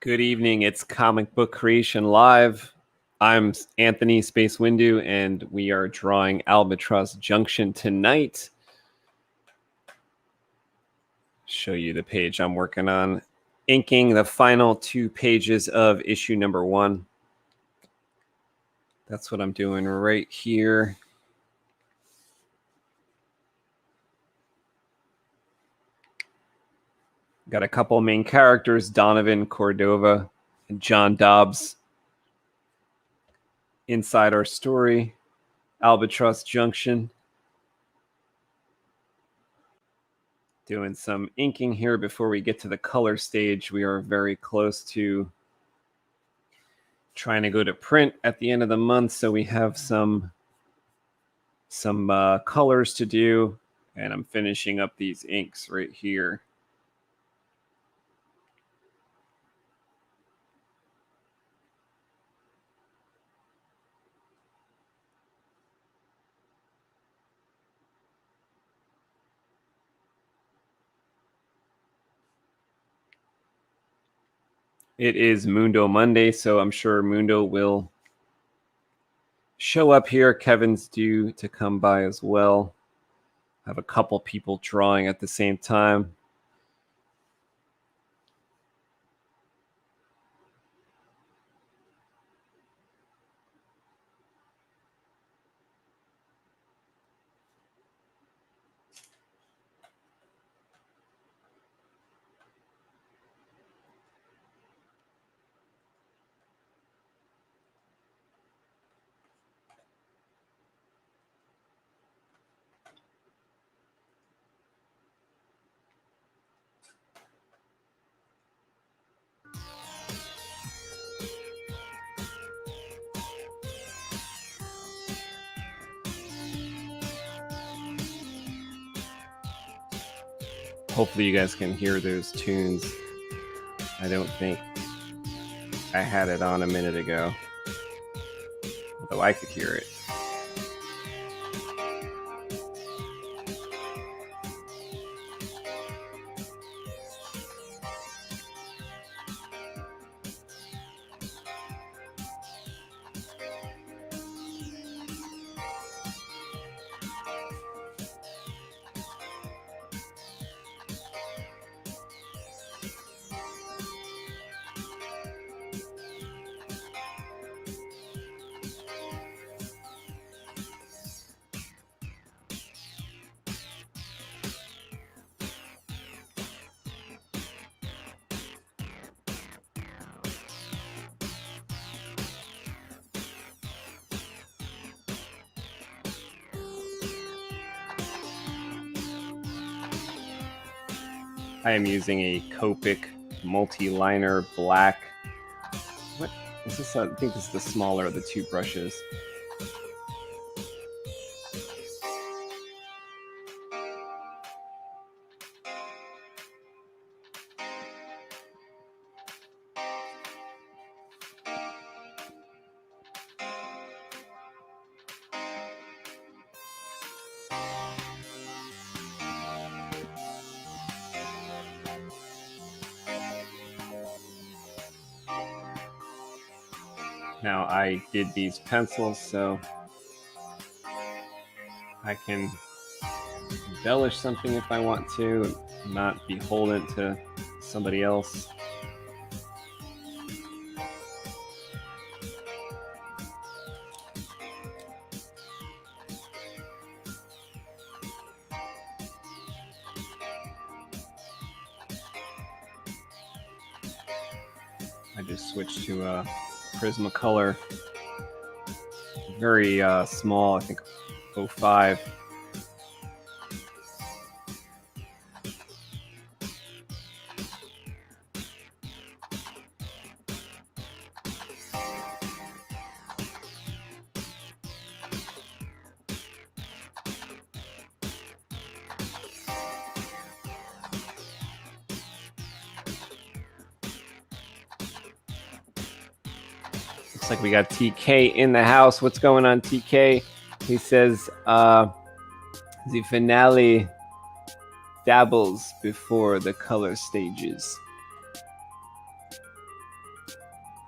Good evening. It's Comic Book Creation Live. I'm Anthony Space Windu, and we are drawing Albatross Junction tonight. Show you the page I'm working on. Inking the final 2 pages of issue number 1. That's what I'm doing right here. Got a couple main characters, Donovan, Cordova, and John Dobbs. Inside our story, Albatross Junction. Doing some inking here before we get to the color stage. We are very close to trying to go to print at the end of the month, so we have some colors to do, and I'm finishing up these inks right here. It is Mundo Monday, so I'm sure Mundo will show up here. Kevin's due to come by as well. I have a couple people drawing at the same time. Hopefully you guys can hear those tunes. I don't think I had it on a minute ago, although I could hear it. I am using a Copic multi-liner black. What is this? I think this is the smaller of the 2 brushes. Now I did these pencils so I can embellish something if I want to, and not be beholden to somebody else. I just switched to a Prismacolor, very small, I think 05. Looks like we got TK in the house. What's going on, TK? He says the finale dabbles before the color stages.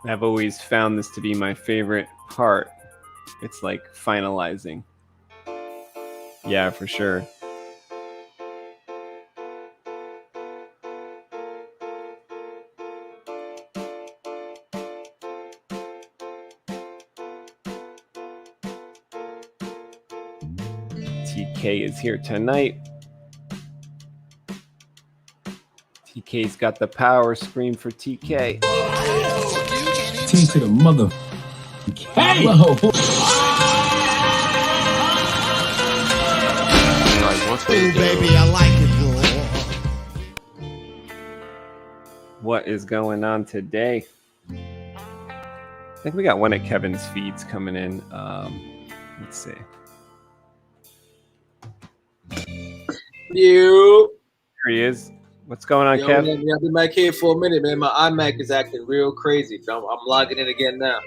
I've always found this to be my favorite part. It's like finalizing. Yeah, for sure. TK is here tonight. TK's got the power. Scream for TK. Team to the mother. Hey! Whoa. Ooh, baby, I like it, boy. What is going on today? I think we got one of Kevin's feeds coming in. Let's see. You. Here he is. What's going on, Yo, Kev? man, I've been back here for a minute, man. My iMac is acting real crazy. So I'm logging in again now.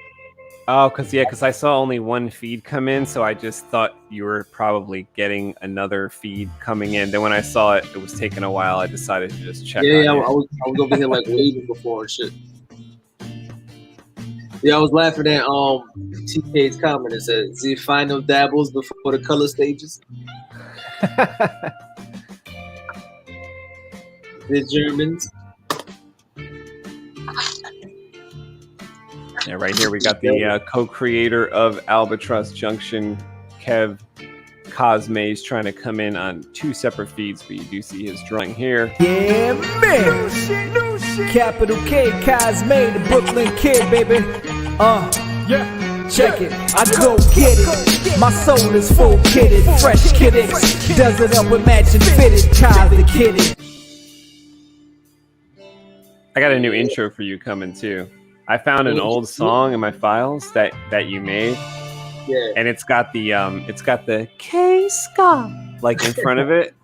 Oh, because I saw only one feed come in, so I just thought you were probably getting another feed coming in. Then when I saw it, it was taking a while. I decided to just check. Yeah, I on it. was over here like waving before and shit. Yeah, I was laughing at TK's comment. It said, "The final dabbles before the color stages." The Germans. Yeah, right here we got the co-creator of Albatross Junction, Kev. Cosme is trying to come in on two separate feeds, but you do see his drawing here. Yeah, man. New shit. Capital K, Cosme, the Brooklyn kid, baby. Yeah. Check it. I go get it. My soul is full kitted, fresh kitted. Does it up with matching fitted, Cos the kitted. I got a new intro for you coming too. I found an old song in my files that you made. Yeah. And it's got the K-Ska like in front of it.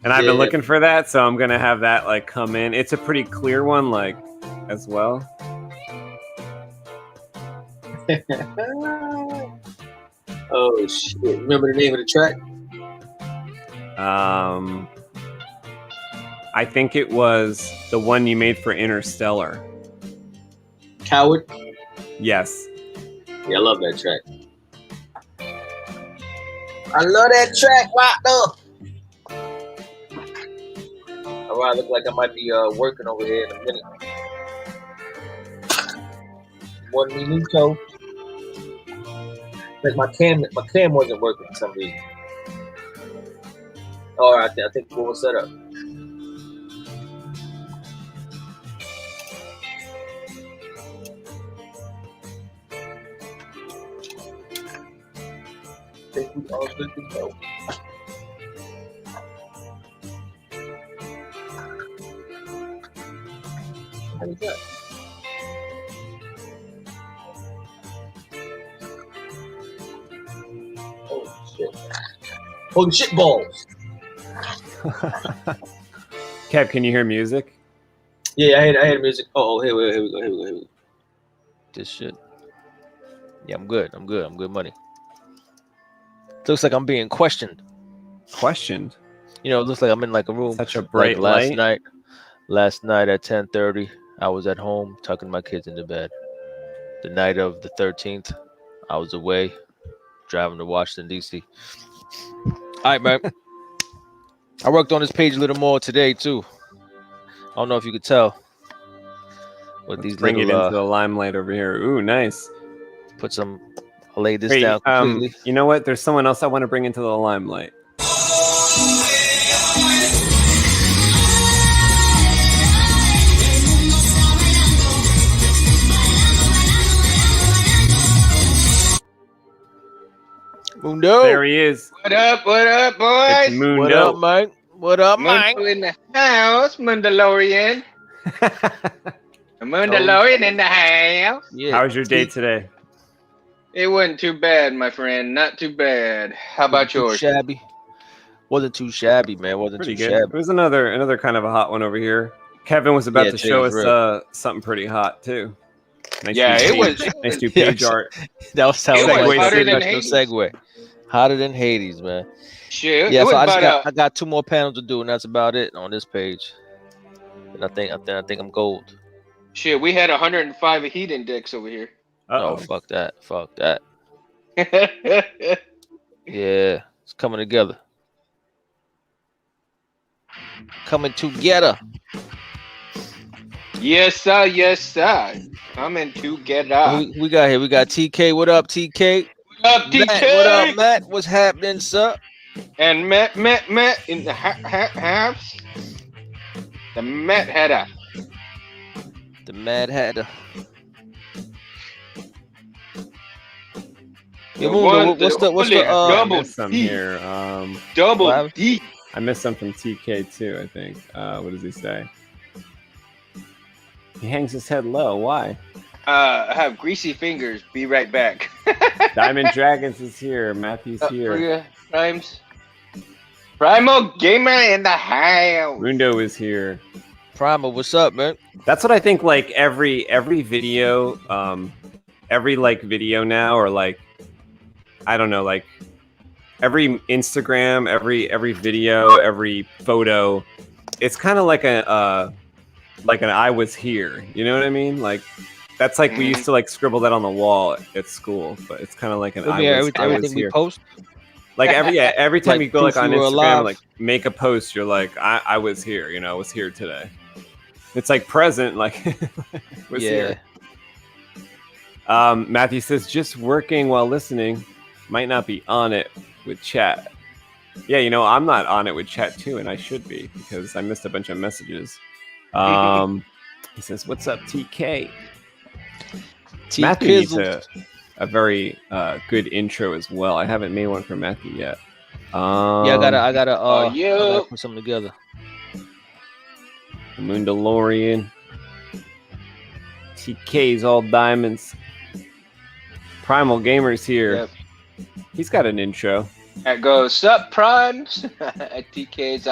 And I've been looking for that, so I'm gonna have that like come in. It's a pretty clear one, like as well. Oh shit! Remember the name of the track? I think it was the one you made for Interstellar. Coward. Yes. Yeah, I love that track. I love that track right there. All right, look like I might be working over here in a minute. 1 minuto. Like my cam wasn't working for some reason. All right, I think we'll set up. I think we all good to go. How is that? Holy shit. Holy shit balls. Kev, can you hear music? Yeah, I had music. Oh, here we go. This shit. Yeah, I'm good money. Looks like I'm being questioned. Questioned? You know, it looks like I'm in like a room. Such a bright like light. Last night at 10:30, I was at home tucking my kids into bed. The night of the 13th, I was away driving to Washington, D.C. All right, man. I worked on this page a little more today, too. I don't know if you could tell. With these Bring little, it into the limelight over here. Ooh, nice. I laid this down completely. You know what? There's someone else I want to bring into the limelight. Mundo. There he is. What up, boys? It's Mundo. What up, Mike? What up, Mike? Mundo in the house, Mandalorian. Mandalorian in the house. Yeah. How was your day today? It wasn't too bad, my friend. Not too bad. How about yours? Shabby. Wasn't too shabby, man. Wasn't Pretty too good. shabby. It was another kind of a hot one over here. Kevin was about to show us something pretty hot too. Nice it was nice new page art. That was how It was like hotter than professional Hades. segue. Hotter than Hades, man. Shit. Yeah, it was so about I got 2 more panels to do, and that's about it on this page. And I think I'm gold. Shit, we had 105 heat index over here. Oh, fuck that. Fuck that. Yeah, it's coming together. Coming together. Yes, sir. Yes, sir. Coming together. Who we got here? We got TK. What up, TK? What up, DK? Matt, what up, Matt? What's happening, sir? And Matt in the halves. The Matt Hatter. The Mad Hatter. Yeah, Mundo, what's the I missed some here. Double D. I missed some from TK too, I think. What does he say? He hangs his head low. Why? I have greasy fingers. Be right back. Diamond Dragons is here. Matthew's here. Primes. Primal Gamer in the house. Mundo is here. Primal, what's up, man? That's what I think. Like every video, every like video now, or like I don't know, like every Instagram, every video, every photo, it's kind of like an I was here. You know what I mean? Like that's like we used to like scribble that on the wall at school, but it's kind of like an I was here. We post. Like every time Like you go like on Instagram, alive. like make a post, you're like I was here. You know, I was here today. It's like present, like was here. Matthew says just working while listening. Might not be on it with chat. Yeah, you know, I'm not on it with chat too, and I should be because I missed a bunch of messages. He says, "What's up, TK?" Matthew needs a very good intro as well. I haven't made one for Matthew yet. Yeah, I gotta put something together. The Mandalorian. TK's all diamonds. Primal Gamer's here. Yep. He's got an intro. That goes, sup, Primes? At TK's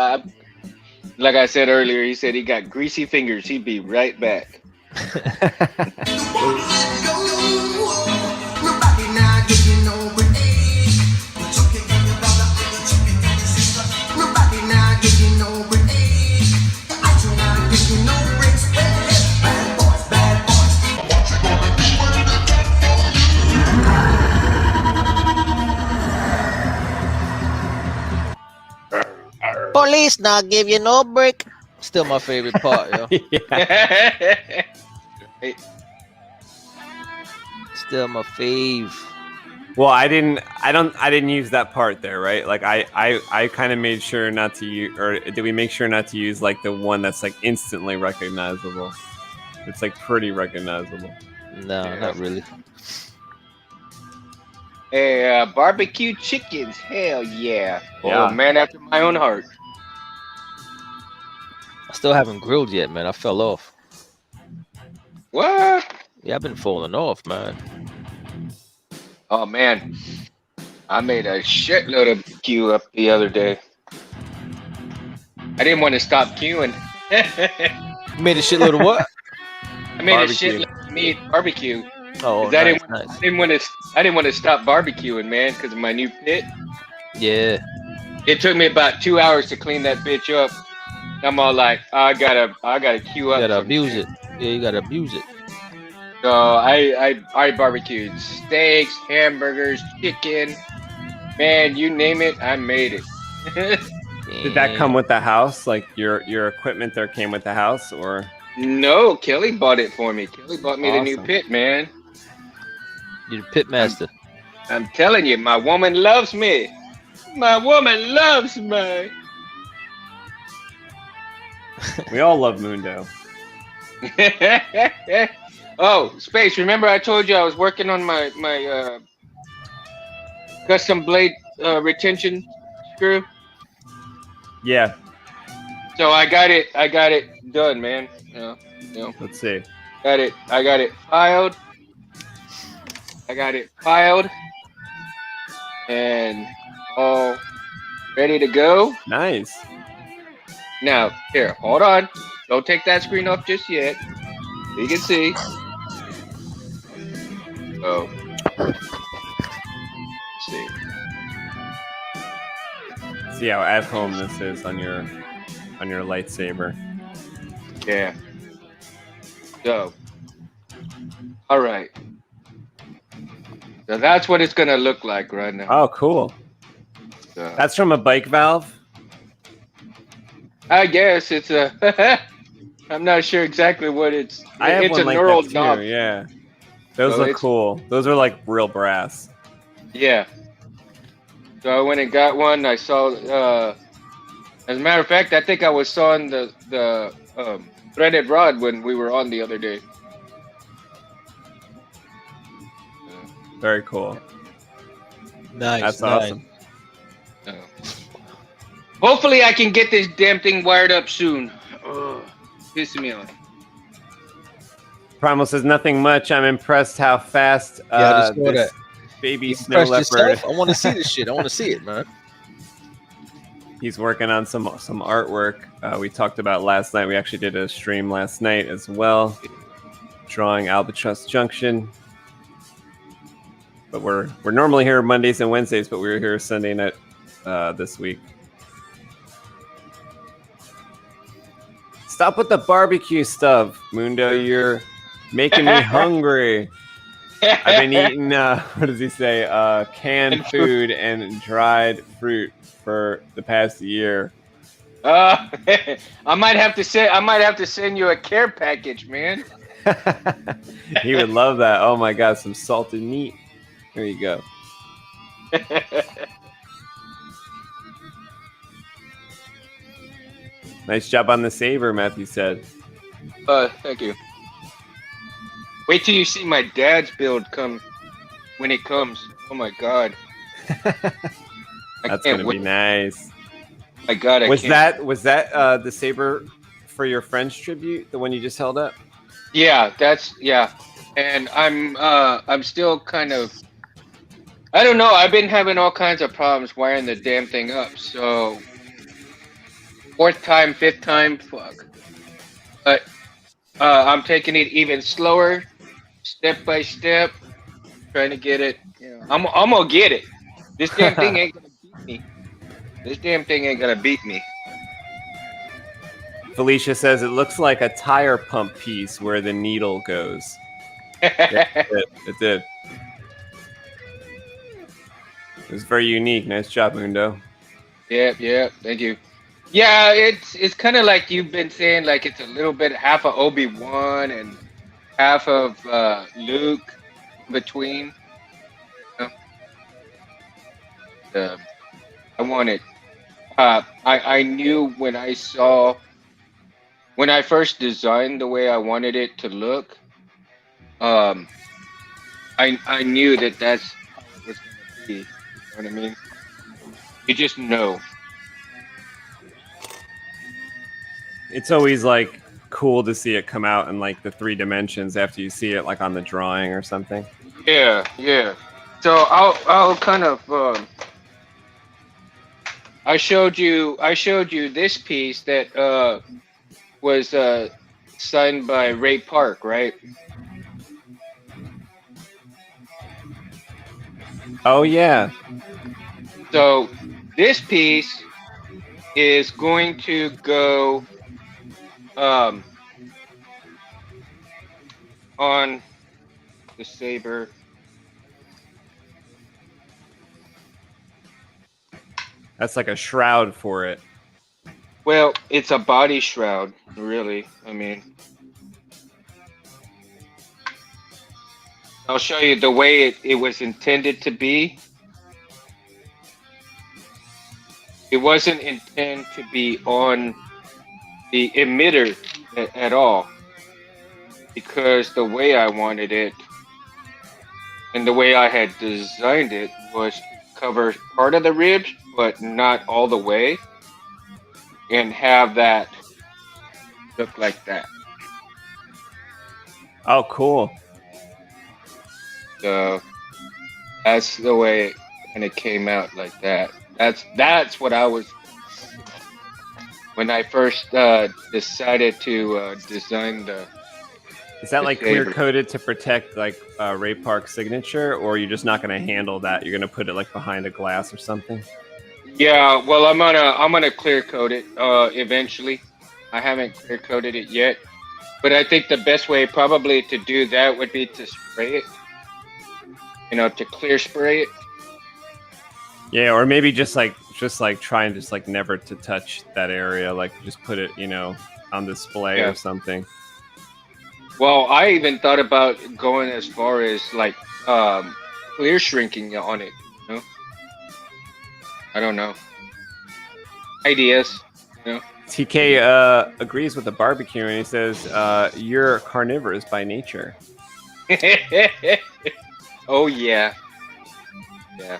like I said earlier, he said he got greasy fingers. He'd be right back. Police not give you no break. Still my favorite part, yo. Still my fave. Well, I didn't use that part there, right? Like I kind of made sure not to use, or did we make sure not to use like the one that's like instantly recognizable? It's like pretty recognizable. No, not really. Hey, barbecue chickens, hell yeah. Yeah. Oh, man after my own heart. I still haven't grilled yet, man. I fell off. What? Yeah, I've been falling off, man. Oh, man. I made a shitload of queue up the other day. I didn't want to stop queuing. You made a shitload of what? I made Barbecue. a shitload of meat barbecue. Oh, I nice. didn't want to stop barbecuing, man, because of my new pit. Yeah. It took me about 2 hours to clean that bitch up. I'm all like, I gotta queue up. You gotta some abuse shit. it. Yeah, you gotta abuse it. So I barbecued steaks, hamburgers, chicken. Man, you name it, I made it. Did that come with the house? Like your equipment there came with the house, or? No, Kelly bought it for me. Kelly bought me the new Awesome. pit, man. You're the pit master. I'm telling you, my woman loves me. My woman loves me. We all love Mundo. Oh, Space, remember I told you I was working on my custom blade retention screw? Yeah. So I got it done, man. You know, Let's see. I got it filed. And all ready to go. Nice. Now, here, hold on. Don't take that screen off just yet. You can see. Oh. Let's see. See how at home this is on your lightsaber. Yeah. So, all right. So that's what it's gonna look like right now. Oh, cool. So, That's from a bike valve. I guess it's a. I'm not sure exactly what it's. I have It's one a like neural that too. knob. Yeah, those So look it's- cool. Those are like real brass. Yeah. So I went and got one. I saw. As a matter of fact, I think I was sawing the threaded rod when we were on the other day. Very cool. Nice. That's nice. awesome. So, hopefully, I can get this damn thing wired up soon. Ugh, pissing me off. Primal says nothing much. I'm impressed how fast I just saw this that. baby You snow impressed leopard. yourself? I want to see this shit. I want to see it, man. He's working on some artwork. We talked about last night. We actually did a stream last night as well, drawing Albatross Junction. But we're normally here Mondays and Wednesdays, but we were here Sunday night this week. Stop with the barbecue stuff, Mundo. You're making me hungry. I've been eating, what does he say? Canned food and dried fruit for the past year. I might have to send you a care package, man. He would love that. Oh my God, some salted meat. There you go. Nice job on the saber, Matthew said. Thank you. Wait till you see my dad's build come when it comes. Oh my God. That's gonna be nice. My God, Was that the saber for your friend's tribute, the one you just held up? Yeah, and I'm still kind of. I don't know. I've been having all kinds of problems wiring the damn thing up. So, fourth time, fifth time, fuck. But I'm taking it even slower, step by step, trying to get it. You know, I'm gonna get it. This damn thing ain't gonna beat me. This damn thing ain't gonna beat me. Felicia says it looks like a tire pump piece where the needle goes. Yeah, it did. It was very unique. Nice job, Mundo. Yeah, thank you. Yeah, it's kind of like you've been saying, like it's a little bit half of Obi-Wan and half of Luke between. I wanted. I knew when I first designed the way I wanted it to look. I knew that's how it was going to be. You know what I mean? You just know. It's always like cool to see it come out in like the 3 dimensions after you see it like on the drawing or something. Yeah. So I'll kind of. I showed you this piece that was signed by Ray Park, right? Oh yeah. So this piece is going to go on the saber. That's like a shroud for it. Well, it's a body shroud, really. I mean, I'll show you the way it was intended to be. It wasn't intended to be on the emitter at all, because the way I wanted it and the way I had designed it was to cover part of the ribs, but not all the way, and have that look like that. Oh, cool. So that's the way it kind of came out like that. That's what I was when I first decided to design the. Is that like saber. clear coated to protect like Ray Park's signature, or you're just not going to handle that? You're going to put it like behind a glass or something? Yeah, well, I'm gonna clear coat it eventually. I haven't clear coated it yet. But I think the best way probably to do that would be to spray it. You know, to clear spray it. Yeah, or maybe just like try and just like never to touch that area. Like just put it, you know, on display Yeah. or something. Well, I even thought about going as far as like clear shrinking on it. You know? I don't know. Ideas. You know? TK agrees with the barbecue and he says, you're carnivorous by nature. Oh yeah. Yeah.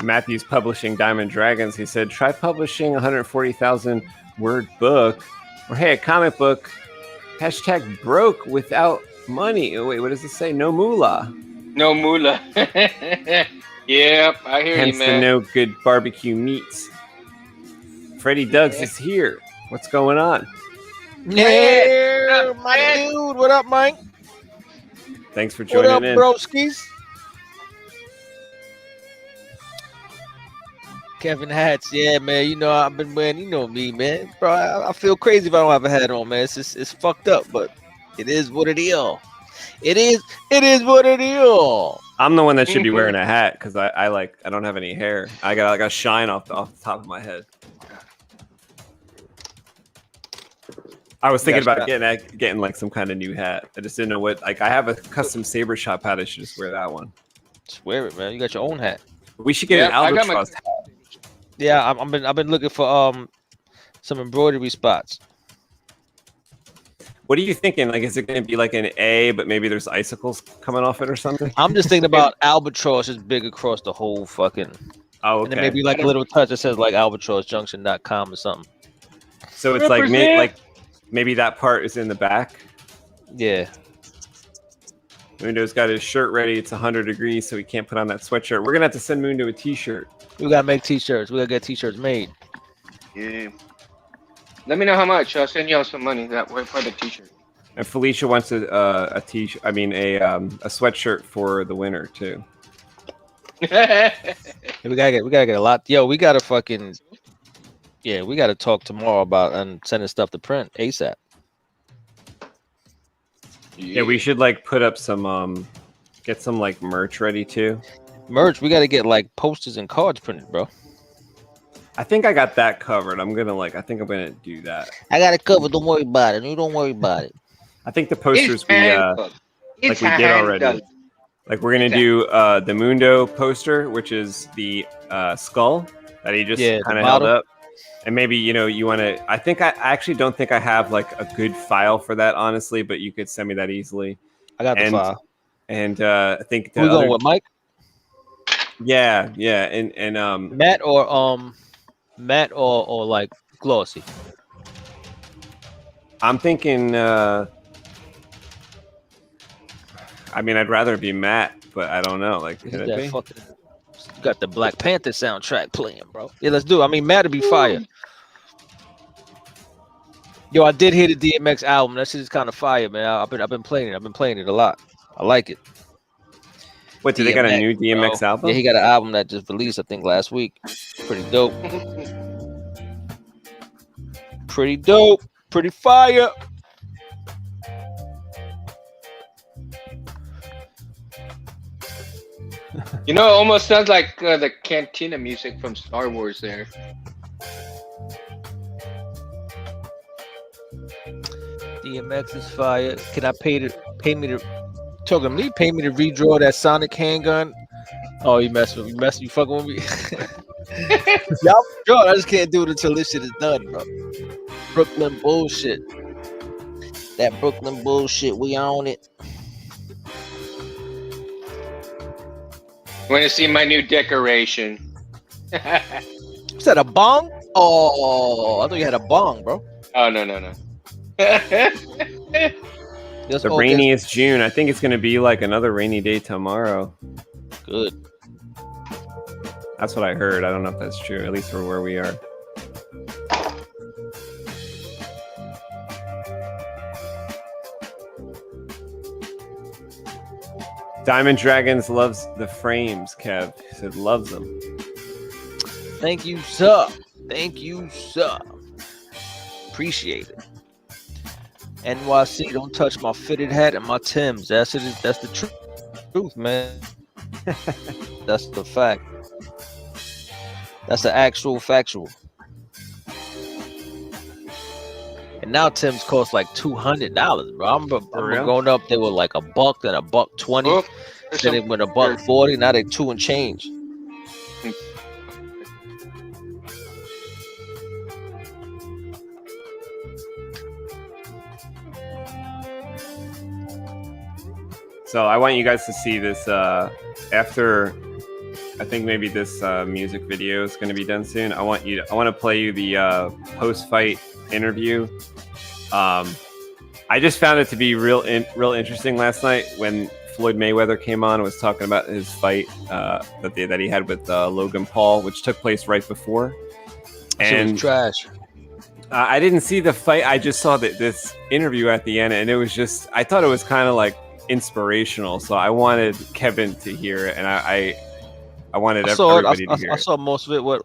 Matthew's publishing Diamond Dragons. He said, try publishing 140,000 word book. Or hey, a comic book. Hashtag broke without money. Oh, wait, what does it say? No moolah. No moolah. Yep, I hear Hence you, the man. no good barbecue meats. Freddie Duggs is here. What's going on? Yeah, Hey, my hey. dude. What up, Mike? Thanks for What joining up, in. broskies? Kevin Hats, yeah, man. You know I've been wearing. You know me, man. Bro, I feel crazy if I don't have a hat on, man. It's fucked up, but it is what it is. It is what it is. I'm the one that should be wearing a hat because I don't have any hair. I got like a shine off the top of my head. I was thinking about getting like some kind of new hat. I just didn't know what. Like I have a custom saber shop hat. I should just wear that one. Just wear it, man. You got your own hat. We should get Yeah, an I got albatross hat. Yeah, I've been looking for some embroidery spots. What are you thinking? Like, is it going to be like an A, but maybe there's icicles coming off it or something? I'm just thinking about albatross is big across the whole fucking. Oh, okay. And then maybe like a little touch that says like albatrossjunction.com or something. So it's like Represent. maybe that part is in the back. Yeah. Mundo's got his shirt ready. It's 100 degrees, so he can't put on that sweatshirt. We're gonna have to send Mundo a t-shirt. We gotta make t-shirts. We gotta get t-shirts made. Yeah. Let me know how much. I'll send y'all some money that way for the t-shirt. And Felicia wants a sweatshirt for the winter too. We gotta get a lot. Yo, we gotta fucking. Yeah, we gotta talk tomorrow about and sending stuff to print ASAP. Yeah, we should like put up some get some like merch ready too. Merch, we gotta get like posters and cards printed, bro. I think I got that covered. I think I'm gonna do that. I got it covered. Don't worry about it. You don't worry about it. I think the posters we handled. we did already. handled. Like we're gonna do the Mundo poster, which is the skull that he just kind of held up. And maybe you want to. I actually don't think I have like a good file for that, honestly. But you could send me that easily. I got the file. And I think We're going with Mike. Yeah, and Matt or like glossy. I'm thinking. I mean, I'd rather be Matt, but I don't know. Like, could it be? Got the Black Panther soundtrack playing, bro. Yeah, let's do it. I mean, Matt would be fire. Yo, I did hear the DMX album. That shit is kind of fire, man. I've been playing it. I've been playing it a lot. I like it. What, did they got a new DMX album? Yeah, he got an album that just released, I think, last week. Pretty dope. Pretty dope. Pretty fire. You know, it almost sounds like the cantina music from Star Wars there. DMX is fire. Can I pay me to redraw that Sonic handgun? Oh, you fucking with me. Y'all draw. I just can't do it until this shit is done, bro. Brooklyn bullshit. That Brooklyn bullshit, we own it. Want to see my new decoration? Is that a bong? Oh, I thought you had a bong, bro. Oh no. The rainiest June. I think it's going to be like another rainy day tomorrow. Good. That's what I heard. I don't know if that's true, at least for where we are. Diamond Dragons loves the frames, Kev. He said loves them. Thank you, sir. Thank you, sir. Appreciate it. NYC, don't touch my fitted hat and my Timbs. That's the truth, man. That's the fact. That's the actual factual. And now Tim's cost like $200, bro. I remember growing up, they were like $1, then $1.20. Oh, Then they went $1.40. Now they $2 and change. So I want you guys to see this after. I think maybe this music video is going to be done soon. I want to play you the post-fight interview. I just found it to be real interesting last night when Floyd Mayweather came on and was talking about his fight that he had with Logan Paul, which took place right before. And it was trash. I didn't see the fight. I just saw this interview at the end, and it was just. I thought it was kind of like inspirational. So I wanted Kevin to hear it, and I wanted everybody to hear it. I saw most of it. What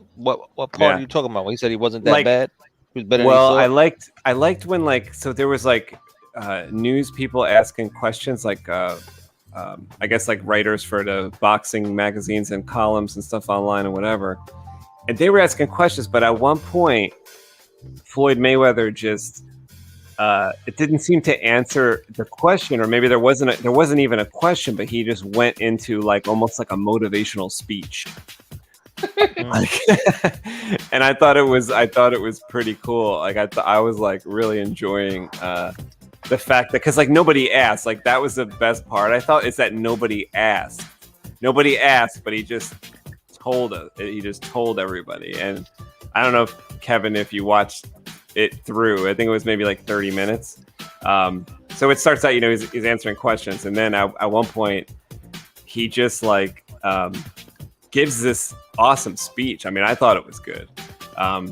part are you talking about? When he said he wasn't that bad. He was better well, than he thought? I liked when so there was news people asking questions I guess like writers for the boxing magazines and columns and stuff online and whatever, and they were asking questions. But at one point, Floyd Mayweather just it didn't seem to answer the question, or maybe there wasn't even a question, but he just went into almost like a motivational speech. And I thought it was pretty cool. I was really enjoying the fact that, because nobody asked. That was the best part, I thought, is that nobody asked, but he just told us. He just told everybody. And I don't know if Kevin, if you watched it through, I think it was maybe 30 minutes. So it starts out, he's answering questions, and then at one point he just gives this awesome speech. I mean, I thought it was good.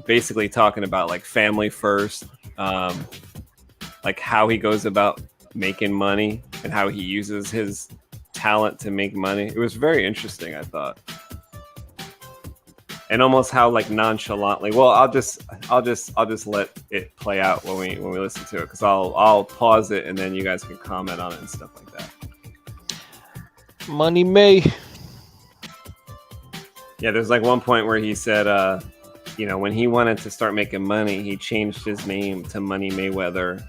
Basically talking about family first, how he goes about making money and how he uses his talent to make money. It was very interesting, I thought. And almost how nonchalantly. Well, I'll just let it play out when we listen to it, because I'll pause it and then you guys can comment on it and stuff like that. Money May. Yeah, there's one point where he said, when he wanted to start making money, he changed his name to Money Mayweather.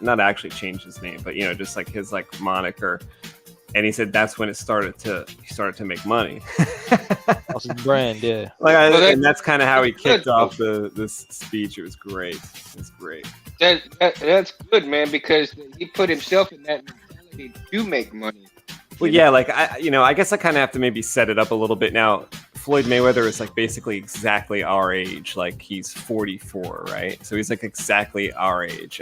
Not actually changed his name, but just his moniker. And he said that's when he started to make money. That's his brand, yeah. And that's kind of how he kicked off this speech. It was great. It's great. That's good, man, because he put himself in that mentality to make money. Well, yeah, I guess I kind of have to maybe set it up a little bit now. Floyd Mayweather is basically exactly our age. He's 44, right? So he's exactly our age.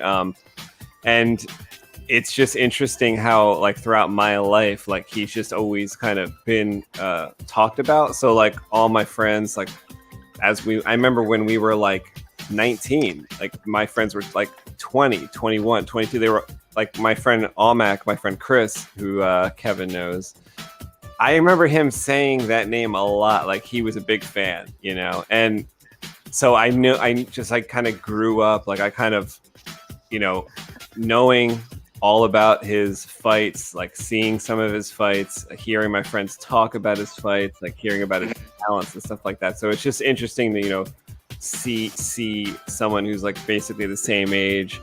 And it's just interesting how throughout my life, he's just always kind of been talked about. So all my friends, I remember when we were 19, my friends were 20, 21, 22. They were my friend Almac, my friend Chris, who Kevin knows. I remember him saying that name a lot. He was a big fan, and so I knew, I just kind of grew up, I kind of, knowing all about his fights, seeing some of his fights, hearing my friends talk about his fights, hearing about his talents and stuff like that. So it's just interesting to, see someone who's basically the same age,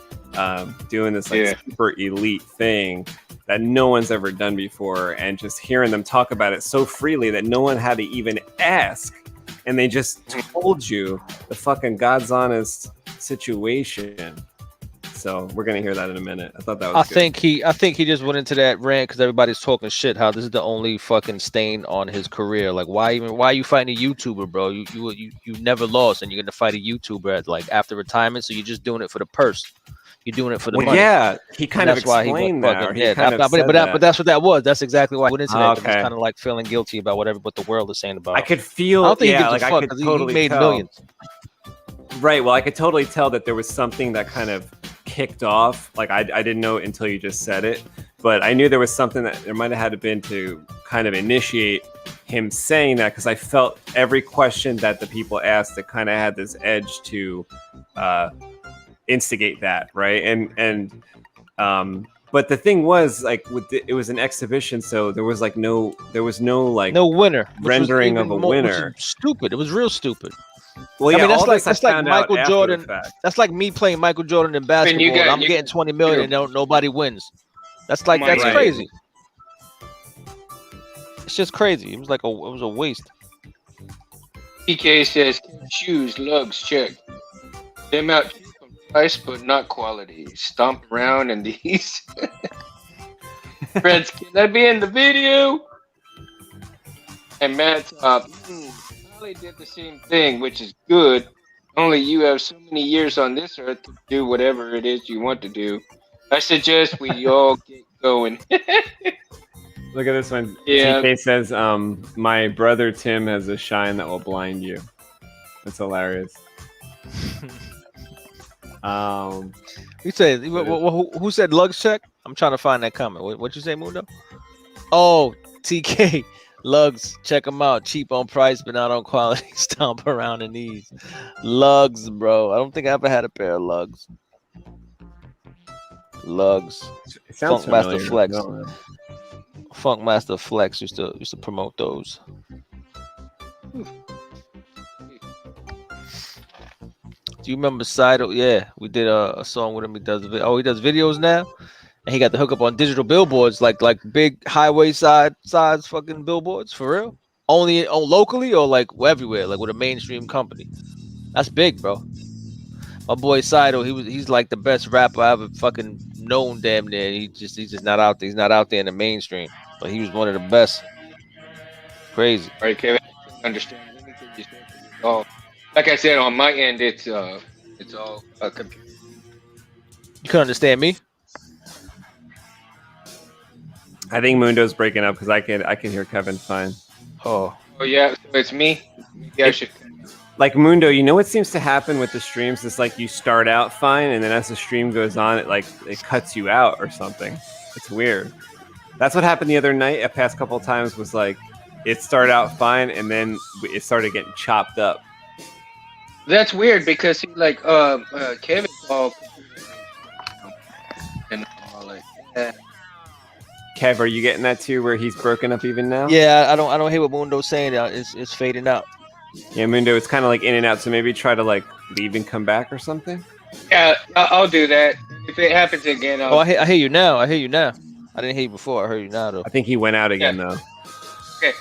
doing this super elite thing that no one's ever done before, and just hearing them talk about it so freely that no one had to even ask, and they just told you the fucking God's honest situation. So we're gonna hear that in a minute. I thought that was good. I think he just went into that rant because everybody's talking shit. How this is the only fucking stain on his career. Why are you fighting a YouTuber, bro? You never lost, and you're gonna fight a YouTuber after retirement. So you're just doing it for the purse. You're doing it for the money. Yeah, he kind of explained that. But that's what that was. That's exactly why I went into that. Okay. He's kind of feeling guilty about what the world is saying about him. I could feel. I don't think he gives a fuck because he made millions. Right. Well, I could totally tell that there was something that kind of kicked off. I didn't know until you just said it, but I knew there was something that there might have had been to kind of initiate him saying that, because I felt every question that the people asked, it kind of had this edge to instigate that, right? And But the thing was, like, it was an exhibition, so there was no like No winner. Which was rendering even of a more- which winner. is stupid. It was real stupid. Well, I yeah, mean, all this I that's like found out Michael after the Jordan. fact. That's like me playing Michael Jordan in basketball. got- and I'm you getting got- 20 million you and nobody wins. That's like My that's God. crazy. It's just crazy. It was like it was a waste. PK says shoes, lugs, check. Them out cheap on price, but not quality. Stomp around in these. Friends, can I be in the video? And Matt, probably did the same thing, which is good. Only you have so many years on this earth to do whatever it is you want to do. I suggest we all get going. Look at this one. Yeah. TK says, my brother Tim has a shine that will blind you. That's hilarious. You said who said lugs check? I'm trying to find that comment. What you say, Mundo? Oh, TK lugs, check them out. Cheap on price, but not on quality. Stomp around in these lugs, bro. I don't think I ever had a pair of lugs. Lugs. It sounds Funk Master familiar. Flex. No. Funk Master Flex used to promote those. Do you remember Sido? Yeah, we did a song with him. He does videos now, and he got the hookup on digital billboards, like big highway size fucking billboards for real. Only locally or like everywhere, like with a mainstream company. That's big, bro. My boy Sido, he's like the best rapper I ever fucking known, damn near. He's just not out there. He's not out there in the mainstream, but he was one of the best. Crazy. All right, Kevin. I understand anything you said. Oh, like I said, on my end, it's all a computer. You couldn't understand me? I think Mundo's breaking up because I can hear Kevin fine. Oh, Oh yeah, so it's me. Maybe I should. Like Mundo, you know what seems to happen with the streams? It's like you start out fine, and then as the stream goes on, it cuts you out or something. It's weird. That's what happened the other night. A past couple of times was like it started out fine, and then it started getting chopped up. That's weird because he Kevin Paul and I'm all like, yeah. Kev, are you getting that too? Where he's broken up even now? yeah. I don't hear what Mundo's saying. It's fading out. Yeah, Mundo, it's kind of like in and out. So maybe try to like leave and come back or something. Yeah, I'll do that. If it happens again, Oh, I hear you now. I didn't hear you before. I heard you now though. I think he went out again though. okay.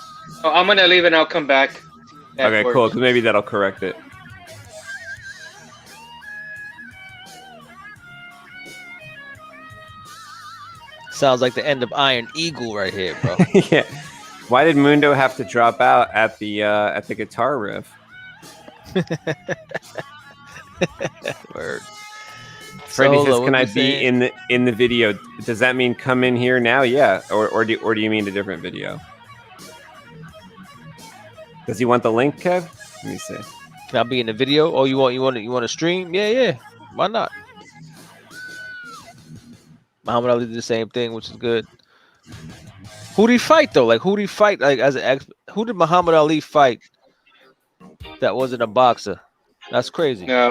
So I'm gonna leave and I'll come back. That Okay, works. cool. Because maybe that'll correct it. Sounds like the end of Iron Eagle right here, bro. Yeah. Why did Mundo have to drop out at the guitar riff? Word. Freddie Solo, says, what "Can I you be saying? in the video?" Does that mean come in here now? Yeah, or do you mean a different video? Does he want the link, Kev? Let me see. Can I be in the video? Oh, you want to stream? Yeah. Why not? Muhammad Ali did the same thing, which is good. Who did he fight though? Like who did he fight? Like who did Muhammad Ali fight? That wasn't a boxer. That's crazy. No,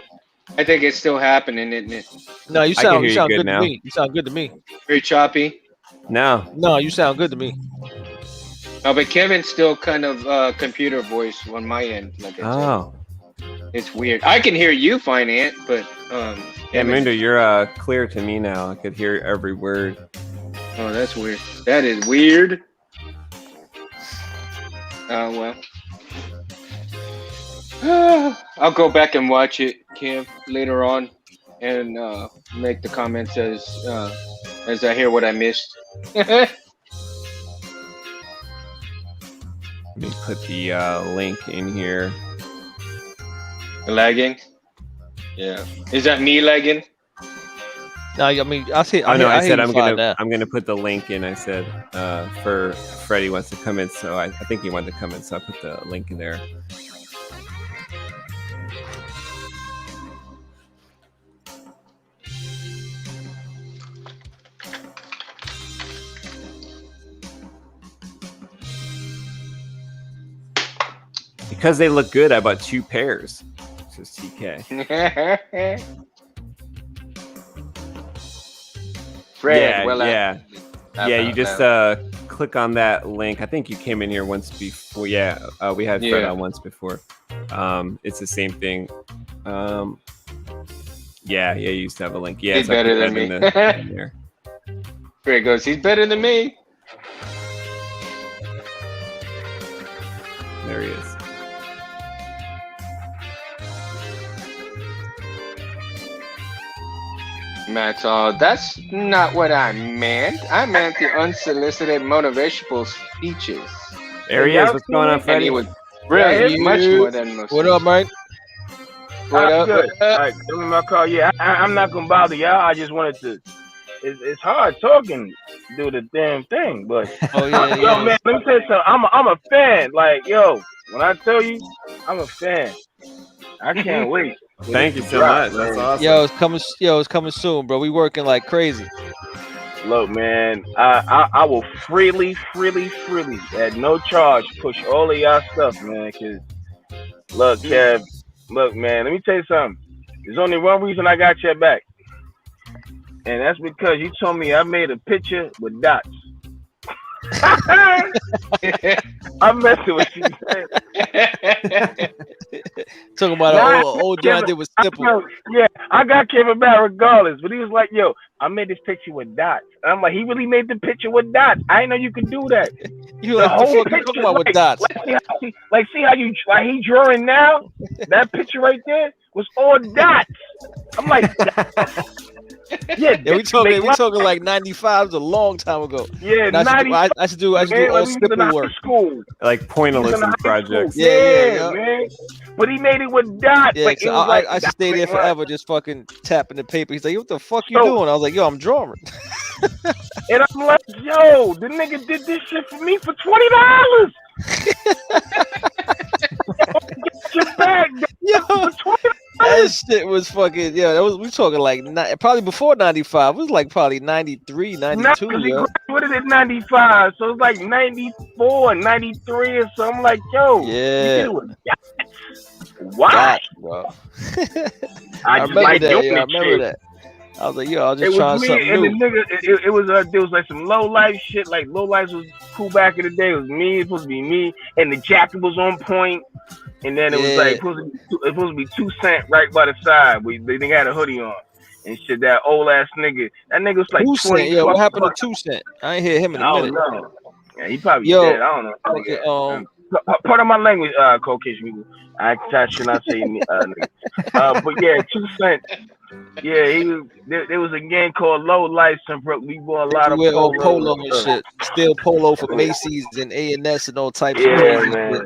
I think it's still happening, isn't it? No, you I can sound hear you good good now. to me. You sound good to me. Very choppy. No, You sound good to me. No, but Kevin's still kind of computer voice on my end. Like I said. oh, It's weird. I can hear you fine, Ant, but yeah, Kevin- Mundo, you're clear to me now. I could hear every word. Oh, that's weird. That is weird. Oh well. I'll go back and watch it, Kim, later on, and make the comments as I hear what I missed. Let me put the link in here. Lagging. Yeah. Is that me lagging? No, I mean I see. Oh no, I said I'm I'm gonna put the link in. I said for Freddie wants to come in, so I think he wanted to come in, so I put the link in there. Because they look good, I bought 2 pairs. Says TK. Fred, yeah. I You found just out. click on that link. I think you came in here once before. Yeah, we had Fred on once before. It's the same thing. Yeah, you used to have a link. Yeah, He's so I better put than that me. in there. Fred goes, he's better than me. There he is. Matt's all, that's not what I meant. I meant the unsolicited motivational speeches. There he is. What's going on, And Freddie? he was really much more than most. What up, Mike? What up? Good. What All up? right, give me my call. Yeah, I'm not gonna bother y'all. I just wanted to. It's hard talking, do the damn thing, but Oh yeah, yo, yeah. man, let me tell you something. I'm a fan. Like, yo, when I tell you, I'm a fan. I can't wait. Thank you so Drop, much. That's man. awesome. It's coming soon, bro. We working like crazy. Look, man, I will freely, at no charge, push all of y'all stuff, man. Cause look, Kev, look, man, let me tell you something. There's only one reason I got your back, and that's because you told me I made a picture with dots. I'm messing with you, man. Talking about an old joint I did with Stipple. Yeah, I got Kevin back regardless, but he was like, "Yo, I made this picture with dots." And I'm like, he really made the picture with dots. I didn't know you could do that. You like the fuck you talking about with dots? See how you like he drawing now? That picture right there was all dots. I'm like, yeah, we talking like 95 is a long time ago. Yeah, I should do all Stipple work. School. Like pointillism projects. Yeah, man. But he made it with dots. Yeah, like, so I should stay there forever, just fucking tapping the paper. He's like, "What the fuck you doing?" I was like, "Yo, I'm drawing." And I'm like, "Yo, the nigga did this shit for me for $20." Get your bag, yo, for $20. That shit was fucking, we talking like probably before 95. It was like probably 93, 92. He graduated in 95, so it's like 94, 93 or something. Like, yo, yeah. Why? Bro. I remember that. I was like, yo, I was just trying something new. And the nigga, it was there was like some low life shit. Like low life was cool back in the day. It was me. It was supposed to be me, and the jacket was on point. And then it was like it was supposed to be 2 Cent right by the side. They had a hoodie on and shit. That old ass nigga. That nigga was like 20. Yeah, what happened to 2 Cent? I ain't hear him in a minute. I don't know. Yeah, he probably dead. I don't know. Part of my language, Caucasian people. I should not say nigga. But yeah, 2 Cent. Yeah, there was a gang called Low Lights and we wore a lot of polo and shit. Still polo for Macy's and A&S and all types of crazy shit.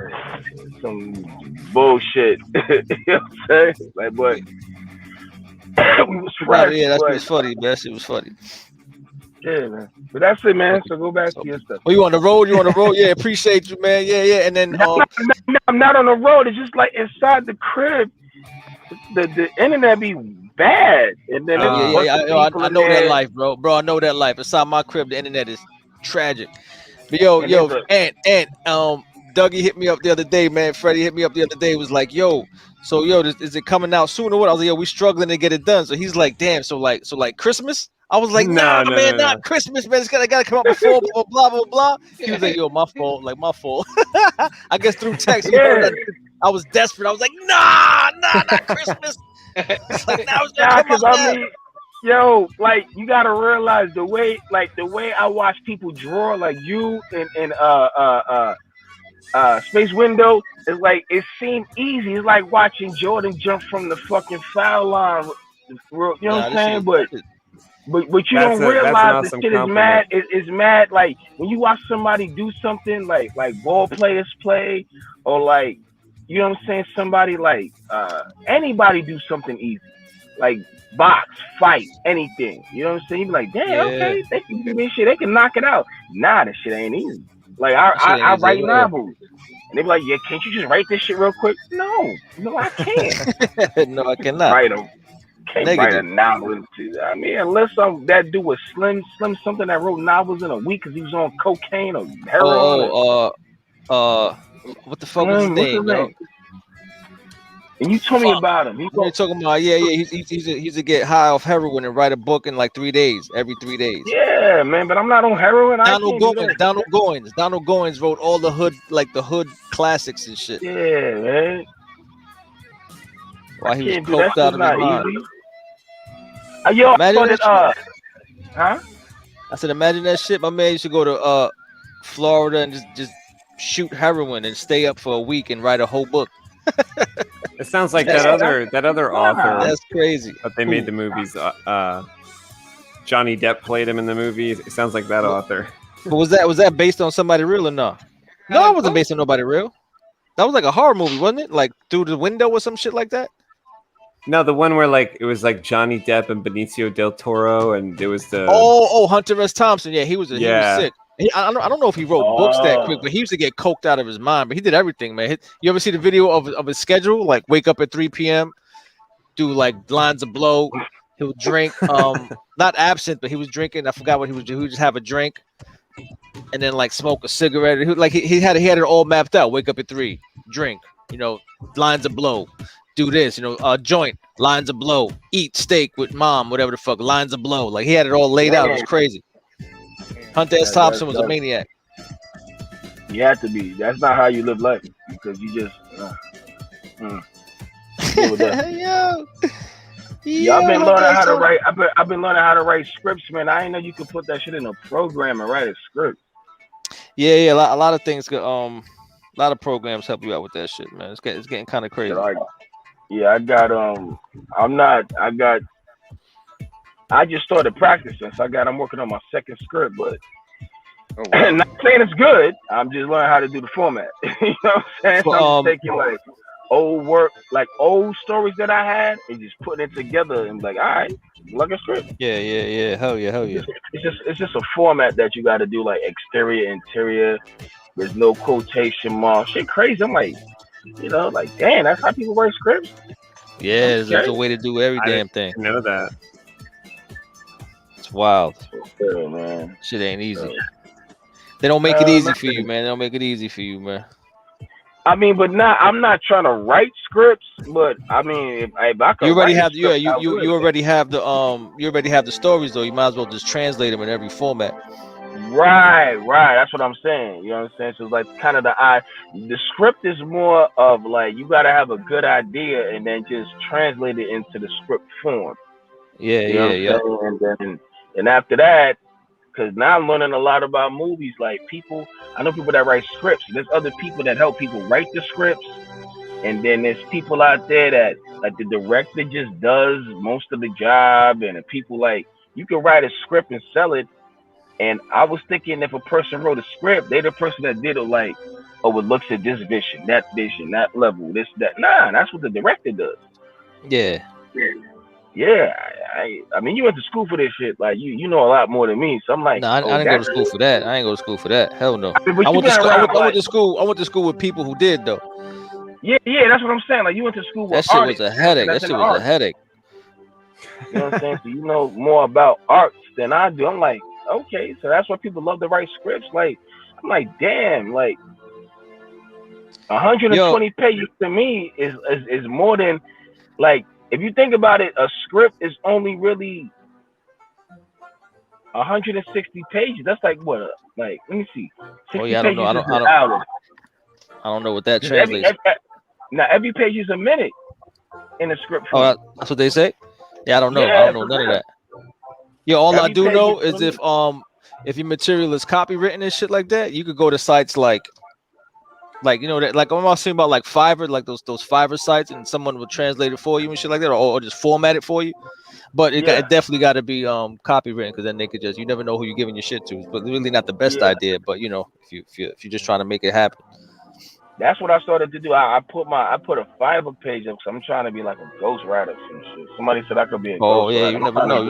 Some bullshit. You know what I'm saying? Like, but we was fresh. Yeah, that shit was funny, man. That shit was funny. Yeah, man. But that's it, man. So go back to your stuff. Oh, you on the road? Yeah, appreciate you, man. Yeah. And then I'm not on the road. It's just like inside the crib. The internet be bad, and then I know that life, bro. I know that life. Inside my crib, the internet is tragic. But yo, Dougie hit me up the other day, man. Freddie hit me up the other day. Was like, yo, is it coming out soon or what? I was like, yo, we struggling to get it done. So he's like, damn. So like Christmas. I was like, nah, man, not Christmas, man. It's gotta come out before, blah blah blah. He was like, yo, my fault. I guess through text, I was desperate. I was like, nah, not Christmas. It's like, now it's gonna come out. I mean, yo, like you gotta realize the way I watch people draw, like you and Space Window, is like it seemed easy. It's like watching Jordan jump from the fucking foul line. You know what I'm saying? But you don't realize the shit is mad. It's mad. Like when you watch somebody do something like ball players play, or like, you know what I'm saying, somebody like anybody do something easy, like box, fight, anything. You know what I'm saying? You be like, damn, okay, they can do this shit. They can knock it out. Nah, this shit ain't easy. Like I write novels, and they be like, yeah, can't you just write this shit real quick? No, I can't. No, I cannot. Write them. Can't write a novel. I mean, unless that dude was Slim something that wrote novels in a week because he was on cocaine or heroin. What the fuck was his name? And you told me about him. You're talking about he's to get high off heroin and write a book in like 3 days, every 3 days. Yeah, man, but I'm not on heroin. Donald Goins wrote all the hood classics and shit. Yeah, man. While he was coked out of his mind. Yo, I said, imagine that shit. My man used to go to Florida and just shoot heroin and stay up for a week and write a whole book. It sounds like that other author. That's crazy. But they made the movies. Johnny Depp played him in the movies. It sounds like that author. But was that based on somebody real or not? No, it wasn't based on nobody real. That was like a horror movie, wasn't it? Like Through the Window or some shit like that. No, the one where like it was like Johnny Depp and Benicio del Toro, and it was the Hunter S. Thompson. Yeah, he was sick. I don't know if he wrote books that quick, but he used to get coked out of his mind. But he did everything, man. You ever see the video of his schedule? Like wake up at 3 p.m., do like lines of blow. He'll drink, not absinthe, but he was drinking. I forgot what he was doing. He would just have a drink, and then like smoke a cigarette. He had it all mapped out. Wake up at 3, drink. Lines of blow. Do this. Joint. Lines of blow. Eat steak with mom. Whatever the fuck. Lines of blow. Like he had it all laid out. It was crazy. Hunter S. Thompson was a maniac. You have to be. That's not how you live life, because you just. Yeah, I've been learning how to write. I've been learning how to write scripts, man. I didn't know you could put that shit in a program and write a script. Yeah. A lot of things could. A lot of programs help you out with that shit, man. It's getting kind of crazy. I just started practicing, so I'm working on my second script, but not saying it's good. I'm just learning how to do the format. You know what I'm saying? So I'm taking like old stories that I had and just putting it together and like, all right, like a script. Yeah. Hell yeah. It's just a format that you got to do, like exterior, interior. There's no quotation mark. Shit crazy. I'm like, like, damn, that's how people write scripts. Yeah, there's a way to do every damn thing. Know that. It's wild. Yeah, man. Shit ain't easy. They don't make it easy for you, man. They don't make it easy for you, man. I mean, but I'm not trying to write scripts, but I mean, if I could, you already have you already have the stories though. You might as well just translate them in every format. Right. That's what I'm saying. You know what I'm saying? So it's like kind of the script is more of like you got to have a good idea and then just translate it into the script form. Yeah. And after that, because now I'm learning a lot about movies. Like I know people that write scripts. There's other people that help people write the scripts. And then there's people out there that like the director just does most of the job. And the people like, you can write a script and sell it. And I was thinking if a person wrote a script, they're the person that did it like, it looks at this vision, that level, this, that. Nah, that's what the director does. Yeah. Yeah, I mean, you went to school for this shit. Like, you know a lot more than me. So I'm like, I didn't go to school for that. I ain't go to school for that. Hell no. I went to school with people who did though. Yeah, that's what I'm saying. Like, you went to school with that shit artists. Was a headache. That shit was a headache. You know what I'm saying? So you know more about arts than I do. I'm like, okay, so that's why people love to write scripts. Like, I'm like, damn, like 120 pages to me is more than like. If you think about it, a script is only really 160 pages. That's like what? Like, let me see. Oh yeah, I don't know. I don't know what that translates. Every page is a minute in a script. Oh, that's what they say. Yeah, I don't know. I don't know none of that. Yeah, all I do know is if your material is copywritten and shit like that, you could go to sites like that, like I'm talking about like Fiverr, like those Fiverr sites, and someone will translate it for you and shit like that, or just format it for you. But it definitely got to be copywritten, because then they could you never know who you're giving your shit to. But really not the best idea. But if you're just trying to make it happen. That's what I started to do. I put a Fiverr page up, so I'm trying to be like a ghostwriter or some shit. Somebody said I could be a ghostwriter. Oh yeah, you never know.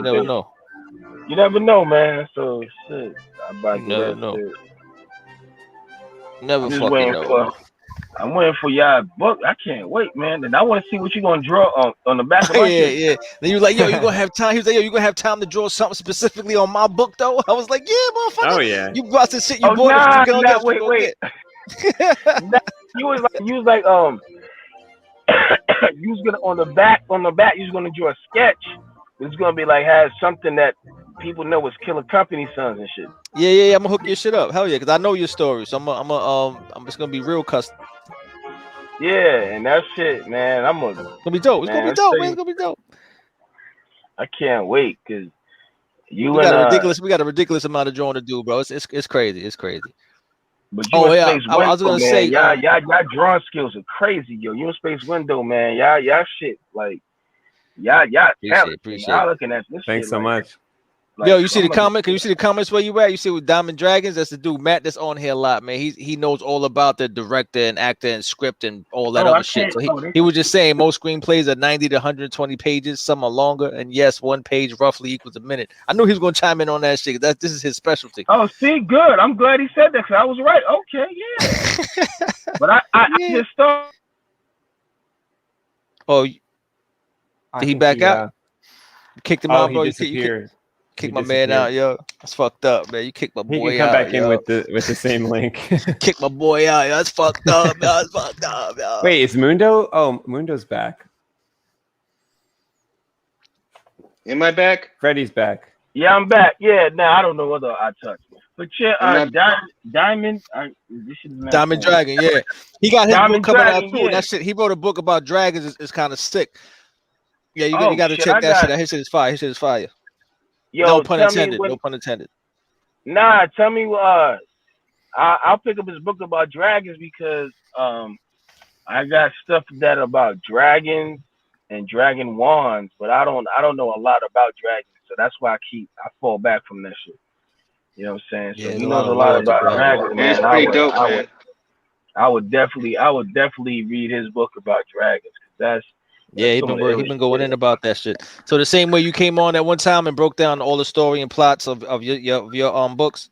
You never know, man. So shit, I'm about to never know. Never fucking know. I'm waiting for y'all book. I can't wait, man. And I want to see what you're gonna draw on the back of my shit. Yeah. Then you like, yo, you gonna have time? He was like, yo, you gonna have time to draw something specifically on my book though? I was like, yeah, motherfucker. Oh yeah. You brought some shit. You bought it. Wait. You was like, you was gonna on the back, you was gonna draw a sketch. It's gonna be like has something that people know is Killer Company sons and shit. Yeah. I'm gonna hook your shit up. Hell yeah, because I know your story. So I'm just gonna be real custom. Yeah, and that shit, man. It's gonna be dope. It's gonna be dope, man. It's gonna be dope. I can't wait because we got a ridiculous amount of drawing to do, bro. It's crazy. It's crazy. But you Space Window, I was gonna say, y'all drawing skills are crazy, yo. You in Space Window, man. Y'all shit like y'all appreciate y'all looking at this. Thanks shit, so like, much. Like, yo, you see the comment? Can you see the comments where you at? You see with Diamond Dragons? That's the dude Matt that's on here a lot, man. He knows all about the director and actor and script and all that other shit. So he was just saying most screenplays are 90 to 120 pages. Some are longer, and yes, one page roughly equals a minute. I knew he was gonna chime in on that shit. This is his specialty. Oh, see, good. I'm glad he said that because I was right. Okay, yeah. But I just thought. Oh, did he back out? Kicked him out, bro. He disappeared. Kick my man out, yo. That's fucked up, man. You kick my boy out. He can come back in with the same link. Kick my boy out, yo. That's fucked up, yo. That's fucked up, yo. Wait, is Mundo? Oh, Mundo's back. Am I back? Freddy's back. Yeah, I'm back. Yeah, I don't know whether I touched. But yeah, Diamond. Diamond Dragon, yeah. He got his Diamond book coming Dragon, out too. yeah. And that shit, he wrote a book about dragons. It's kind of sick. Yeah, you got to check that shit out. His shit is fire. His shit is fire. Yo, no pun intended. No pun intended. Nah, tell me. I'll pick up his book about dragons because I got stuff that about dragons and dragon wands, but I don't know a lot about dragons, so that's why I fall back from that shit. You know what I'm saying? So he knows a lot about dragons. Man, it's pretty dope, man. I would definitely read his book about dragons. That's he been going in about that shit. So the same way you came on at one time and broke down all the story and plots of your books,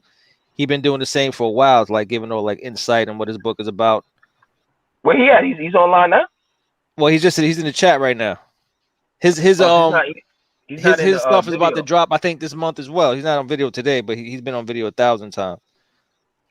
he been doing the same for a while, like giving all like insight on what his book is about. Where he at? He's online now. Well, he's in the chat right now. His stuff is about to drop, I think, this month as well. He's not on video today, but he's been on video 1,000 times.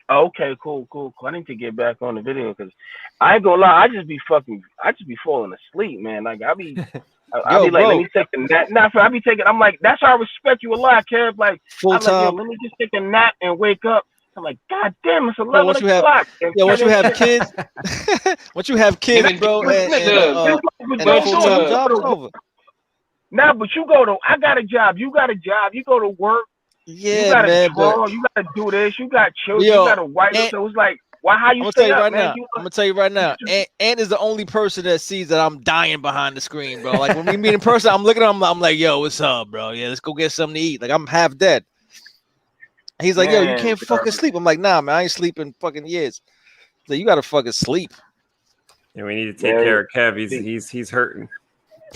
Okay, cool. I need to get back on the video because I ain't gonna lie, I just be falling asleep, man. Like I'll be like, let me take a nap. I'm like, that's how I respect you a lot, Kev. Like, full time. Let me just take a nap and wake up. I'm like, God damn, it's 11 o'clock. Once you have kids, bro, and full-time job is over. Nah, but I got a job. You got a job. You go to work. Yeah, you gotta man. draw, you gotta do this. You got children. You gotta wipe. So it's like, how you stay up, man? I'm gonna tell you right now. Ant is the only person that sees that I'm dying behind the screen, bro. Like when we meet in person, I'm looking at him. I'm like, yo, what's up, bro? Yeah, let's go get something to eat. Like I'm half dead. He's like, yo, you can't fucking sleep. I'm like, nah, man, I ain't sleeping fucking years. So you gotta fucking sleep. Yeah, we need to take care of Kev. He's hurting.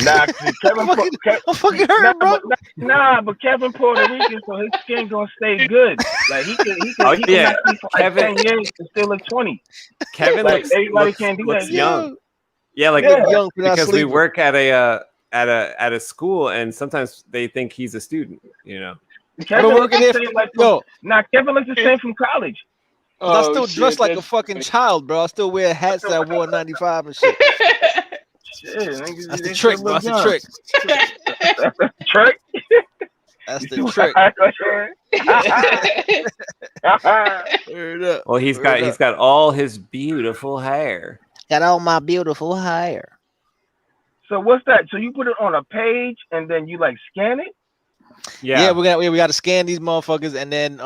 Nah, I'm fucking hurting, bro. But Kevin Puerto Rican, so his skin gonna stay good. Like he can not sleep for like 10 years and still look 20. Kevin like, everybody can't do that. Young. Yeah, young because we work at a school, and sometimes they think he's a student. You know. Kevin working there Kevin looks the same from college. I still dress like a fucking child, bro. I still wear hats that I wore in '95 and shit. That's the trick, bro. That's the trick. That's the trick. That's the trick. Well, he's got all his beautiful hair. Got all my beautiful hair. So what's that? So you put it on a page and then you like scan it? Yeah, we got to scan these motherfuckers and then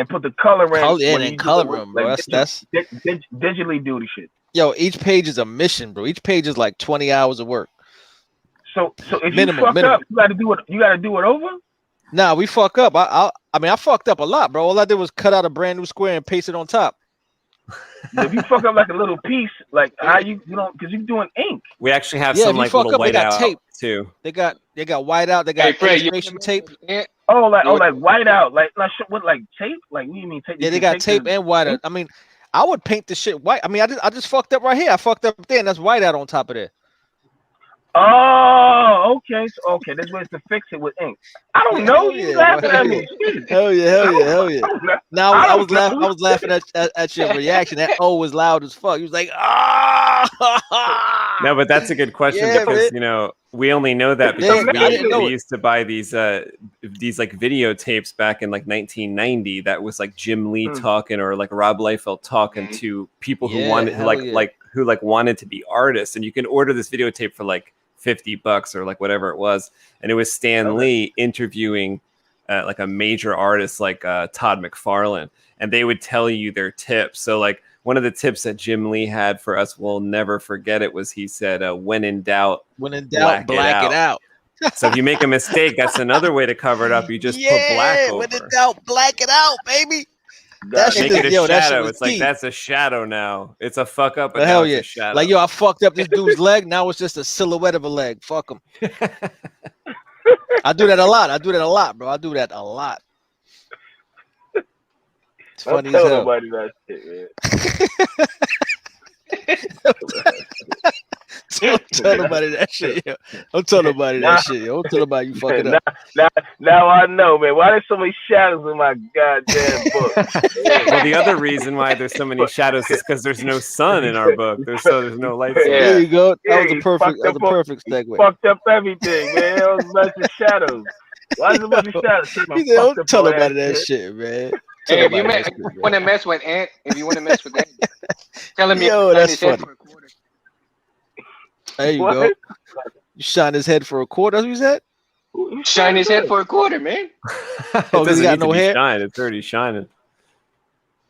put the color in. Color them, bro. Like, that's digitally do the shit. Yo, each page is a mission, bro. Each page is like 20 hours of work. So if you fuck up, you gotta do it over? Nah, we fuck up. I fucked up a lot, bro. All I did was cut out a brand new square and paste it on top. If you fuck up like a little piece, like how you don't, because you're doing ink. We actually have some like little whiteout tape too. They got whiteout. They got illustration tape. Oh, like whiteout, like what, like tape? Like what do you mean tape? Yeah, they got tape and whiteout. I mean, I would paint the shit white. I mean, I just fucked up right here. I fucked up there, and that's whiteout on top of there. Oh, okay. So, there's ways to fix it with ink. I don't know. You laughing at me? Hell yeah. Now I was laughing at your reaction. That O was loud as fuck. He was like, ah. No, but that's a good question because we only know that because we used to buy these like videotapes back in like 1990 that was like Jim Lee talking or like Rob Liefeld talking to people who wanted who wanted to be artists, and you can order this videotape for like $50 or like whatever it was, and it was Stan Lee interviewing like a major artist like Todd McFarlane, and they would tell you their tips. So like one of the tips that Jim Lee had for us, we'll never forget it, was he said, when in doubt, black it out. So if you make a mistake, that's another way to cover it up. You just put black over. When in doubt, black it out, baby. Make it a shadow. It's like, that's a shadow now. It's a fuck up, but now it's a shadow. Like, I fucked up this dude's leg. Now it's just a silhouette of a leg. Fuck him. I do that a lot. Bro. I do that a lot. It's funny as hell. Nobody that shit, man. Don't tell nobody that shit, yo. Don't tell nobody that shit, yo. Don't tell nobody you fucking up. Now I know, man. Why there's so many shadows in my goddamn book? Well, the other reason why there's so many shadows is because there's no sun in our book. There's no lights. Yeah. There you go. That was a perfect segue. Fucked up everything, man. That was a bunch of shadows. Why is a bunch of shadows? Don't tell nobody that shit, man. Hey, if you want to mess with Ant, tell him that's funny. There you go. You shine his head for a quarter. That's what you said? Shine his head for a quarter, man. It doesn't got no hair. It's already shining.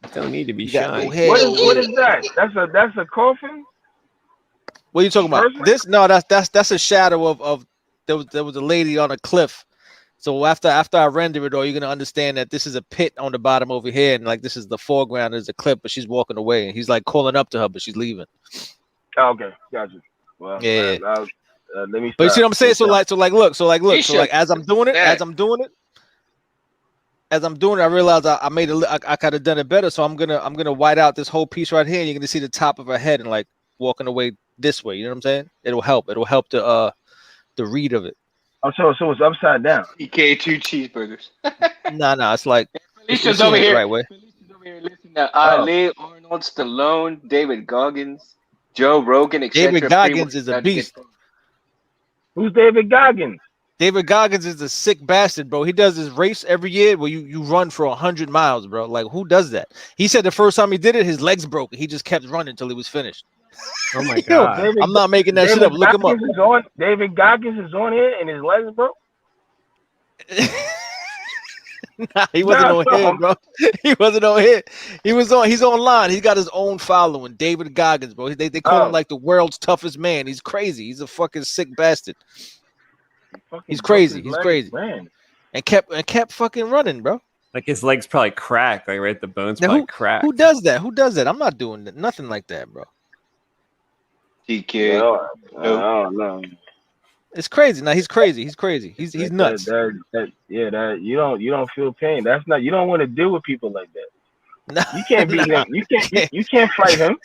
It don't need to be shining. What is that? That's a coffin? What are you talking about? This? No, that's a shadow of there was a lady on a cliff. So after I render it, or you're gonna understand that this is a pit on the bottom over here, and like this is the foreground, there's a cliff, but she's walking away, and he's like calling up to her, but she's leaving. Oh, okay, gotcha. Well, yeah. Let me. But you see what I'm saying? So look, as I'm doing it, I realize I made I could have done it better. So I'm gonna white out this whole piece right here, and you're gonna see the top of her head and like walking away this way. You know what I'm saying? It'll help the read of it. Oh, so it's upside down. EK 2 cheeseburgers. No, it's like Felicia's over here. Right way. Felicia's over here listening to Ali, Arnold, Stallone, David Goggins, Joe Rogan, etc. David Goggins is a beast. Who's David Goggins? David Goggins is a sick bastard, bro. He does this race every year where you run for 100 miles, bro. Like, who does that? He said the first time he did it, his legs broke. He just kept running until he was finished. Oh my god! I'm not making that shit up. Look him up. David Goggins is on here and his legs broke. Nah, he wasn't on here, bro. He wasn't on here. He's online. He's got his own following. David Goggins, bro. They call him like the world's toughest man. He's crazy. He's a fucking sick bastard. He's crazy. He's crazy. Man. And kept fucking running, bro. Like his legs probably cracked. Like right, the bones probably cracked. Who does that? I'm not doing nothing like that, bro. TK. No. It's crazy. Now he's crazy. He's nuts. You don't feel pain. That's not. You don't want to deal with people like that. No, you can't beat him. You can't fight him.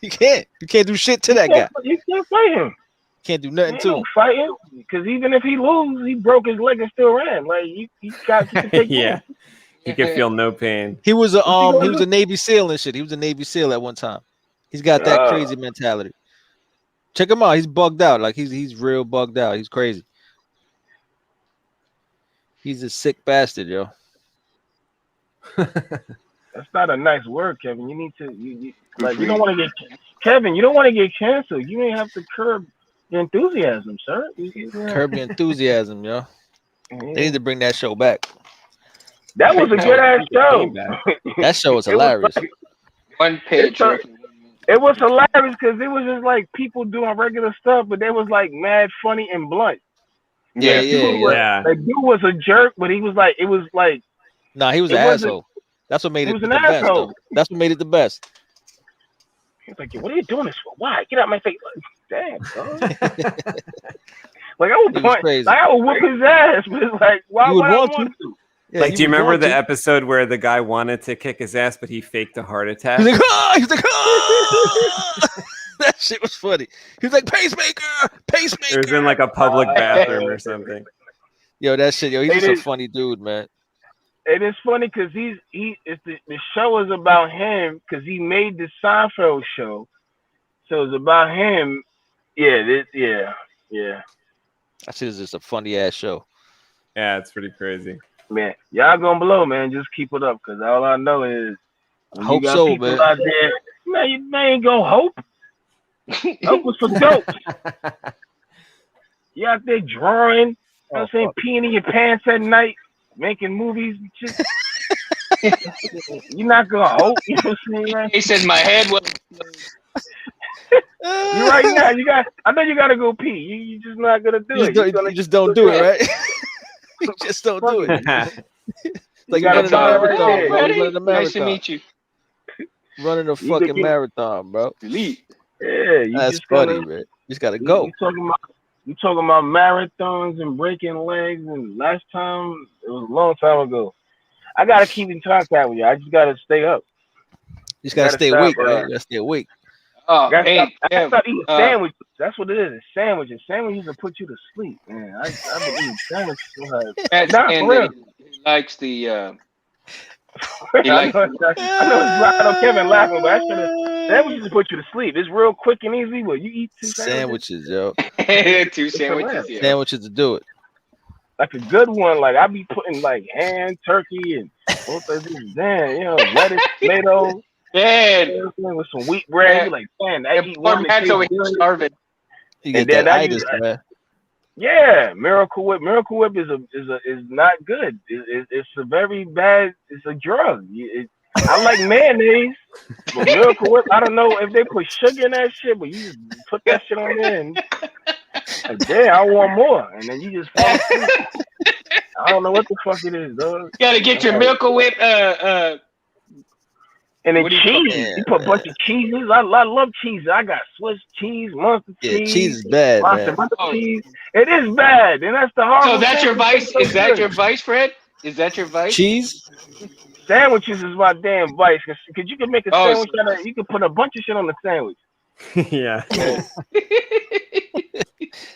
You can't do shit to that guy. You can't fight him. Can't do nothing to him. Fight him because even if he loses, he broke his leg and still ran. Like you got to take yeah. He can feel no pain. He was a Navy SEAL and shit. He was a Navy SEAL at one time. He's got that crazy mentality. Check him out. He's bugged out. Like he's real bugged out. He's crazy. He's a sick bastard, yo. That's not a nice word, Kevin. You need to you don't want to get Kevin. You don't want to get canceled. You may have to curb your enthusiasm, sir. Curb your enthusiasm, yo. Yeah. They need to bring that show back. That was a good ass show. That show was hilarious. One page. It was hilarious because it was just like people doing regular stuff, but they was like mad funny and blunt. Yeah. The dude was a jerk, but he was like, it was like. Nah, he was an asshole. That's what made it the best. Though. That's what made it the best. He was like, "What are you doing this for? Why? Get out my face!" Like, damn, bro. Like I would point, like I would whoop his ass, but it's like, why would I want to? Yeah, like, do you remember the episode where the guy wanted to kick his ass, but he faked a heart attack? He's like, oh! That shit was funny. He was like, pacemaker. It was in like a public bathroom or something. Yo, that shit, yo, he's just a funny dude, man. It is funny because the show is about him because he made the Seinfeld show. So it's about him. Yeah, yeah. That shit is just a funny ass show. Yeah, it's pretty crazy. Man, y'all gonna blow, man. Just keep it up, cause all I know is when Hope you got so, people man. out there, man, you ain't gonna hope. Hope was for dopes. You out there drawing, you know what I'm saying, peeing in your pants at night, making movies and shit. You're not gonna hope, you know what I'm saying, man? He said my head was. You right now, I know you gotta go pee. You just not gonna do it. You just don't do it, right? You just don't do it. Like you running a marathon, bro. Ready? Running a Nice to marathon. meet you. Running a fucking marathon, bro. Yeah, That's funny, man. You just gotta go. You talking about marathons and breaking legs, and last time it was a long time ago. I gotta keep in contact with you. I just gotta stay up. You just gotta stay stop, awake, man. You gotta stay awake. Oh, I hey, gotta stop eating sandwiches. That's what it is. It's sandwiches. Sandwiches will put you to sleep, man. I've been eating sandwiches so hard. and he likes the. I know it's right on Kevin laughing, but sandwiches will put you to sleep. It's real quick and easy. Well, you eat 2 sandwiches, yo. 2 sandwiches. Yeah. Sandwiches to do it. Like a good one, like I be putting like ham, turkey, and lettuce, tomato, with some wheat bread. You're like, man, I eat one. Starving. You get that itis, man. Yeah, Miracle Whip. Miracle Whip is not good. It's a very bad. It's a drug. I like mayonnaise, but Miracle Whip. I don't know if they put sugar in that shit, but you just put that shit on there and like, damn, I want more, and then you just fall asleep. I don't know what the fuck it is, dog. You gotta get your Miracle Whip. And then cheese. You put a bunch of cheeses. I love cheese. I got Swiss cheese, monster cheese. Yeah, cheese is bad, man. Cheese. It is bad, and that's the hard. So that's your vice? Is that your vice, Fred? Is that your vice? Cheese? Sandwiches is my damn vice. Cause you can make a sandwich out of. You can put a bunch of shit on the sandwich. Yeah.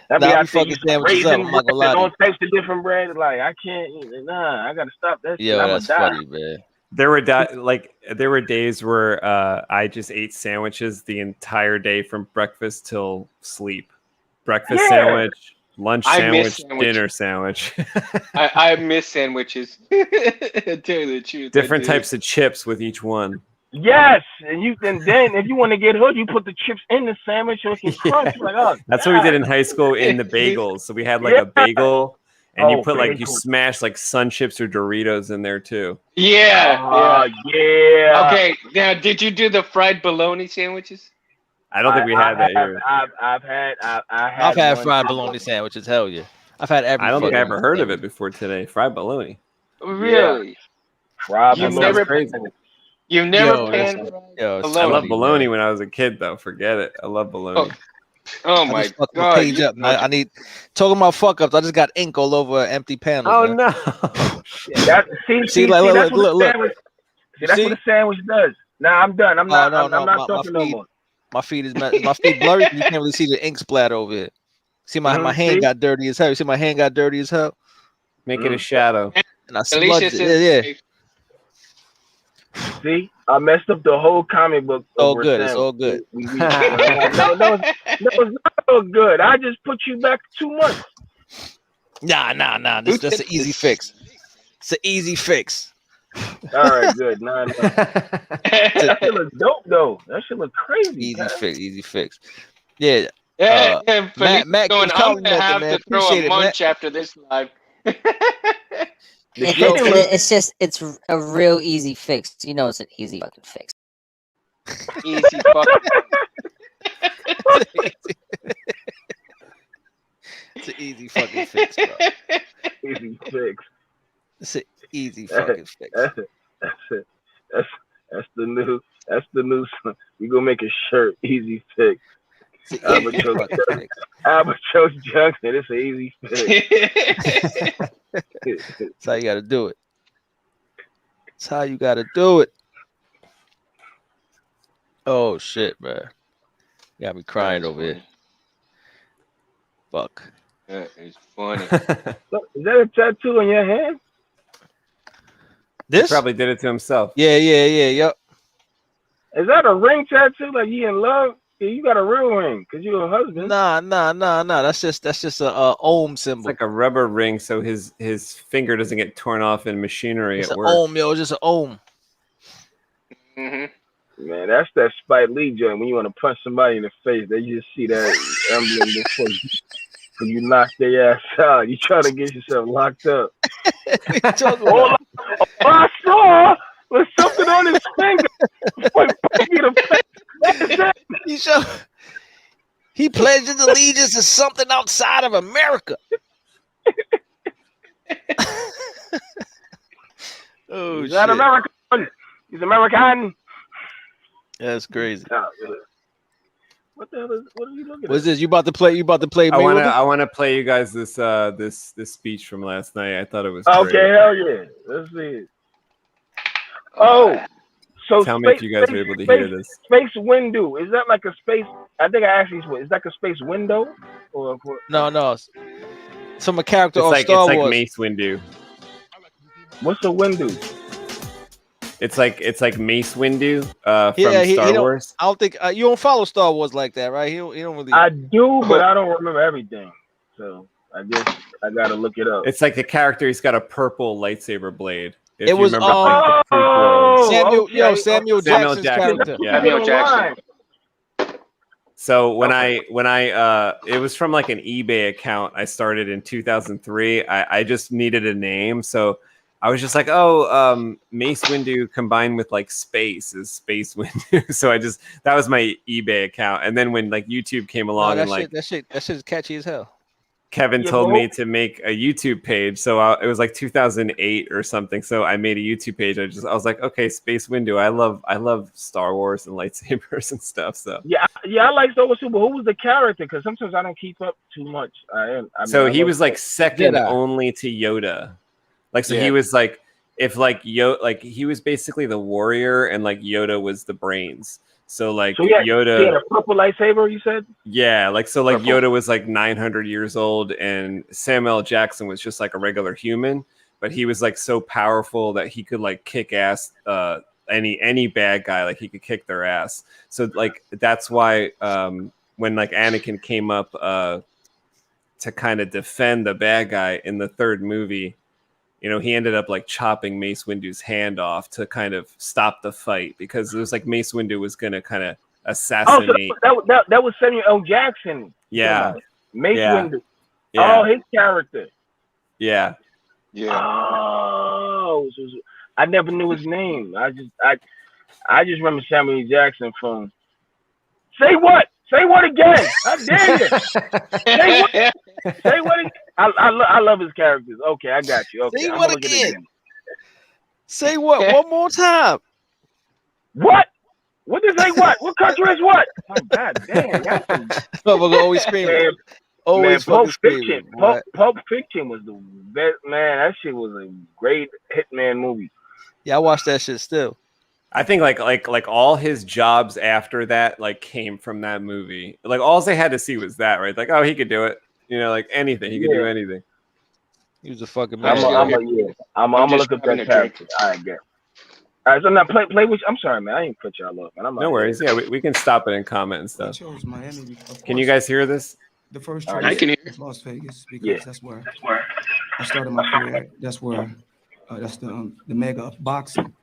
That be out fucking sandwiches up. I'm not gonna lie. All types of different bread. Like I can't. Nah, I gotta stop that. Yo, that's funny, man. There were days where I just ate sandwiches the entire day from breakfast till sleep. Breakfast sandwich, lunch sandwich, dinner sandwich. I miss sandwiches. To tell you the truth. Different types of chips with each one. Yes, and then if you want to get hood, you put the chips in the sandwich so it can crunch. Like, oh, that's what we did in high school in the bagels. So we had like a bagel. And you put like, you smash like Sun Chips or Doritos in there too. Yeah. Yeah. Okay. Now, did you do the fried bologna sandwiches? I don't think we had that here. I've had fried bologna sandwiches. Hell yeah. I've had every. I don't think I ever heard of it before today. Fried bologna. Really? Yeah. Fried bologna. Crazy. You never panned bologna. I love bologna when I was a kid, though. Forget it. I love bologna. Oh my god! Page up. I need talking about fuck ups. I just got ink all over an empty panel. Oh man. no! See, look. That's what a sandwich does. Nah, I'm done. I'm not. I'm not talking no more. My feet blurry. You can't really see the ink splatter over here. See my hand got dirty as hell. You see my hand got dirty as hell. Make it a shadow. And I smudged it. Yeah. See, I messed up the whole comic book. All good. It's all good. No, it's not all good. I just put you back 2 months. Nah. That's an easy fix. It's an easy fix. All right, good. Nah. That shit look dope though. That shit look crazy. Easy fix. Yeah. Matt going, I'm gonna have to throw a munch after this live. It's a real easy fix. You know, it's an easy fucking fix. Easy fucking. It's an easy fucking fix, bro. Easy fix. It's an easy fucking fix. That's the new. We gonna make a shirt. Easy fix. Albatross Junction. It's an easy fix. That's how you gotta do it. That's how you gotta do it. Oh shit, man. You got me crying over here. Fuck. That is funny. Is that a tattoo on your hand? This he probably did it to himself. Yeah. Yep. Is that a ring tattoo? Like you in love? You got a real ring because you're a husband. Nah. That's just a ohm symbol. It's like a rubber ring, so his finger doesn't get torn off in machinery It's at an work. ohm, yo. It's just an ohm. Man, that's that Spike Lee joint. When you want to punch somebody in the face, they just see that emblem before you knock their ass out. You try to get yourself locked up. All I saw was something on his finger. He pledged his allegiance to something outside of America. Oh, He's not American. He's American. That's crazy. What the hell is? What are you looking at? What's this? You about to play? I want to play you guys this speech from last night. I thought it was okay. great. Hell yeah, let's see it. Oh, so tell me if you guys are able to hear this. Space window, is that like a space? I think I asked you, is that like a space window or? No. Some a character it's of like, Star it's Wars. like Mace Windu. What's a window? It's like Mace Windu from Star Wars. I don't think you don't follow Star Wars like that, right? He don't really. I do, but I don't remember everything. So I guess I gotta look it up. It's like the character. He's got a purple lightsaber blade. If it was remember, like, the prequels. Samuel Jackson's character. Yeah. Samuel Jackson. So when I it was from like an eBay account I started in 2003. I just needed a name, so I was just like, Mace Windu combined with like space is Space Windu. So that was my eBay account. And then when like YouTube came along that shit is catchy as hell. Kevin told me to make a YouTube page. So it was like 2008 or something. So I made a YouTube page. I was like, okay, Space Windu. I love Star Wars and lightsabers and stuff. So yeah, I like Star Wars too. But who was the character? Because sometimes I don't keep up too much. So he was like second only to Yoda. Like, so he was like, if like he was basically the warrior and like Yoda was the brains. So like Yoda, he had a purple lightsaber, you said? Yeah, like so like purple. Yoda was like 900 years old and Samuel L. Jackson was just like a regular human, but he was like so powerful that he could like kick ass any bad guy, like he could kick their ass. So like that's why when like Anakin came up to kind of defend the bad guy in the third movie, you know, he ended up like chopping Mace Windu's hand off to kind of stop the fight because it was like Mace Windu was going to kind of assassinate. Oh, so that was Samuel L. Jackson. Yeah. Mace Windu. Yeah. Oh, his character. Yeah. Yeah. Oh, I never knew his name. I just remember Samuel L. Jackson from Say What? Say what again? How dare you? Say what again? I love his characters. Okay, I got you. Okay, say what again? Say what? Okay. One more time. What? What did say what? What country is what? Oh, God damn. We're gonna always scream. Always Pulp Fiction. Pulp Fiction was the best, man. That shit was a great hitman movie. Yeah, I watched that shit still. I think like all his jobs after that like came from that movie. Like all they had to see was that, right? Like, oh, he could do it. You know, like anything. He could do anything. He was a fucking man. I'm gonna look up that character. All right, good. All right, so now play with. I'm sorry, man. I didn't cut y'all off, man. No worries. Yeah, we can stop it and comment and stuff. Miami, can you guys hear this? The first choice I can hear. is Las Vegas because that's where I started my career. That's where that's the mega of boxing.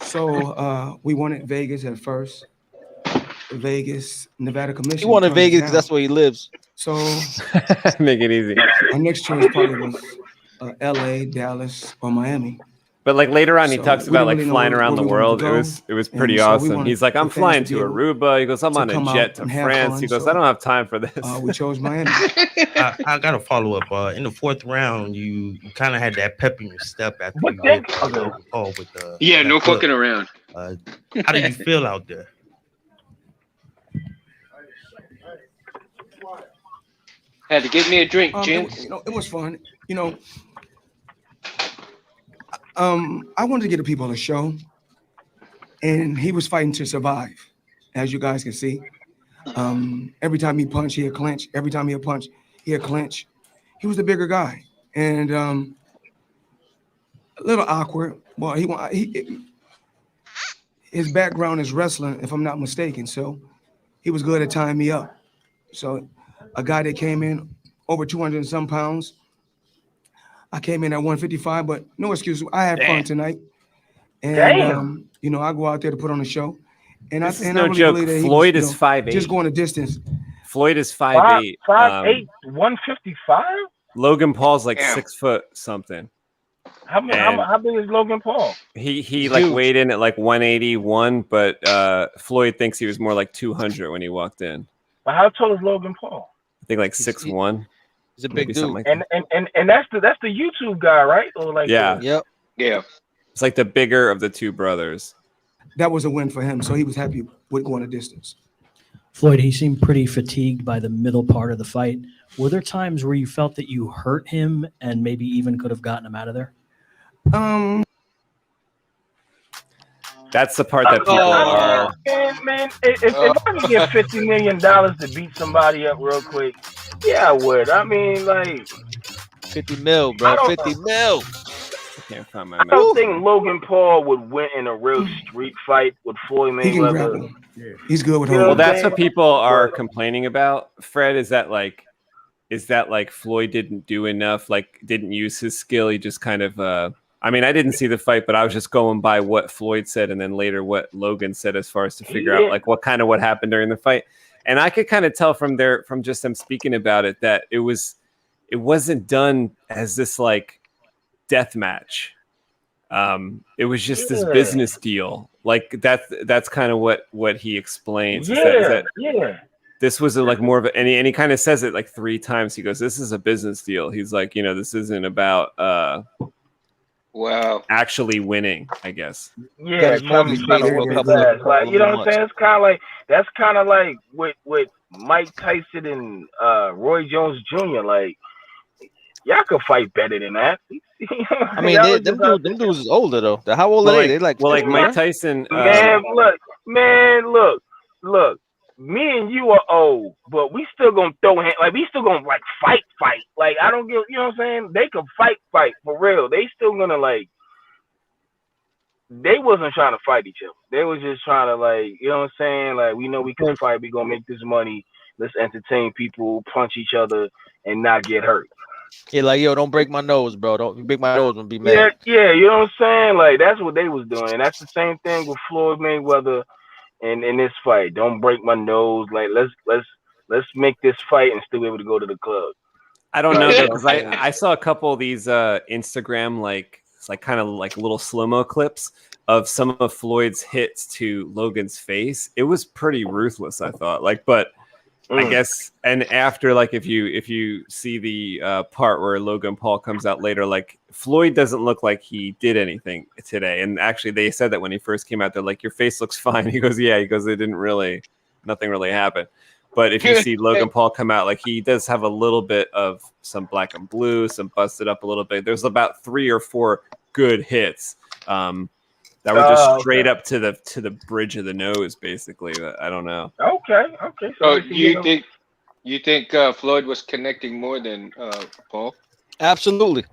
So we wanted Vegas at first. Vegas, Nevada Commission. He wanted Vegas because that's where he lives. So make it easy. Our next choice probably was LA, Dallas, or Miami. But like later on, he talks about like flying around the world. It was pretty awesome. He's like, I'm flying to Aruba. He goes, I'm on a jet to France. He goes, I don't have time for this. We chose Miami. I got to follow up. In the fourth round, you kind of had that pep in your step after you did Logan Paul with the. Yeah, no fucking around. How did you feel out there? Had to get me a drink, Jim. It was fun. I wanted to give the people a show, and he was fighting to survive, as you guys can see. Every time he punched, he'd clinch. Every time he'd punch, he'd clinch. He was the bigger guy, and a little awkward. Well, his background is wrestling, if I'm not mistaken. So he was good at tying me up. So a guy that came in over 200 and some pounds, I came in at 155, but no excuse. I had fun tonight. And, you know, I go out there to put on a show. And This is I no really joke. believe that Floyd he was, is 5'8". Just going a distance. Floyd is 5'8". 5'8", 155? Logan Paul's like Damn. 6 foot something. How big is Logan Paul? He like weighed in at like 181, but Floyd thinks he was more like 200 when he walked in. But how tall is Logan Paul? I think like 6'1". He's a big dude. Like and that's the YouTube guy, right? Or like yeah. Yeah. It's like the bigger of the two brothers. That was a win for him. So he was happy with going a distance. Floyd, he seemed pretty fatigued by the middle part of the fight. Were there times where you felt that you hurt him and maybe even could have gotten him out of there? That's the part that people are. Man, if I could get $50 million to beat somebody up real quick, yeah, I would. I mean, like 50 mil, bro. 50 mil. Can't find my I don't think Logan Paul would win in a real street fight with Floyd He can grab Mayweather. him. He's good with You know him. Well, what I'm that's saying? what people are complaining about, Fred, is that like Floyd didn't do enough, like didn't use his skill. He just kind of I mean, I didn't see the fight, but I was just going by what Floyd said and then later what Logan said as far as to figure out like what happened during the fight. And I could kind of tell from just them speaking about it that it wasn't done as this like death match. It was just this business deal. Like that's kind of what he explains. Yeah. This was like more of a, and he kind of says it like 3 times. He goes, "This is a business deal." He's like, you know, this isn't about Wow. actually winning, I guess. Yeah, like, you know what I'm saying? It's kind of like with Mike Tyson and Roy Jones Jr. Like, y'all could fight better than that. I mean, them dudes is older though. How old are they? They like Mike Tyson. Man, look. Me and you are old, but we still gonna throw hands. Like, we still gonna like fight. Like, I don't give. You know what I'm saying? They can fight for real. They still gonna like. They wasn't trying to fight each other. They was just trying to like, you know what I'm saying? Like, we know we can fight. We gonna make this money. Let's entertain people, punch each other, and not get hurt. Yeah, like, yo, don't break my nose, bro. Don't break my nose and be mad. Yeah, you know what I'm saying? Like, that's what they was doing. And that's the same thing with Floyd Mayweather and in this fight. Don't break my nose. Like, let's make this fight and still be able to go to the club. I don't know because I saw a couple of these Instagram like kind of like little slow-mo clips of some of Floyd's hits to Logan's face. It was pretty ruthless, I thought. Like, but I guess, and after, like, if you see the part where Logan Paul comes out later, like, Floyd doesn't look like he did anything today. And actually, they said that when he first came out, they're like, your face looks fine. He goes, yeah. He goes, nothing really happened. But if you see Logan Paul come out, like, he does have a little bit of some black and blue, some busted up a little bit. There's about 3 or 4 good hits that were just straight up to the bridge of the nose, basically. I don't know. Okay. So you think Floyd was connecting more than Paul? Absolutely.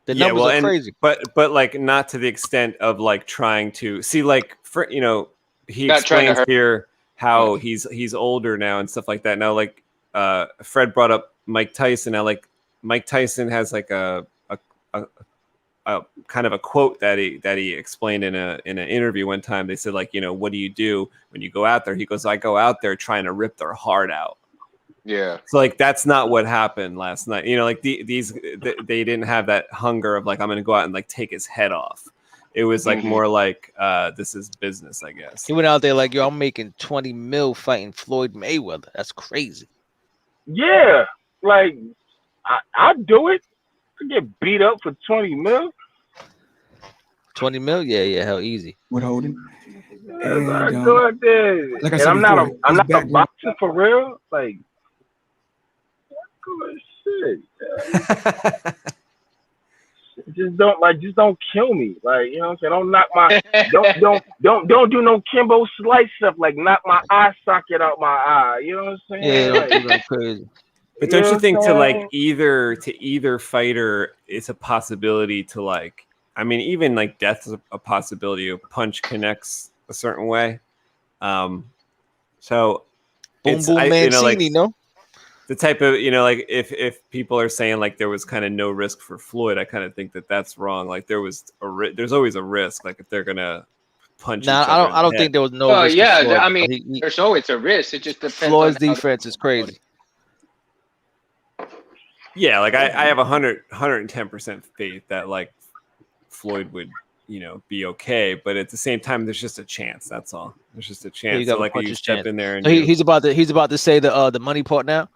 The numbers are crazy. But like not to the extent of like trying to see, like, for, you know, he Not explains here how he's older now and stuff like that. Now, like Fred brought up Mike Tyson. Now, like, Mike Tyson has like a kind of a quote that he explained in an interview one time. They said, like, you know, what do you do when you go out there? He goes, I go out there trying to rip their heart out. Yeah. So like that's not what happened last night. You know, like they didn't have that hunger of like, I'm going to go out and like take his head off. It was like more like this is business, I guess. He went out there like, yo, I'm making 20 mil fighting Floyd Mayweather. That's crazy. Yeah, like I'd do it. I get beat up for 20 mil. 20 mil? Yeah, hell easy. With holding. And, go out there. Like I said, I'm not a boxer for real. Like, shit. just don't kill me. Like, you know what I'm saying? Don't knock my don't do no Kimbo Slice stuff, like knock my eye socket out my eye. You know what I'm saying? Yeah, like, don't do that crazy. But don't you think to like either fighter, it's a possibility to like, I mean, even like death's a possibility. A punch connects a certain way. So Boom boom Mancini, no? The type of, like if people are saying like there was kind of no risk for Floyd, I kind of think that that's wrong. Like there's always a risk. Like if they're gonna punch each other. I don't think there was no risk. Yeah, Floyd, I mean, there's always a risk. It just depends. Floyd's defense is crazy. Yeah, like I have 110% faith that like Floyd would, be okay, but at the same time, there's just a chance. That's all. There's just a chance. So like you step in there and so he's about to say the money part now.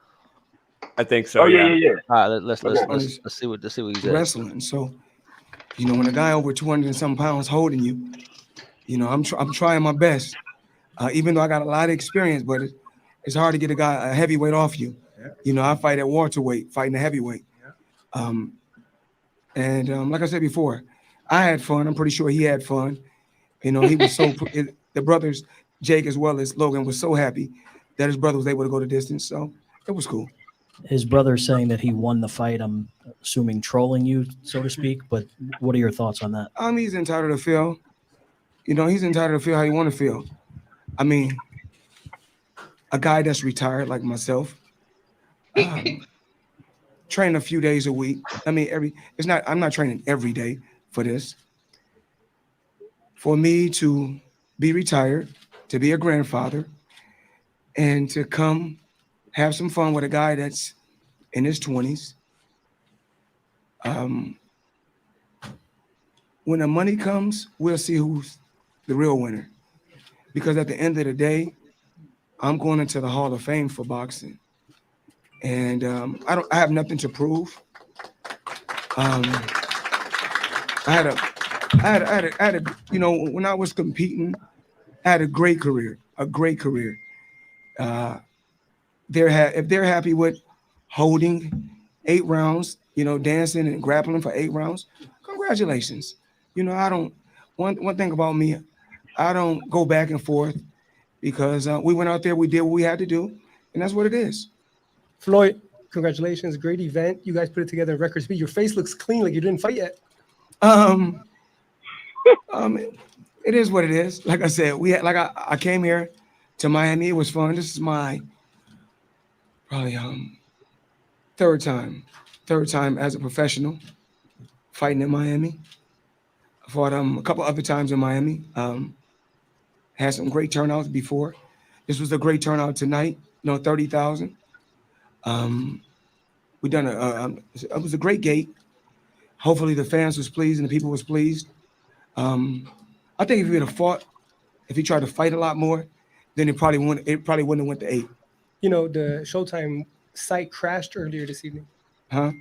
I think so. Oh yeah. All right, let's see what he's wrestling. So, when a guy over 200 and some pounds holding you, I'm trying my best. Even though I got a lot of experience, but it's hard to get a heavyweight off you. I fight at welterweight, fighting a heavyweight. Like I said before, I had fun. I'm pretty sure he had fun. He was so the brothers, Jake as well as Logan, was so happy that his brother was able to go the distance. So it was cool. His brother saying that he won the fight, I'm assuming trolling you, so to speak. But what are your thoughts on that? He's entitled to feel. He's entitled to feel how he want to feel. I mean, a guy that's retired like myself, train a few days a week. I mean, I'm not training every day for this. For me to be retired, to be a grandfather, and to come have some fun with a guy that's in his 20s. When the money comes, we'll see who's the real winner. Because at the end of the day, I'm going into the Hall of Fame for boxing. And I have nothing to prove. I had a when I was competing, I had a great career. If they're happy with holding 8 rounds, dancing and grappling for 8 rounds, congratulations. One thing about me, I don't go back and forth because we went out there, we did what we had to do, and that's what it is. Floyd, congratulations, great event. You guys put it together in record speed. Your face looks clean, like you didn't fight yet. It is what it is. Like I said, I came here to Miami. It was fun. This is my probably third time as a professional fighting in Miami. I fought a couple other times in Miami. Had some great turnouts before. This was a great turnout tonight. 30,000. We done it was a great gate. Hopefully the fans was pleased and the people was pleased. I think if he would have fought, if he tried to fight a lot more, then it probably wouldn't have went to 8. The Showtime site crashed earlier this evening. Huh?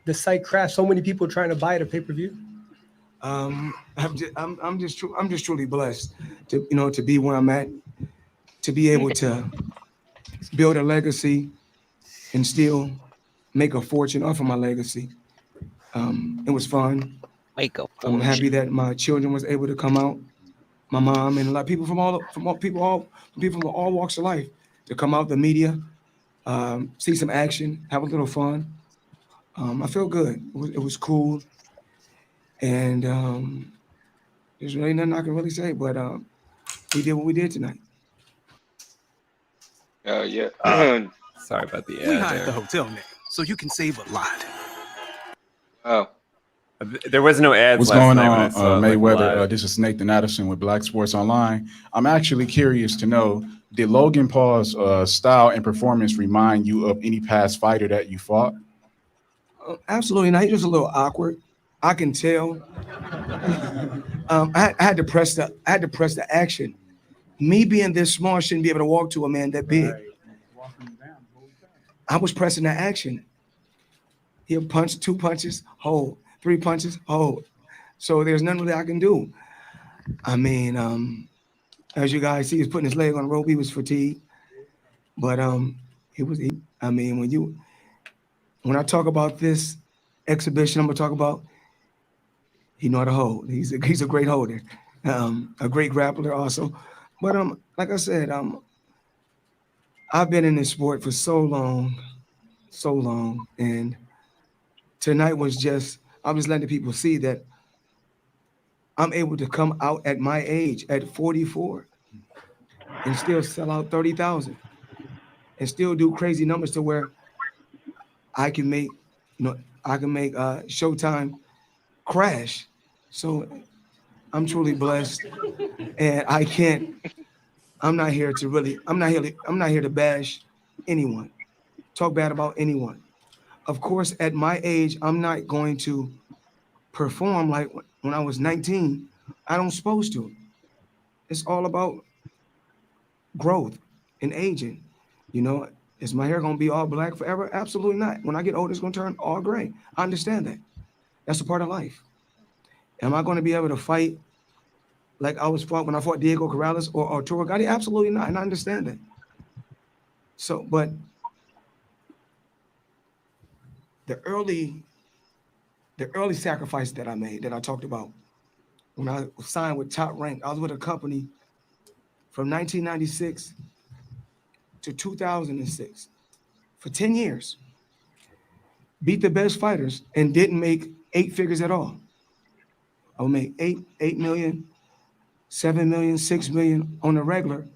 The site crashed. So many people trying to buy it a pay-per-view. I'm just truly blessed to be where I'm at, to be able to build a legacy and still make a fortune off of my legacy. It was fun. I'm happy that my children was able to come out. My mom and a lot of people from all walks of life to come out, the media, see some action, have a little fun. I feel good. It was cool, and there's really nothing I can really say. But we did what we did tonight. Yeah. Sorry about the ad. We hired the hotel name, so you can save a lot. Oh. There was no ads. What's going on, Mayweather? This is Nathan Addison with Black Sports Online. I'm actually curious to know, did Logan Paul's style and performance remind you of any past fighter that you fought? Absolutely not. He was a little awkward. I can tell. I had to press the action. Me being this small shouldn't be able to walk to a man that big. I was pressing the action. He'll punch 2 punches, hold. 3 punches, hold. So there's nothing that I can do. I mean, as you guys see, he's putting his leg on the rope. He was fatigued, but when I talk about this exhibition, I'm gonna talk about he know how to hold. He's a great holder, a great grappler also. But like I said, I've been in this sport for so long, and tonight was just. I'm just letting people see that I'm able to come out at my age, at 44, and still sell out 30,000. and still do crazy numbers to where I can make, Showtime crash. So I'm truly blessed, and I'm not here to bash anyone, talk bad about anyone. Of course, at my age, I'm not going to perform like when I was 19. I don't supposed to. It's all about growth and aging. Is my hair gonna be all black forever? Absolutely not. When I get older, it's gonna turn all gray. I understand that. That's a part of life. Am I gonna be able to fight like I was fought when I fought Diego Corrales or Arturo Gatti? Absolutely not, and I understand that. So, but the early sacrifice that I made, that I talked about, when I signed with Top Rank, I was with a company from 1996 to 2006 for 10 years. Beat the best fighters and didn't make 8 figures at all. I would make 8 million, 7 million, 6 million on the regular.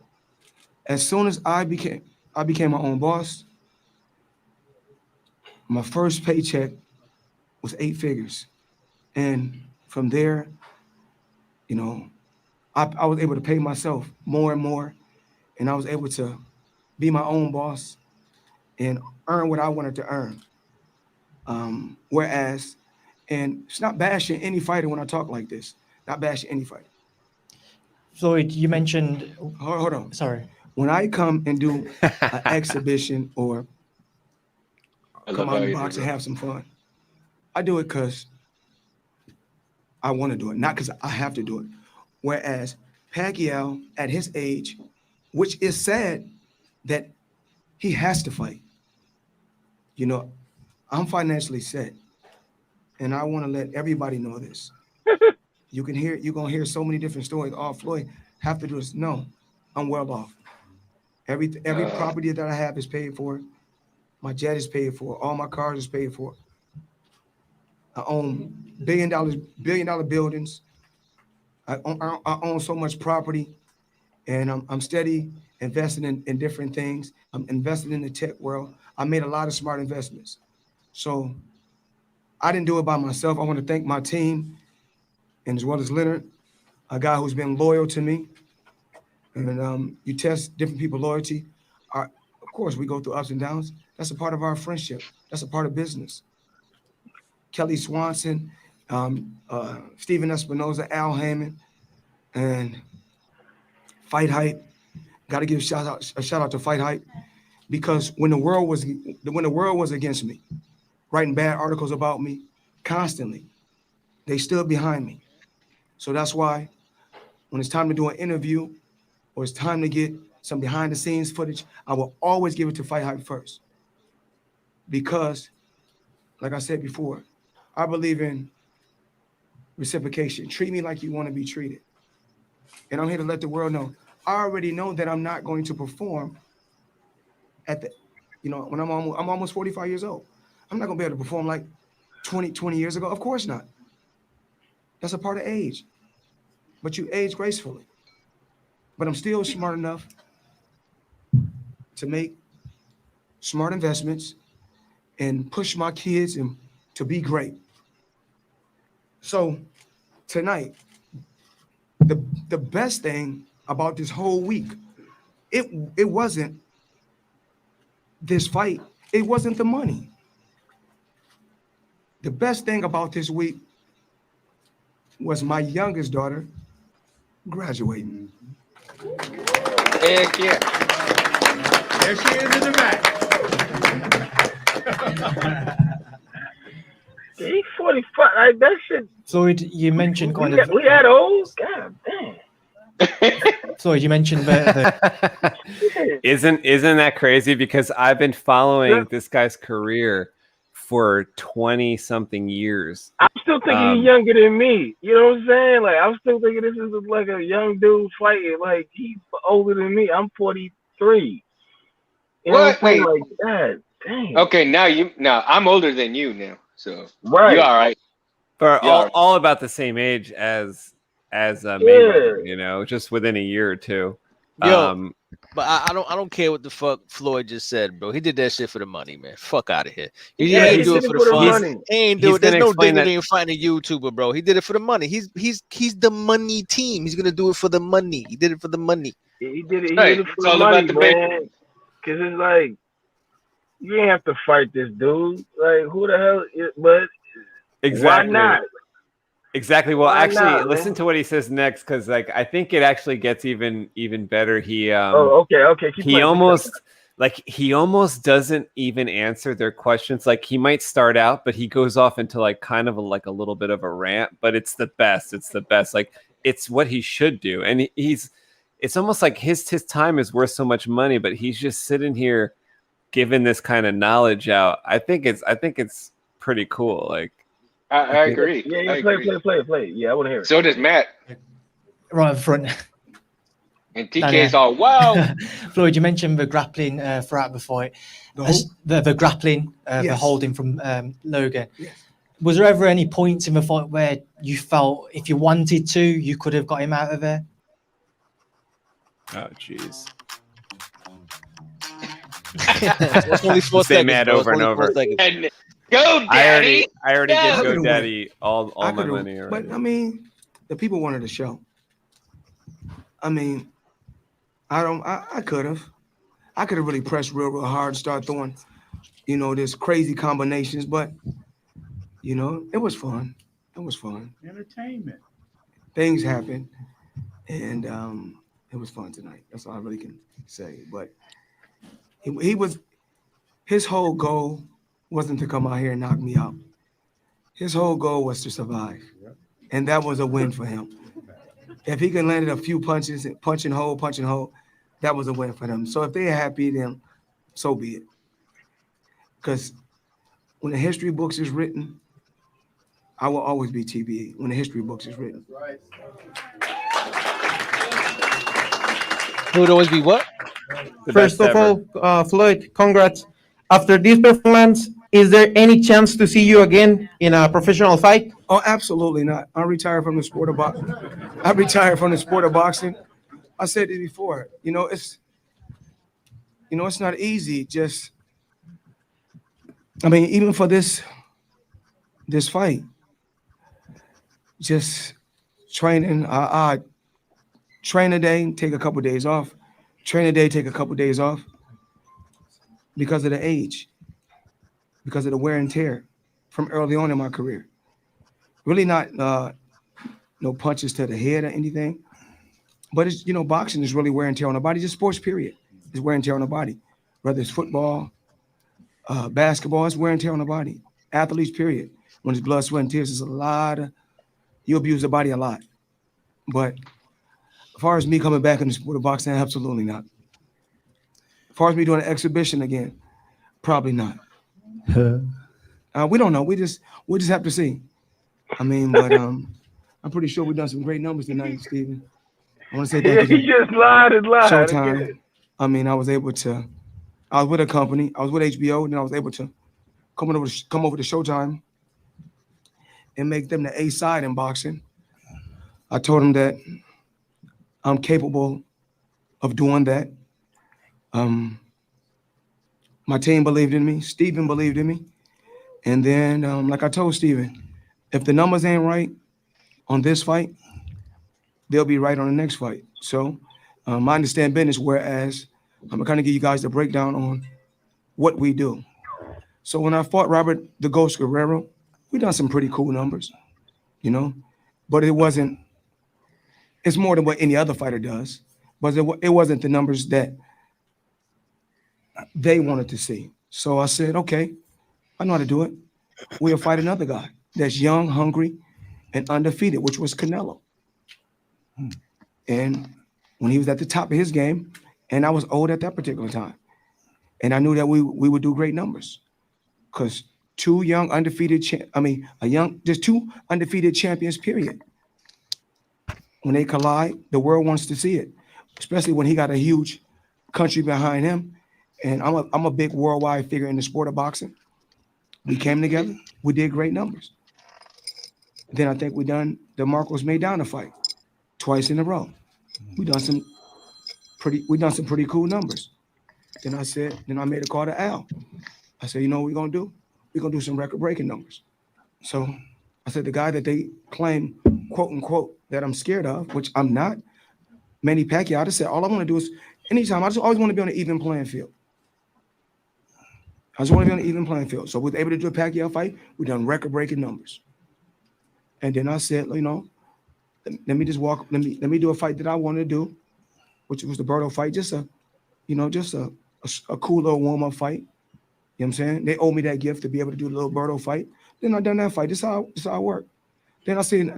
As soon as I became my own boss, my first paycheck was 8 figures. And from there, I was able to pay myself more and more, and I was able to be my own boss and earn what I wanted to earn. Whereas, and it's not bashing any fighter when I talk like this, not bashing any fighter. Floyd, you mentioned. Hold on. Sorry. When I come and do an exhibition or come out and box and have some fun, I do it because I want to do it, not because I have to do it. Whereas Pacquiao, at his age, which is sad that he has to fight. I'm financially set, and I want to let everybody know this. You're gonna hear so many different stories. Oh, Floyd have to do this. No, I'm well off. Every property that I have is paid for. My jet is paid for. All my cars is paid for. I own billion dollar buildings. I own so much property, and I'm steady investing in different things. I'm investing in the tech world. I made a lot of smart investments. So I didn't do it by myself. I want to thank my team, and as well as Leonard, a guy who's been loyal to me. And you test different people's loyalty. Of course, we go through ups and downs. That's a part of our friendship. That's a part of business. Kelly Swanson, Steven Espinoza, Al Hammond, and Fight Hype. Got to give a shout out to Fight Hype, because when the world was against me, writing bad articles about me constantly, they stood behind me. So that's why when it's time to do an interview or it's time to get some behind the scenes footage, I will always give it to Fight Hype first. Because, like I said before, I believe in reciprocation. Treat me like you want to be treated. And I'm here to let the world know. I already know that I'm not going to perform when I'm almost 45 years old. I'm not going to be able to perform like 20 years ago. Of course not. That's a part of age. But you age gracefully. But I'm still smart enough to make smart investments and push my kids and to be great. So tonight, the best thing about this whole week, it wasn't this fight. It wasn't the money. The best thing about this week was my youngest daughter graduating. Heck yeah. There she is in the back. He's 45. Like, that shit. Floyd, you mentioned we had old. God damn. Floyd, you mentioned the Isn't that crazy? Because I've been following this guy's career for 20 something years. I'm still thinking he's younger than me. You know what I'm saying? Like, I'm still thinking this is like a young dude fighting. Like, he's older than me. I'm 43. You know what? Wait. Like, God dang. Okay, now I'm older than you now, so right. You all right? But all about the same age as Mayweather, just within a year or two. Yo, but I don't care what the fuck Floyd just said, bro. He did that shit for the money, man. Fuck out of here. He ain't do it for the fun. He ain't do it. There's no dignity in fighting a YouTuber, bro. He did it for the money. He's the money team. He's gonna do it for the money. He did it for the money. He did it. He did it for the money, man. Cause it's like you ain't have to fight this dude. Like who the hell? But exactly. Why not? Exactly. Well, actually, listen to what he says next, because like I think it actually gets even better. He okay. He almost doesn't even answer their questions. Like he might start out, but he goes off into like kind of a little bit of a rant. But it's the best. It's the best. Like it's what he should do, and it's almost like his time is worth so much money, but he's just sitting here giving this kind of knowledge out. I think it's pretty cool. Like. I agree. Yeah, play. Yeah, I want to hear it. So does Matt. Right in front. And TK's all, wow. Floyd, you mentioned the grappling throughout the fight. The grappling, the holding from Logan. Yes. Was there ever any points in the fight where you felt if you wanted to, you could have got him out of there? Oh, jeez. It's only 4 Say seconds, Matt bro. over and over. And go, Daddy. I already Yeah. did Go Daddy all my money already. But I mean, the people wanted a show. I mean, I could have really pressed real hard and start throwing, this crazy combinations, but it was fun. It was fun. Entertainment. Things happen, and it was fun tonight. That's all I really can say. But his whole goal wasn't to come out here and knock me out. His whole goal was to survive, and that was a win for him. If he can land a few punches, punch and hold, that was a win for them. So if they're happy, then so be it. Because when the history books is written, I will always be TBE when the history books is written. Who would always be what? First of all, Floyd, congrats. After this performance, is there any chance to see you again in a professional fight? Oh, absolutely not. I retired from the sport of boxing. I said it before. It's not easy. Even for this fight, just training. Train a day, take a couple days off. Train a day, take a couple days off. Because of the age, because of the wear and tear from early on in my career. Really not no punches to the head or anything, but it's, boxing is really wear and tear on the body. Just sports, period. It's wear and tear on the body. Whether it's football, basketball, it's wear and tear on the body. Athletes, period. When it's blood, sweat, and tears, you abuse the body a lot. But as far as me coming back in the sport of boxing, absolutely not. As far as me doing an exhibition again, probably not. We don't know. We just have to see. But I'm pretty sure we've done some great numbers tonight, Steven. I want to say thank you. He just lied. Showtime. I was with a company. I was with HBO, and then I was able to come over to Showtime and make them the A side in boxing. I told them that I'm capable of doing that. My team believed in me. Steven believed in me. And then, like I told Steven, if the numbers ain't right on this fight, they'll be right on the next fight. So I understand business, whereas I'm going to kind of give you guys the breakdown on what we do. So when I fought Robert the Ghost Guerrero, we done some pretty cool numbers, but it's more than what any other fighter does, but it wasn't the numbers that they wanted to see. So I said, okay, I know how to do it. We'll fight another guy that's young, hungry, and undefeated, which was Canelo. And when he was at the top of his game, and I was old at that particular time, and I knew that we would do great numbers, because two undefeated champions, period. When they collide, the world wants to see it, especially when he got a huge country behind him. And I'm a big worldwide figure in the sport of boxing. We came together. We did great numbers. Then I think we done the Marcos Maidana fight twice in a row. We done some we done some pretty cool numbers. Then I made a call to Al. I said, you know what we're gonna do? We're gonna do some record-breaking numbers. So I said, the guy that they claim, quote unquote, that I'm scared of, which I'm not, Manny Pacquiao, I just said, all I want to do is, anytime, I just always want to be on an even playing field. I just want to be on an even playing field. So we were able to do a Pacquiao fight. We done record-breaking numbers. And then I said, you know, let me do a fight that I want to do, which was the Berto fight, just a cool little warm-up fight. You know what I'm saying? They owe me that gift to be able to do the little Berto fight. Then I done that fight. This is how I work. Then I seen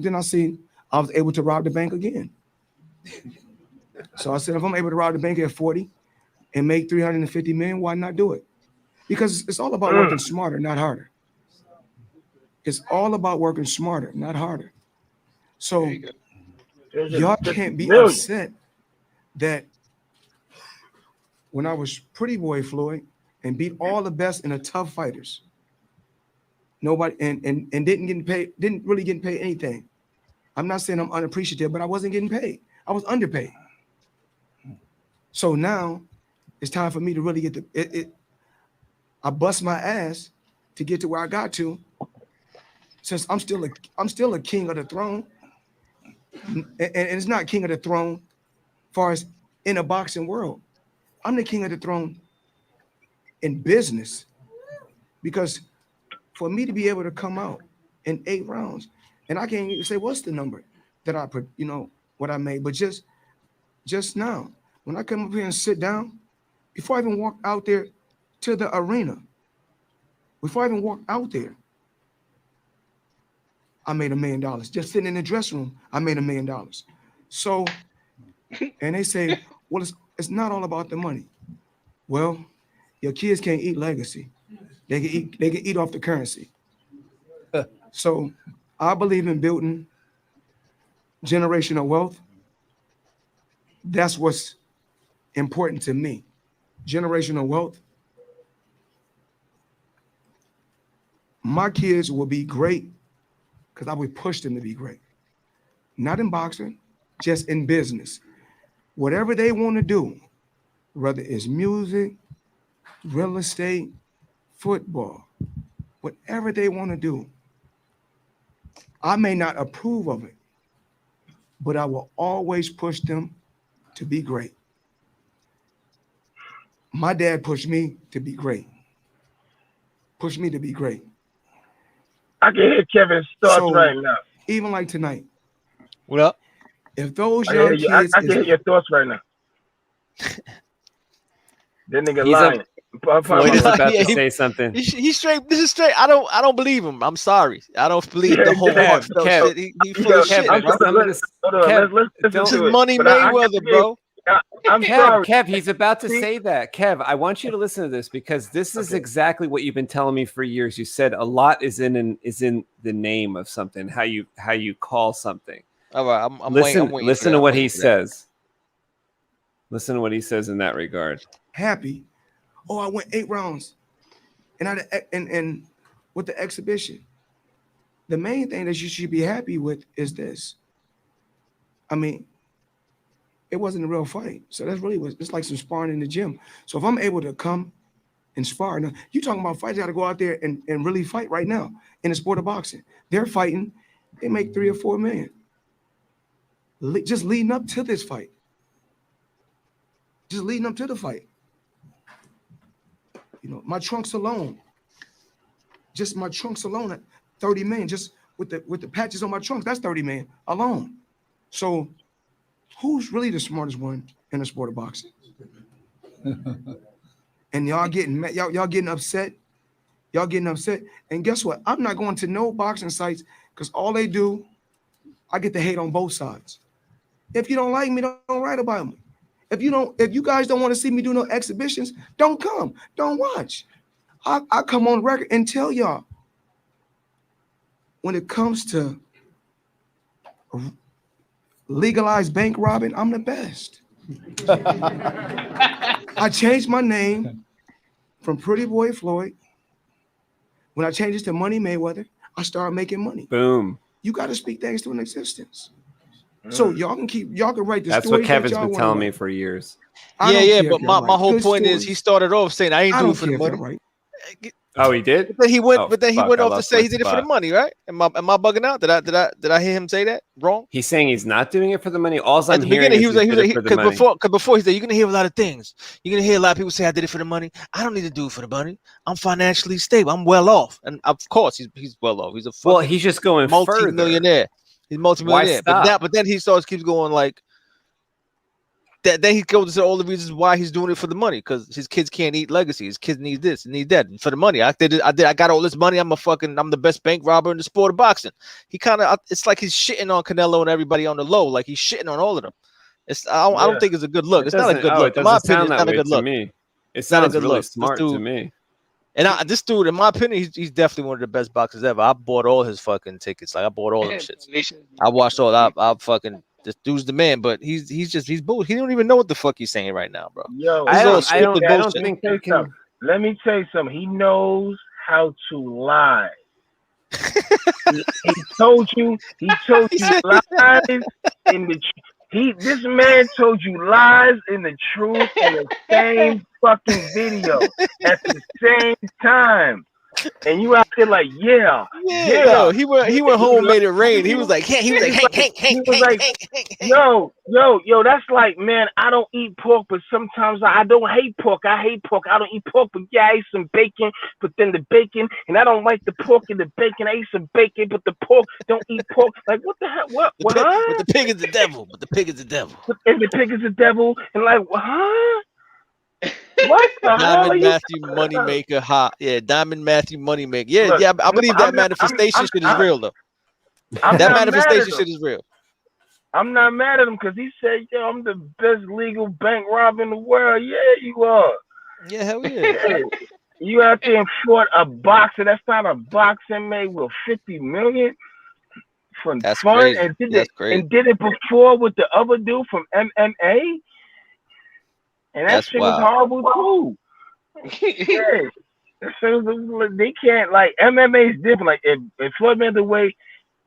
I was able to rob the bank again. So I said, if I'm able to rob the bank at 40 and make 350 million, why not do it? Because it's all about working smarter, not harder. It's all about working smarter, not harder. So y'all can't be upset that when I was Pretty Boy Floyd and beat all the best and the tough fighters, nobody and didn't really get paid anything. I'm not saying I'm unappreciative, but I wasn't getting paid. I was underpaid. So now it's time for me to really get I bust my ass to get to where I got to. Since I'm still a king of the throne, and it's not king of the throne as far as in a boxing world. I'm the king of the throne in business, because for me to be able to come out in 8 rounds, and I can't even say what's the number that I put, you know, what I made, but just now, when I come up here and sit down, before I even walk out there to the arena, before I even walk out there, I made $1 million. Just sitting in the dressing room, I made $1 million. So, and they say, well, it's not all about the money. Well, your kids can't eat legacy. They can eat off the currency. So I believe in building generational wealth. That's what's important to me. Generational wealth. My kids will be great because I would push them to be great. Not in boxing, just in business. Whatever they want to do, whether it's music, real estate, football, whatever they want to do, I may not approve of it, but I will always push them to be great. My dad pushed me to be great. Pushed me to be great. I can hear Kevin's thoughts right now. Even like tonight. What up? If those young kids, I can hear your thoughts right now. That nigga lying. Floyd is about to say something. He's straight. This is straight. I don't believe him. I'm sorry. I don't believe the whole heart. He full of shit. This is Money Mayweather, bro. I'm Kev, sorry. Kev, he's about to say that. Kev, I want you to listen to this, because this is exactly what you've been telling me for years. You said a lot is in the name of something, how you call something. All right, I'm listen waiting to what he says. Listen to what he says in that regard. Happy. Oh, I went 8 rounds, and with the exhibition. The main thing that you should be happy with is this. I mean, it wasn't a real fight, so that's really it's like some sparring in the gym. So if I'm able to come and spar, now you talking about fighters got to go out there and really fight right now in the sport of boxing. They're fighting, they make 3 or 4 million just leading up to this fight. Just leading up to the fight. You know, my trunks alone, just my trunks alone at 30 million, just with the patches on my trunks, that's 30 million alone. So who's really the smartest one in the sport of boxing? And y'all getting upset. Y'all getting upset. And guess what? I'm not going to no boxing sites, because all they do, I get to hate on both sides. If you don't like me, don't write about me. If you guys don't want to see me do no exhibitions, don't come. Don't watch. I come on record and tell y'all, when it comes to legalized bank robbing, I'm the best. I changed my name from Pretty Boy Floyd. When I changed it to Money Mayweather, I started making money. Boom. You got to speak things to an existence. So y'all can write the That's story. what Kevin's been telling me for years. But my whole point is he started off saying I ain't doing it for the money. Right. Oh, he did. But then he went. Oh, but then he fuck, went I off to lost say my he did it for spot. the money, right? Am I bugging out? Did I hear him say that wrong? He's saying he's not doing it for the money. All At I'm the hearing beginning, is he was like, because before he said, you're gonna hear a lot of things. You're gonna hear a lot of people say I did it for the money. I don't need to do it for the money. I'm financially stable. I'm well off, and of course he's well off. He's a fucking he's just going multi-millionaire. He's multi-millionaire. But then he keeps going like that. Then he goes into all the reasons why he's doing it for the money, because his kids can't eat legacy. His kids need this, need that, and for the money. I got all this money. I'm the best bank robber in the sport of boxing. He it's like he's shitting on Canelo and everybody on the low. Like he's shitting on all of them. I don't think it's a good look. It's not a good look. In my opinion, it's not a good look. It sounds really smart to me. And this dude, in my opinion, he's definitely one of the best boxers ever. I bought all his fucking tickets. Like I bought all them shits. I watched all. I fucking. This dude's the man, but he's bull. He don't even know what the fuck he's saying right now, bro. Yo, I don't think he can. Let me tell you something. He knows how to lie. he told you lies in the. This man told you lies in the truth in the same fucking video at the same time. And you out there like, yeah. Yo, he went home and made it rain. He was like, Hank. Yo, that's like, man, I don't eat pork, but sometimes I don't hate pork. I hate pork. I don't eat pork, but yeah, I ate some bacon, but then the bacon, and I don't like the pork and the bacon. I ate some bacon, but the pork don't eat pork. Like, what the hell? What? But the pig is the devil. And the pig is the devil. And like, huh? What the hell? Diamond Matthew Moneymaker hot. Yeah, Diamond Matthew Moneymaker. Yeah, I believe that manifestation shit is real though. That manifestation shit is real. I'm not mad at him because he said, yo, I'm the best legal bank robber in the world. Yeah, you are. Yeah, hell yeah. You out there and fought a boxer. That's not a boxing made with $50 million from That's fun crazy. and did That's it crazy. and did it before with the other dude from MMA. And that shit was horrible too. Yeah. They can't, like, MMA is different. Like if Floyd Mayweather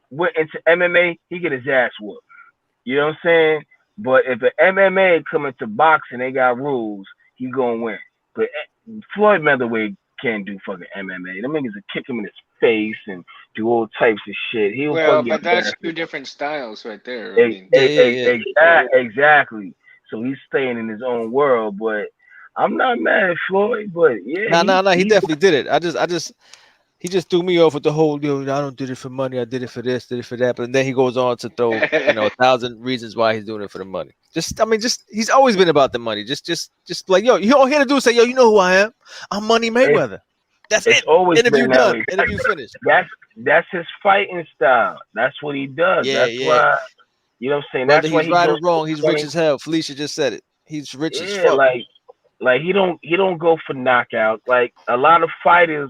went into MMA, he get his ass whooped. You know what I'm saying? But if an MMA come into boxing, they got rules, he gonna win. But Floyd Mayweather can't do fucking MMA. Them niggas will kick him in his face and do all types of shit. But that's two different styles right there. Exactly. So he's staying in his own world, but I'm not mad at Floyd, but yeah. No, he definitely did it. He just threw me off with the whole, I don't do it for money, I did it for this, did it for that. But then he goes on to throw, 1,000 reasons why he's doing it for the money. He's always been about the money. Just like, yo, all he had to do is say, yo, you know who I am? I'm Money Mayweather. That's it. Interview done. Interview finished. That's his fighting style. That's what he does. That's why. You know what I'm saying? Whether That's why he's right or wrong, he's rich as hell. Felicia just said it. He's rich as fuck. Like he don't go for knockout. Like a lot of fighters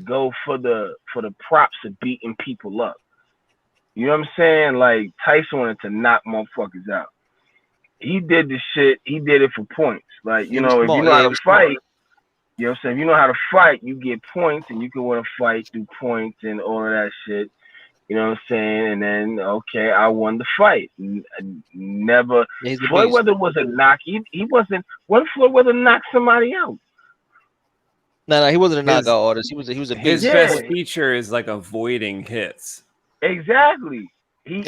go for the props of beating people up. You know what I'm saying? Like Tyson wanted to knock motherfuckers out. He did the shit. He did it for points. Like, if you know how to fight, you know what I'm saying? If you know how to fight, you get points and you can win a fight through points and all of that shit. You know what I'm saying? And then, okay, I won the fight. Never. Floyd Mayweather was a knock. He wasn't. When Floyd Mayweather knocked somebody out? No, he wasn't a knockout artist. He was a big. His best feature is like avoiding hits. Exactly. He's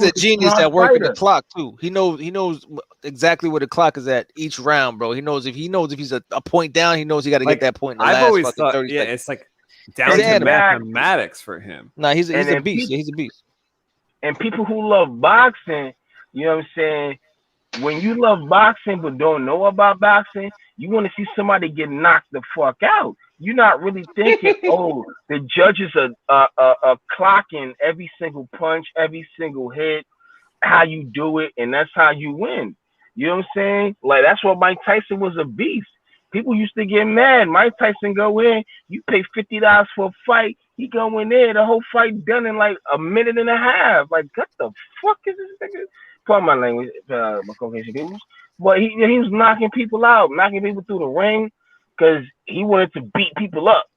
a genius at working the clock too. He knows exactly where the clock is at each round, bro. He knows if he's a point down, he knows he got to get that point. In the I've always thought, 30 seconds. it's like down to mathematics for him. Nah, he's a beast. He's a beast. And people who love boxing, you know what I'm saying? When you love boxing but don't know about boxing, you want to see somebody get knocked the fuck out. You're not really thinking, oh, the judges are clocking every single punch, every single hit, how you do it, and that's how you win. You know what I'm saying? Like, that's why Mike Tyson was a beast. People used to get mad. Mike Tyson go in, you pay $50 for a fight, he go in there, the whole fight done in like a minute and a half. Like, what the fuck is this nigga? Pardon my language, my Caucasian people. But he was knocking people out, knocking people through the ring, because he wanted to beat people up.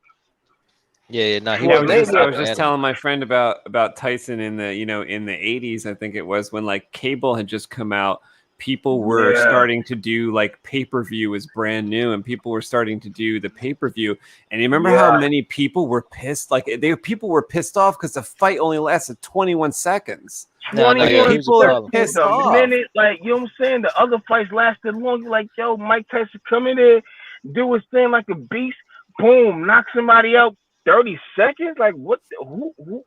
Yeah. I was just telling my friend about Tyson in the in the 80s, I think it was, when like cable had just come out. people were starting to do like pay-per-view was brand new, and people were starting to do the pay-per-view. And you remember how many people were pissed? Like people were pissed off because the fight only lasted 21 seconds. People are pissed off. Minute, like, you know what I'm saying? The other fights lasted long. Like, yo, Mike Tyson come in there, do his thing like a beast, boom, knock somebody out 30 seconds. Like, what?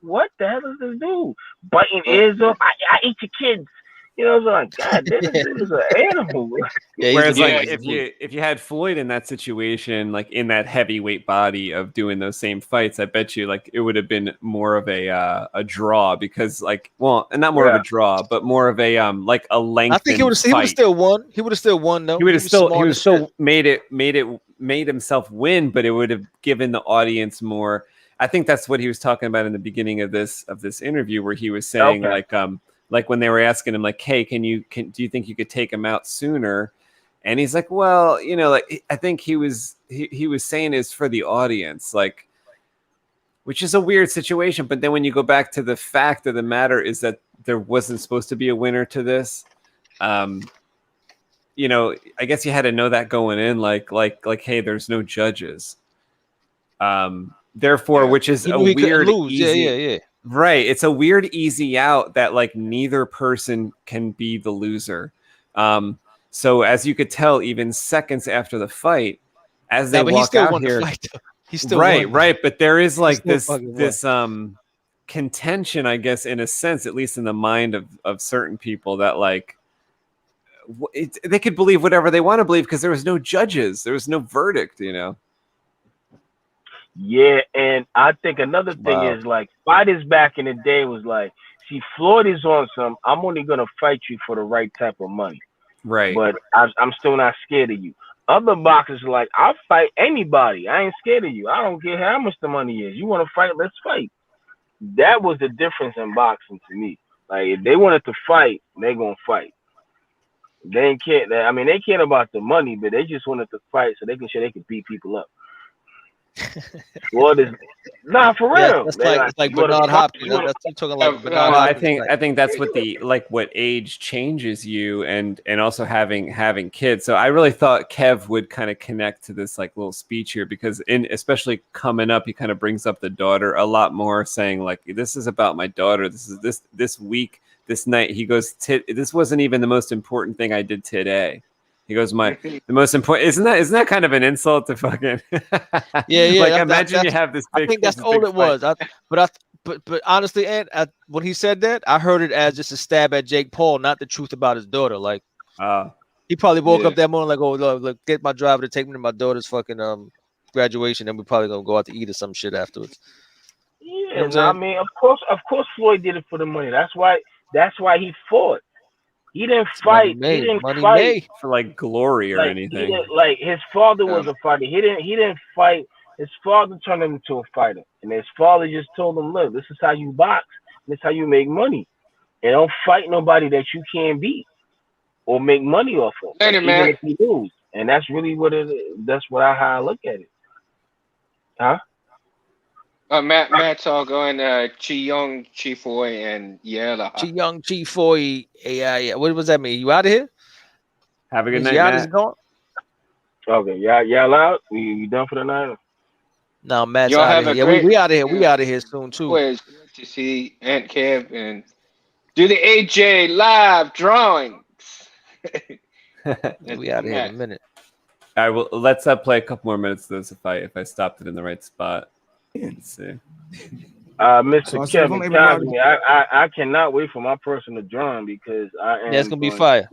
What the hell does this do? Biting ears off. I ate your kids. You know, it's like, God, this is an animal. Whereas, like, if you had Floyd in that situation, like in that heavyweight body of doing those same fights, I bet you like it would have been more of a draw, because like, well, and not more of a draw, but more of a like a lengthened. I think he would have still won. He would have still won. No, he would have still made himself win, but it would have given the audience more. I think that's what he was talking about in the beginning of this interview, where he was saying like when they were asking him like, hey, do you think you could take him out sooner? And he's like, well, you know, like I think he was saying is for the audience, like, which is a weird situation. But then when you go back to the fact of the matter is that there wasn't supposed to be a winner to this. You know, I guess you had to know that going in, like, hey, there's no judges. Therefore, which is a weird, easy, right? It's a weird, easy out that like neither person can be the loser. So as you could tell, even seconds after the fight, as they walk out here, he's still right. But there is like this contention, I guess, in a sense, at least in the mind of certain people, that like they could believe whatever they want to believe because there was no judges, there was no verdict, you know. Yeah, and I think another thing is like fighters back in the day was like, see, Floyd is on some, I'm only gonna fight you for the right type of money. Right. But I'm still not scared of you. Other boxers are like, I'll fight anybody. I ain't scared of you. I don't care how much the money is. You want to fight? Let's fight. That was the difference in boxing to me. Like, if they wanted to fight, they're gonna fight. They ain't care. I mean, they care about the money, but they just wanted to fight so they can show they can beat people up. What is for real? Yeah, that's it's like Bernard Hopkins. That's talking like Bernard Hopkins. I think that's what what age changes you, and also having kids. So I really thought Kev would kind of connect to this like little speech here, because especially coming up, he kind of brings up the daughter a lot more, saying like, this is about my daughter. This is this week, this night. He goes, this wasn't even the most important thing I did today. He goes, the most important, isn't that kind of an insult to fucking yeah like imagine you have this big, I think that's all it was. But honestly, Ant, when he said that, I heard it as just a stab at Jake Paul, not the truth about his daughter. Like he probably woke up that morning like, oh look, get my driver to take me to my daughter's fucking graduation, and we're probably gonna go out to eat or some shit afterwards. Yeah, you know I mean, of course Floyd did it for the money. That's why he fought. He didn't fight. He didn't fight for like glory or anything. Like his father was a fighter. He didn't fight. His father turned him into a fighter, and his father just told him, "Look, this is how you box. This is how you make money, and don't fight nobody that you can't beat or make money off of, even if you lose." And that's really what it is. That's how I look at it. Huh? Matt's all going Chi Young, Chi Foy, and Yella. Chi Young, Chi Foy. Yeah. What does that mean? You out of here? Have a good night, Matt. Okay, y'all out? We done for the night? No, Matt's out of here. Yeah, we out of here. We out of here soon too. It's good to see Aunt Kev and do the AJ live drawing. We out of here in a minute. All right, well, let's play a couple more minutes of this if I stopped it in the right spot. Let's see. Mr. Kevin Cosme, I cannot wait for my personal drawing because it's gonna be fire.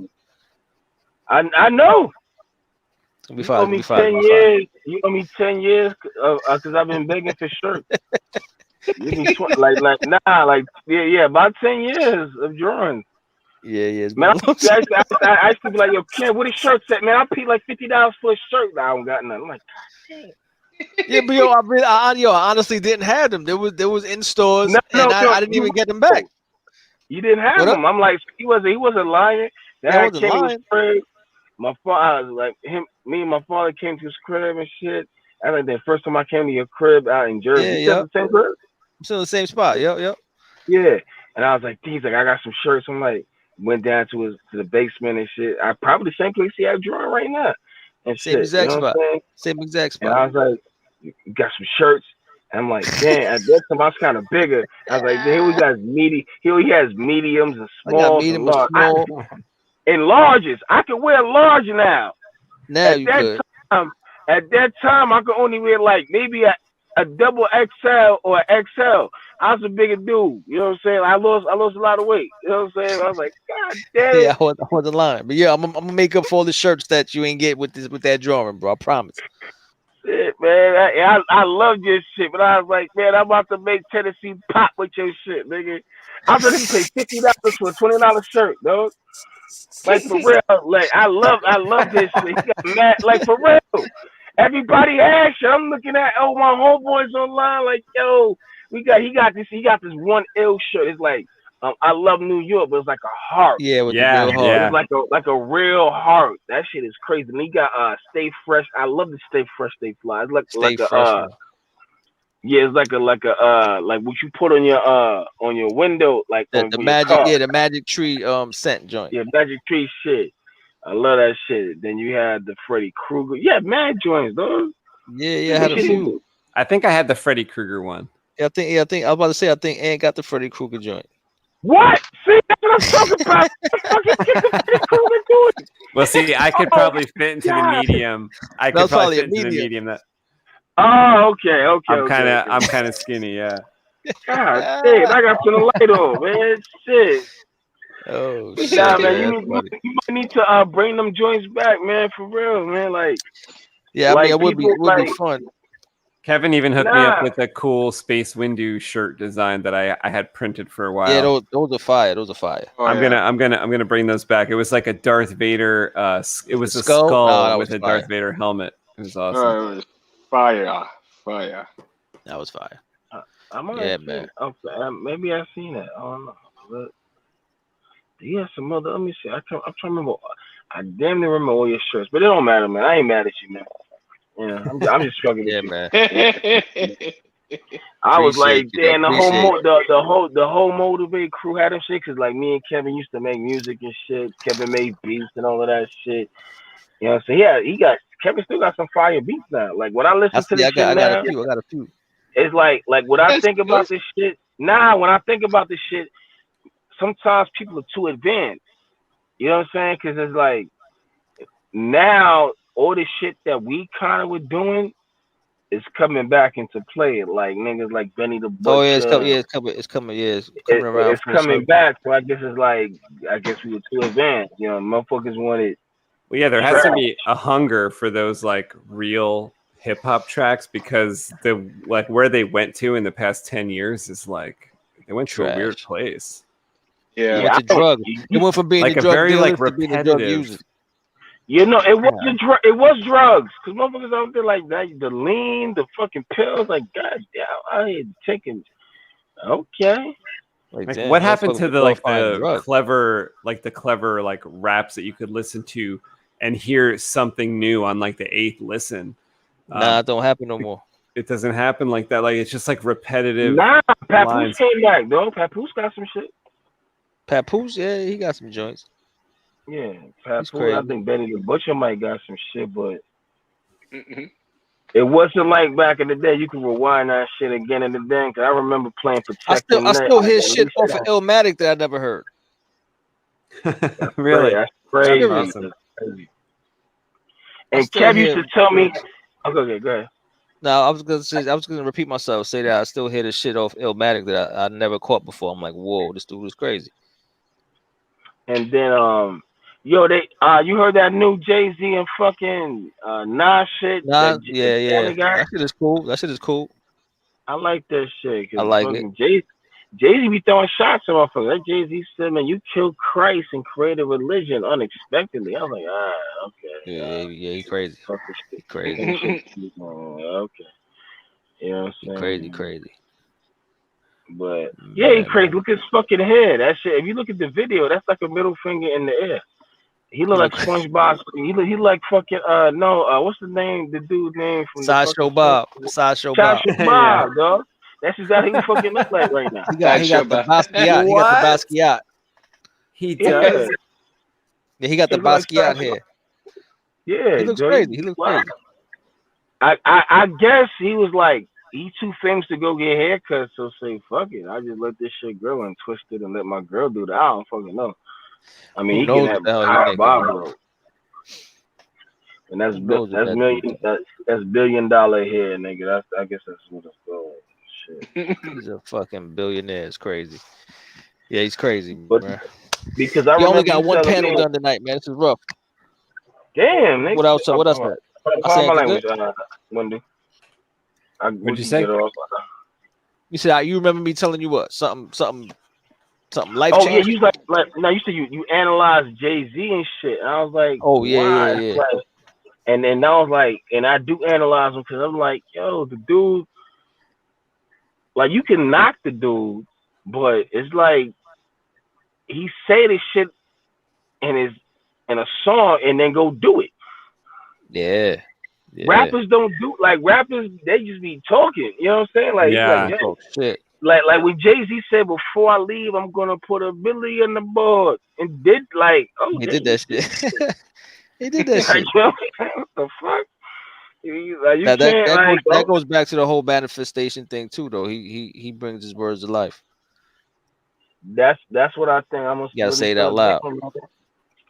I know. It's gonna be fire. You owe me 10 years because I've been begging for shirts. About 10 years of drawings. Yeah. Man, I used to be like, yo, Ken, what is shirts at? Man, I paid like $50 for a shirt. I don't got nothing. I'm like, God damn. Yeah, but I honestly didn't have them. There was in stores, I didn't even get them back. You didn't have them. I'm like, he wasn't lying. That wasn't lying. To his crib. My father, me and my father came to his crib and shit. I like the first time I came to your crib out in Jersey. Yeah. The same crib? I'm still in the same spot. Yep. Yeah, and I was like, he's like, I got some shirts. I'm like, went down to the basement and shit. I probably the same place he had drawing right now. And Same shit, exact you know spot. what I'm saying? Same exact And spot. I was like, you got some shirts. And I'm like, damn, at that time I was kind of bigger. I was like, here we got he has mediums and smalls and large. And larges. I can wear large now. Now you could. At that time, I could only wear like maybe a double XL or XL. I was a bigger dude. You know what I'm saying? I lost a lot of weight. You know what I'm saying? I was like, God damn it. Yeah, I wasn't lying. But yeah, I'm gonna make up for all the shirts that you ain't get with that drawing, bro. I promise. Shit, man. I love your shit, but I was like, man, I'm about to make Tennessee pop with your shit, nigga. I was ready to pay $50 for a $20 shirt, dog. Like for real, like I love this shit. He got mad, like for real. Everybody has shit. I'm looking at my homeboys online, like yo, he got this one ill shirt. It's like I love New York, but it's like a heart. Yeah, with the real heart. It's like a real heart. That shit is crazy. And he got Stay Fresh. I love the Stay Fresh, Stay Fly. It's like Stay a Fresh. yeah, it's like what you put on your window, like the magic, the magic tree scent joint. Yeah, magic tree shit. I love that shit. Then you had the Freddy Krueger. Yeah, mad joints, dog. Yeah, I had a few. I think I had the Freddy Krueger one. Yeah, I think I was about to say I think Ant got the Freddy Krueger joint. What? See, that's what I'm talking about. Freddy Krueger doing? Well, see, I could probably fit into the medium. I could probably fit into the medium. Oh, okay. I'm kind of skinny, yeah. God damn, I got to turn the light on, man. Shit. Oh shit. Nah, man, you might need to bring them joints back, man, for real, man. Like, yeah, I mean, it would be like, fun. Kevin even hooked me up with a cool Space Windu shirt design that I had printed for a while. Yeah, those are fire. Those are fire. Oh, I'm gonna bring those back. It was like a Darth Vader. It was a skull with a Darth Vader helmet. It was awesome. It was fire. That was fire. Man. Okay, maybe I've seen it. I don't know. But he has some other. Let me see. I'm trying to remember. I damn near remember all your shirts, but it don't matter, man. I ain't mad at you, man. Yeah, I'm just struggling. Yeah, man. I was like, damn, the whole Motivate crew had them shit, cause like me and Kevin used to make music and shit. Kevin made beats and all of that shit. You know what I'm saying? Kevin still got some fire beats now. Like when I listen to this shit I got a few. It's like when I think about this shit. When I think about this shit, sometimes people are too advanced. You know what I'm saying? Cause it's like now all the shit that we kind of were doing is coming back into play. Like niggas like Benny the Butcher. Oh yeah, it's coming. It's coming around. It's coming back. So I guess it's like we were too advanced. You know, motherfuckers wanted. Well, yeah, there has to be a hunger for those like real hip hop tracks because where they went to in the past 10 years is like they went to a weird place. Yeah, they went to drugs. They went from being like a drug very dealer like to being a drug repetitive. user. You know, it was drugs. Cause motherfuckers out there like that, the lean, the fucking pills. Like, God damn, I ain't taking. Okay. Like, what happened to the clever raps that you could listen to and hear something new on like the 8th listen? Nah, it don't happen no more. It doesn't happen like that. Like it's just like repetitive. Nah, Papoose came back though. Papoose got some shit. Papoose, yeah, he got some joints. Yeah, Papoose. I think Benny the Butcher might got some shit, but it wasn't like back in the day. You can rewind that shit again and again. Cause I remember playing Protect. I still hear shit off of Illmatic that I never heard. Really? That's crazy. Awesome. And Kev used to tell me. Okay, go ahead. No, I was gonna repeat myself. Say that I still hear the shit off Illmatic that I never caught before. I'm like, whoa, this dude is crazy. And then you heard that new Jay-Z and fucking Nas shit? Yeah. That shit is cool. I like that shit. I like it. Jay-Z be throwing shots at motherfuckers. That Jay-Z said, man, you killed Christ and created religion unexpectedly. I was like, okay. Yeah, he crazy. He crazy. Okay. You know what I'm saying? Crazy. But yeah, he crazy. Look at his fucking head. That shit. If you look at the video, that's like a middle finger in the air. He look like SpongeBob. He like fucking what's the name? The dude's name from Sideshow Bob. Sideshow Bob, dog. That's exactly what he fucking look like right now. He got the Basquiat. He got the Basquiat. He does. Yeah, he got the Basquiat hair. Yeah, He looks Joe, crazy. He looks crazy. I guess he was like, he too famous to go get haircuts, so say, fuck it. I just let this shit grow and twist it and let my girl do that. I don't fucking know. I mean, Who he knows can what the hell have he a barber. And that's Who knows what that's that million dude that's $1 billion hair, nigga. I guess that's what it's called. Shit. He's a fucking billionaire. It's crazy. Yeah, he's crazy, But bro. because I He only remember got you one telling panel me, done tonight, man. This is rough. damn, nigga. What else? What else, man? I Pardon my saying language, good. Wendy. What'd you say? You said you remember me telling you what? Something life Oh yeah, changing. you like no, you said you analyzed Jay-Z and shit. And I was like, Oh yeah, why? yeah. Like, and then I was like, and I do analyze him because I'm like, yo, the dude, like you can knock the dude, but it's like he say this shit in a song and then go do it. Yeah. Rappers don't do like rappers. They just be talking. You know what I'm saying? Like, Yeah. it's like, yo, shit. like when Jay-Z said, before I leave, I'm gonna put $1 billion on the board, and did like, oh, He did that shit. He did that like, shit. yo, what the fuck? Like, you can't that goes back to the whole manifestation thing too, though. He brings his words to life. That's what I think. I'm gonna You gotta say it out loud.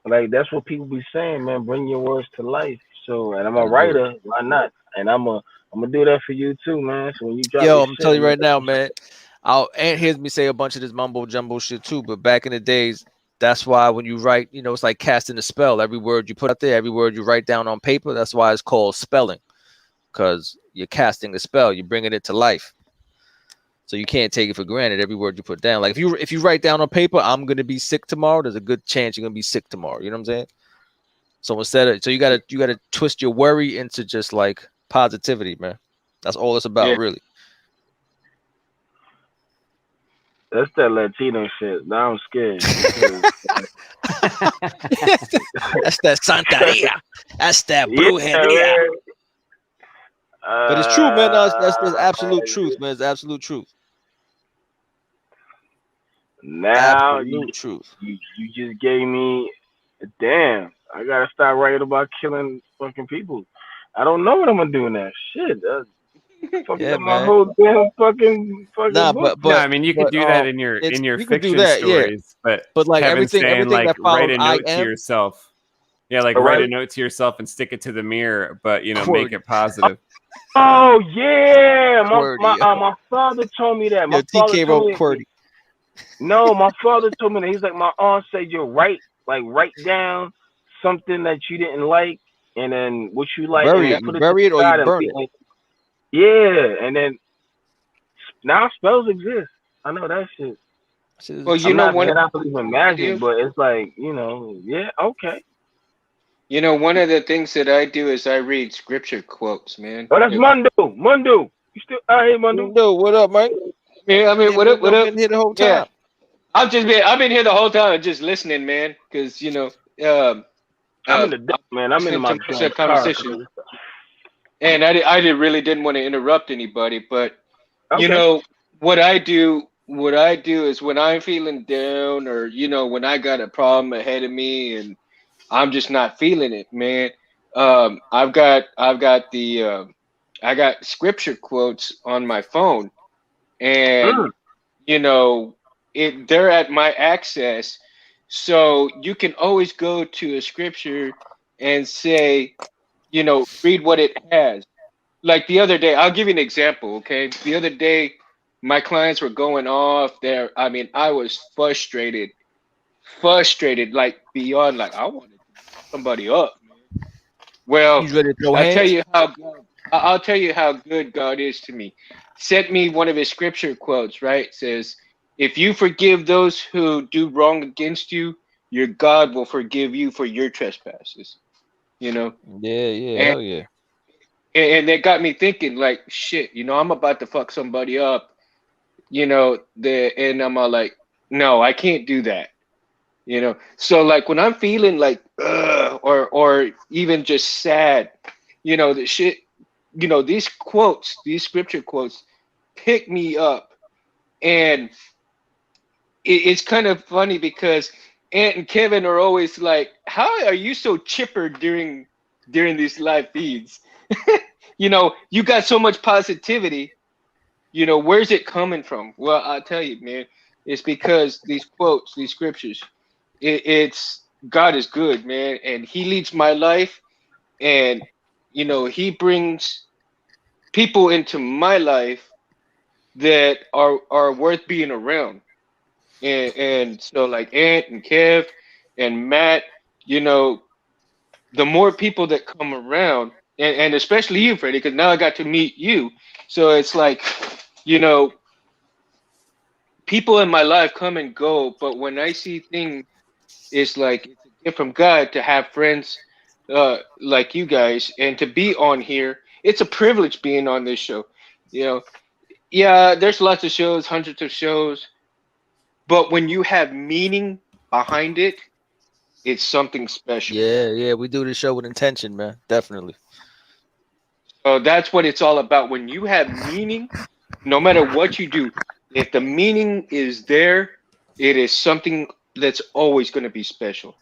Like that's what people be saying, man. Bring your words to life. So, and I'm a Gotta do writer. Why not? And I'm gonna do that for you too, man. So when you drop, Yo, I'm telling you right now, man. Aunt hears me say a bunch of this mumbo jumbo shit too. But back in the days, that's why when you write, you know, it's like casting a spell. Every word you put out there, every word you write down on paper. That's why it's called spelling, because you're casting a spell. You're bringing it to life. So you can't take it for granted. Every word you put down. Like if you write down on paper, I'm gonna be sick tomorrow. There's a good chance you're gonna be sick tomorrow. You know what I'm saying? So you gotta twist your worry into just like positivity, man. That's all it's about, really. That's that Latino shit. Now I'm scared. That's that Santeria. That's that brujeria. But it's true, man. That's absolute truth, man. It's absolute truth. Now absolute truth. You just gave me damn. I gotta start writing about killing fucking people. I don't know what I'm gonna do now. Shit. Fucking Yeah, my man. whole damn fucking Nah, book. no, I mean you could do that in your fiction stories, but like Kevin's saying everything like that write a follows note to yourself. Yeah, like write a note to yourself and stick it to the mirror, but you know, make it positive. Oh yeah, my father told me that. My father TK told wrote me. QWERTY. No, my father told me that. He's like, my aunt said you're right. Like write down something that you didn't like, and then what you like, Bury and it. put You bury it or you burn it. Yeah, and then now spells exist. I know that shit. Well, you know, I don't believe in magic, but it's like, you know, yeah, okay. You know, one of the things that I do is I read scripture quotes, man. Oh, that's Mundo. You still out here, Mundo? Mundo, what up, man? Yeah, I mean, what up? Been here the whole time. I've been here the whole time, just listening, man. Because you know, I'm in the dark, man. I'm in my conversation, and I really didn't want to interrupt anybody, but you know what I do. What I do is when I'm feeling down, or you know, when I got a problem ahead of me, and I'm just not feeling it, man. I got scripture quotes on my phone, and you know, they're at my access, so you can always go to a scripture and say, you know, read what it has. Like the other day, I'll give you an example, okay? The other day, my clients were going off there. I mean, I was frustrated, like beyond, like I wanted to beat somebody up. Well, I'll tell you how good God is to me. Sent me one of his scripture quotes, right? It says, if you forgive those who do wrong against you, your God will forgive you for your trespasses. You know? Yeah, hell yeah. And that got me thinking, like, shit, you know, I'm about to fuck somebody up, you know, and I'm all like, no, I can't do that. You know, so like when I'm feeling like, or even just sad, you know, the shit, you know, these scripture quotes pick me up. And it's kind of funny because Ant and Kevin are always like, "How are you so chipper during these live feeds? You know, you got so much positivity. You know, where's it coming from?" Well, I'll tell you, man, it's because these quotes, these scriptures, it's God is good, man, and He leads my life, and you know, He brings people into my life that are worth being around. And so like Ant and Kev and Matt, you know, the more people that come around, and especially you, Freddie, because now I got to meet you. So it's like, you know, people in my life come and go, but when I see things, it's like it's a gift from God to have friends like you guys and to be on here. It's a privilege being on this show. You know, yeah, there's lots of shows, hundreds of shows, but when you have meaning behind it, it's something special. Yeah, we do this show with intention, man. Definitely. So that's what it's all about. When you have meaning, no matter what you do, if the meaning is there, it is something that's always going to be special.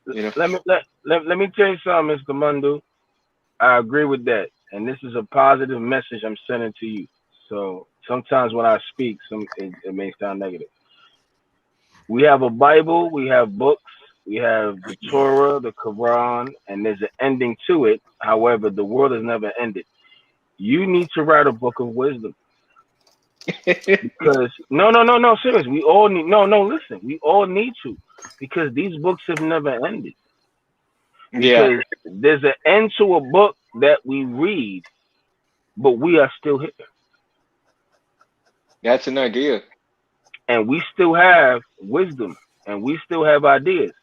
You know? Let me tell you something, Mr. Mundo. I agree with that, and this is a positive message I'm sending to you. So sometimes when I speak, it may sound negative. We have a Bible, we have books, we have the Torah, the Quran, and there's an ending to it. However, the world has never ended. You need to write a book of wisdom. Because no, serious. We all need listen, we all need to, because these books have never ended. Because there's an end to a book that we read, but we are still here. That's an idea. And we still have wisdom, and we still have ideas.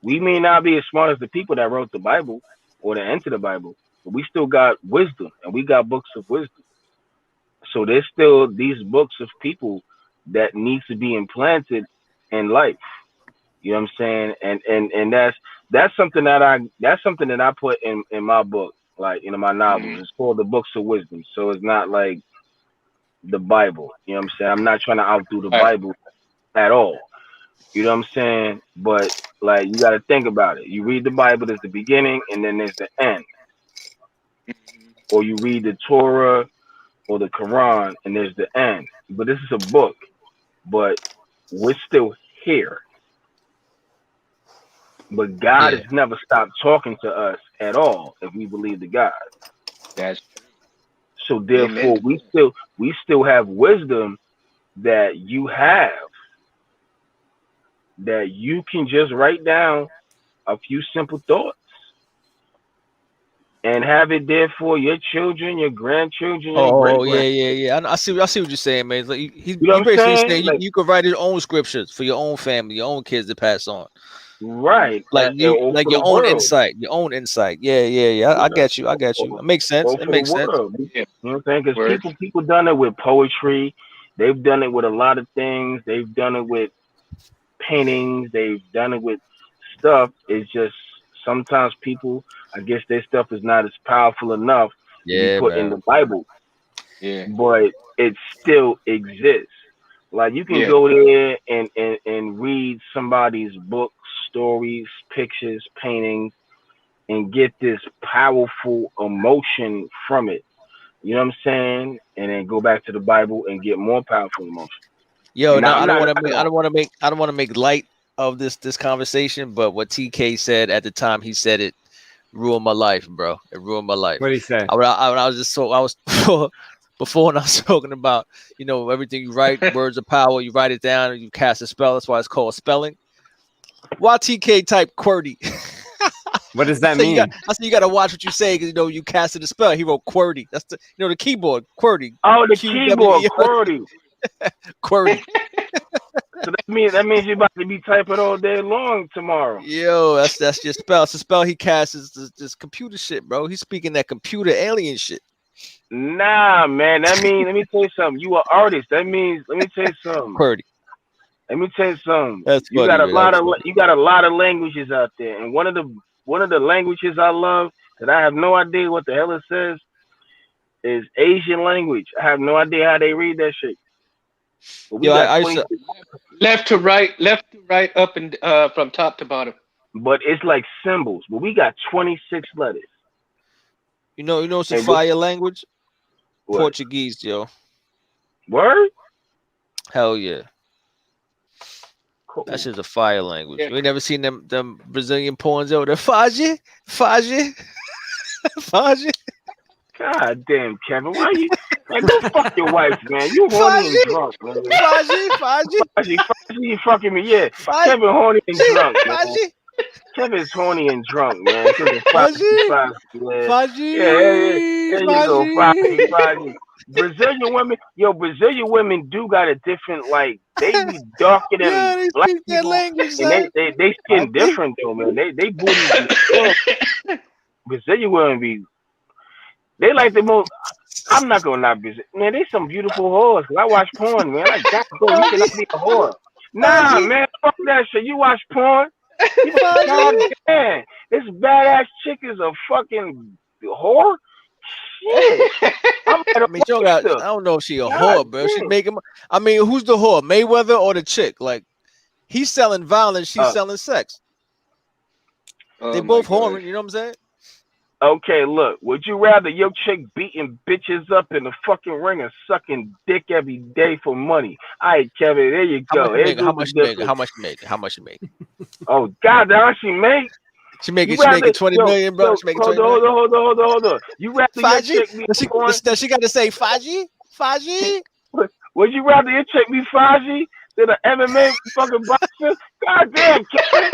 We may not be as smart as the people that wrote the Bible or that entered the Bible, but we still got wisdom, and we got books of wisdom. So there's still these books of people that needs to be implanted in life. You know what I'm saying? And that's something that I put in my book, like my novels. It's called the Books of Wisdom. So it's not like the Bible. You know what I'm saying? I'm not trying to outdo the Bible at all. You know what I'm saying? But like, you got to think about it. You read the Bible, there's the beginning, and then there's the end. Or you read the Torah or the Quran, and there's the end. But this is a book. But we're still here. But God has never stopped talking to us at all if we believe the God. That's so therefore we still have wisdom that you have, that you can just write down a few simple thoughts and have it there for your children, your grandchildren, your yeah. I see what you're saying, man. Like he's basically saying you could write your own scriptures for your own family, your own kids to pass on. Right. Like your own insight. Yeah. I get you. It makes sense. It makes sense. You know what I'm saying? Because people done it with poetry. They've done it with a lot of things. They've done it with paintings. They've done it with stuff. It's just sometimes people, I guess their stuff is not as powerful enough to be put in the Bible. Yeah. But it still exists. Like you can go there and read somebody's book, stories, pictures, paintings, and get this powerful emotion from it. You know what I'm saying? And then go back to the Bible and get more powerful emotion. Yo, now I don't want to make light of this conversation, but what TK said at the time he said it ruined my life, bro. It ruined my life. What did he say? I was before when I was talking about, everything you write, words of power, you write it down and you cast a spell. That's why it's called spelling. Why TK type QWERTY? What does that mean? I said you got to watch what you say because you casted a spell. He wrote QWERTY. That's the keyboard QWERTY. Oh, the keyboard QWERTY. QWERTY. So that means you're about to be typing all day long tomorrow. Yo, that's your spell. It's a spell he casts is this computer shit, bro. He's speaking that computer alien shit. Nah, man. That means let me tell you something. You are artist. That means let me tell you something. QWERTY. Let me tell you something. That's you got a lot of languages out there, and one of the languages I love that I have no idea what the hell it says is Asian language. I have no idea how they read that shit. Yo, I used to, left to right, up and from top to bottom. But it's like symbols. But we got 26 letters. You know, it's a fire language. What? Portuguese, yo. Word? Hell yeah. Cool. That's just a fire language. Yeah. You ain't never seen them Brazilian porns over there. Faji. God damn, Kevin. Why you man, go fuck your wife, man. You horny and drunk, man. Faji, you fucking me, yeah. Kevin horny and drunk, man. Kevin's horny and drunk, man. Faji. Yeah, there you go, Faji. Brazilian women do got a different, like, they be darker than black people. Language, and they skin different though, man. They booty. Brazilian women they like the most. I'm not gonna not visit, man. They some beautiful whores. I watch porn, man. Like that, you cannot be a whore. Nah, man, fuck that shit. You watch porn? God damn, this badass chick is a fucking whore. Shit. I mean, I don't know if she a whore, bro. She's making. I mean, who's the whore, Mayweather or the chick? Like, he's selling violence, she's selling sex. They both whoring. You know what I'm saying? Okay, look. Would you rather your chick beating bitches up in the fucking ring and sucking dick every day for money? All right, Kevin. There you go. How much you make? Oh God, how she make? She making 20 million, bro. She making 20 million. Hold on. You rather your chick be does she got to say Faji? Would you rather your chick be Faji than an MMA fucking boxer? God damn, Kevin.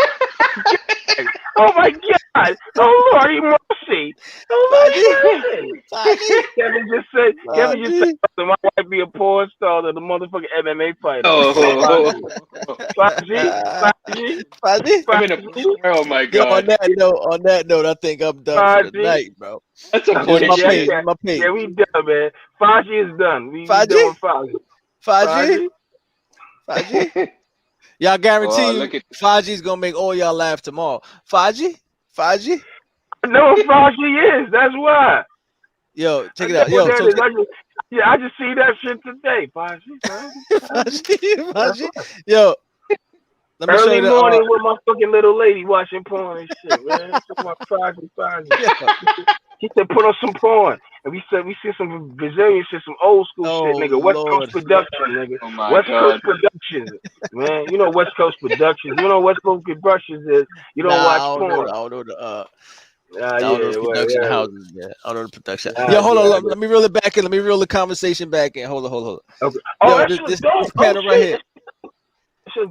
Oh my God! Oh Lordy mercy! Oh my God! Kevin just said, my wife be a porn star than the motherfucking MMA fighter. Oh my God! Yo, on that note, I think I'm done for the night, bro. That's okay. My page. Yeah, we done, man. Faji is done. We done with Faji. Y'all guarantee Faji's gonna make all y'all laugh tomorrow. Faji? I know what Faji is. That's why. Yo, check it out. Yo, I just see that shit today. Faji. Yo, let me early show you morning with my fucking little lady watching porn and shit, man. My Faji. He said, put on some porn. And we see some Brazilian shit, some old school shit, nigga. West Coast Production, nigga. West Coast Productions, man. You know West Coast Productions. You know West Coast Productions is. You don't watch porn. I don't know the production houses. Yeah, I don't know the production. Yo, hold on. Let me reel it back in. Let me reel the conversation back in. Hold on. Okay. Yo, this panel right here.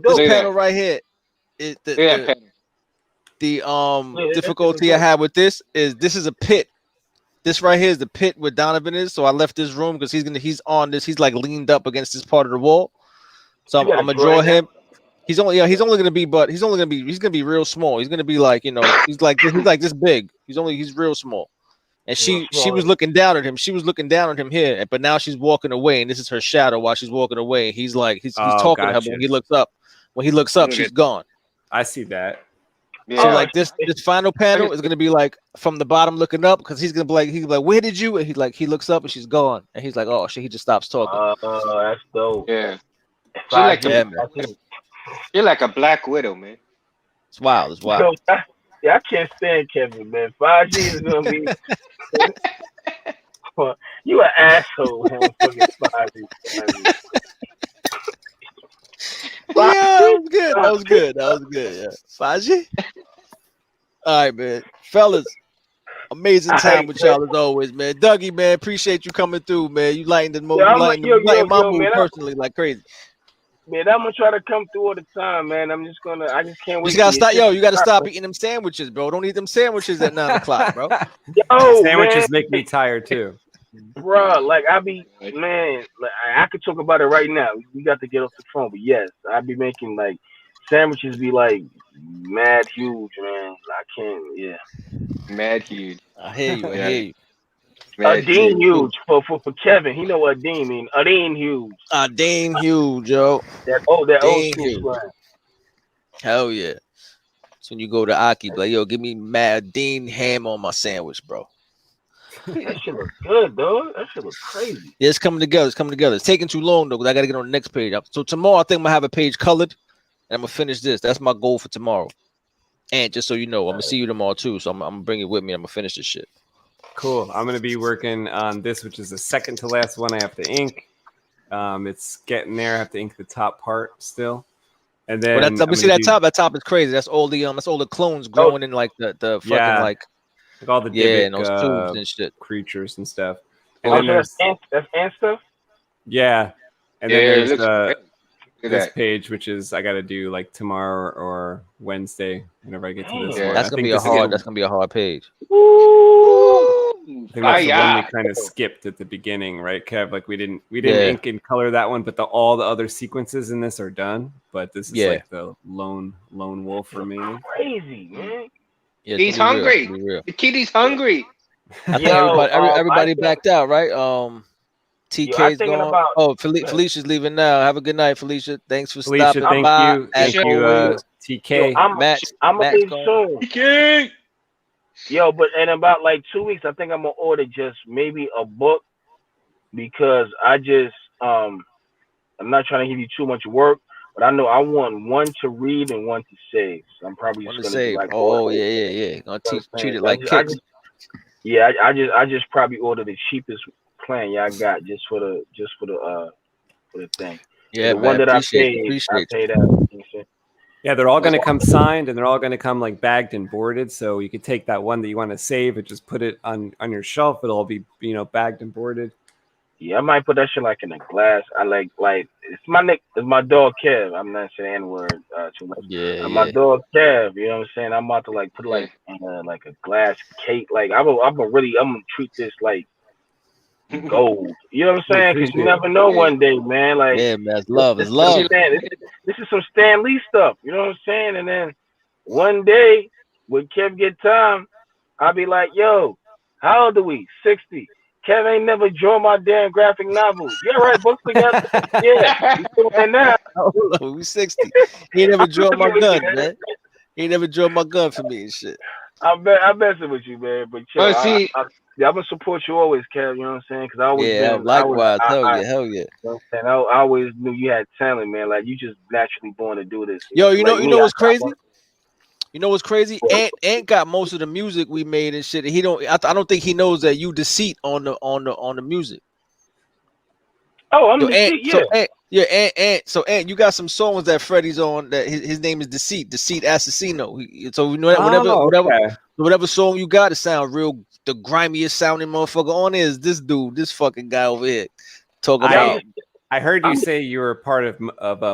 This panel right here. The difficulty I have with this is a pit. This right here is the pit where Donovan is. So I left this room because he's on this. He's like leaned up against this part of the wall. So I'm gonna draw him. He's only gonna be real small. He's gonna be like, he's like this big. He's real small. And she was looking down at him. She was looking down at him here, but now she's walking away, and this is her shadow while she's walking away. He's talking to her, but when he looks up, she's gone. I see that. Yeah. So like this final panel is gonna be like from the bottom looking up, because he's gonna be like, where did you? And he looks up and she's gone, and he's like, oh shit, he just stops talking. That's dope. Yeah. You're like a Black Widow, man. It's wild. So, I can't stand Kevin, man. 5G is gonna be. You an asshole, man. Fucking 5G. Yeah, that was good. Yeah. Faji? All right, man. Fellas, amazing time with y'all as always, man. Dougie, man, appreciate you coming through, man. You lighting the mood, my mood personally like crazy. Man, I'm gonna try to come through all the time, man. I just can't wait. You gotta stop, you gotta stop eating them sandwiches, bro. Don't eat them sandwiches at 9 o'clock, bro. Sandwiches make me tired too. Bro, like I could talk about it right now. We got to get off the phone, but yes, I be making like sandwiches be like mad huge, man. I can't, yeah. Mad huge. I hear you. Dean huge for Kevin. He know what Dean mean. Dean huge. Dean huge, yo. That old school. Hell yeah. So when you go to Aki, like, yo, give me mad Dean ham on my sandwich, bro. That shit look good, dog. That shit look crazy. Yeah, it's coming together. It's coming together. It's taking too long though, because I got to get on the next page. So tomorrow, I think I'm gonna have a page colored, and I'm gonna finish this. That's my goal for tomorrow. And just so you know, I'm gonna see you tomorrow too. So I'm gonna bring it with me. I'm gonna finish this shit. Cool. I'm gonna be working on this, which is the second to last one I have to ink. It's getting there. I have to ink the top part still. And then let me see that top. That top is crazy. That's all the clones growing in like the fucking like all the and those tubes and shit, creatures and stuff. And then that's ant stuff. Yeah, and then there's this page, which is I got to do like tomorrow or Wednesday whenever I get to this one. That's gonna be a hard. That's gonna be a hard page. I think that's the one we kind of skipped at the beginning, right, Kev? Like we didn't ink and color that one, but all the other sequences in this are done. But this is like the lone wolf remaining. Crazy, man. Yeah, he's hungry. The kitty's hungry. I think everybody backed out, right? TK's gone. Felicia's leaving now. Have a good night, Felicia. Thanks for stopping by. Thank you, TK. I'm gonna leave soon. TK. Yo, but in about like 2 weeks, I think I'm gonna order just maybe a book because I just I'm not trying to give you too much work, but I know I want one to read and one to save. So I'm probably just gonna save. Like, yeah. Gonna treat it like kids. I just probably order the cheapest plan y'all got just for the thing. Yeah, the one that I paid that. Yeah, they're all going to come signed, and they're all going to come like bagged and boarded. So you could take that one that you want to save and just put it on your shelf. It'll all be bagged and boarded. Yeah, I might put that shit like in a glass. I like it's my dog Kev. I'm not saying N-word too much. My dog Kev. You know what I'm saying? I'm about to like put like a glass cake. Like I'm gonna treat this like gold. You know what I'm saying? Because you never know one day, man. Like man, it's love. It's love. This is some Stan Lee stuff. You know what I'm saying? And then one day when Kev get time, I'll be like, yo, how old are we? 60. Kev ain't never drawn my damn graphic novel. Yeah, right, books together. Yeah, and now we 60. He ain't never drawn my gun, man. He ain't never drawn my gun for me and shit. I'm messing with you, man. But yo, I'm gonna support you always, Kev. You know what I'm saying? Because I always likewise. Hell yeah. You know what I'm saying? I always knew you had talent, man. Like you just naturally born to do this. Yo, you know what's crazy? You know what's crazy? Ant got most of the music we made and shit. He don't. I don't think he knows that you Deceit on the music. Oh, I'm Deceit. Yeah. So Ant, you got some songs that Freddie's on. That his name is Deceit Assassino. So you know whatever song you got, it sound real. The grimiest sounding motherfucker on it is this dude, this fucking guy over here. Talking about. I heard you say you were part of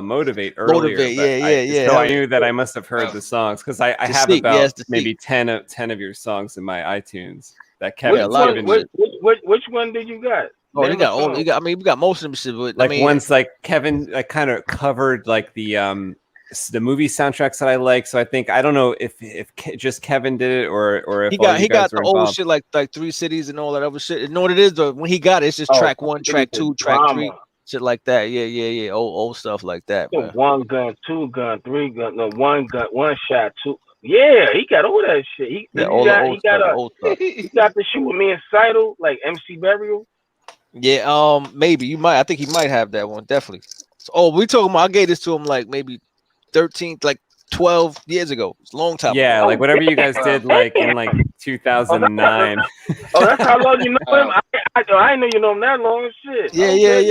Motivate earlier. Motivate, yeah. So I knew that I must have heard the songs because I have about maybe 10 of your songs in my iTunes. That Kevin. Which one did you got? Oh, you got we got most of them shit, but like ones like Kevin kind of covered like the movie soundtracks that I like. So I don't know if just Kevin did it or if he got the old shit like 3 Cities and all that other shit. You know what it is though? When he got it, it's just track 1, track 2, track 3. Shit like that, yeah, old stuff like that. So 1 gun, 2 gun, 3 gun, no 1 gun, 1 shot, 2. Yeah, he got all that shit. He got the shit with me and Seidel, like MC Burial. Yeah, maybe I think he might have that one, definitely. So, we talking about. I gave this to him like maybe 12 years ago. It's a long time. Yeah, ago. like whatever you guys did, like in like 2009. Oh, that's how long you know him. I didn't know you know him that long. Shit. Yeah.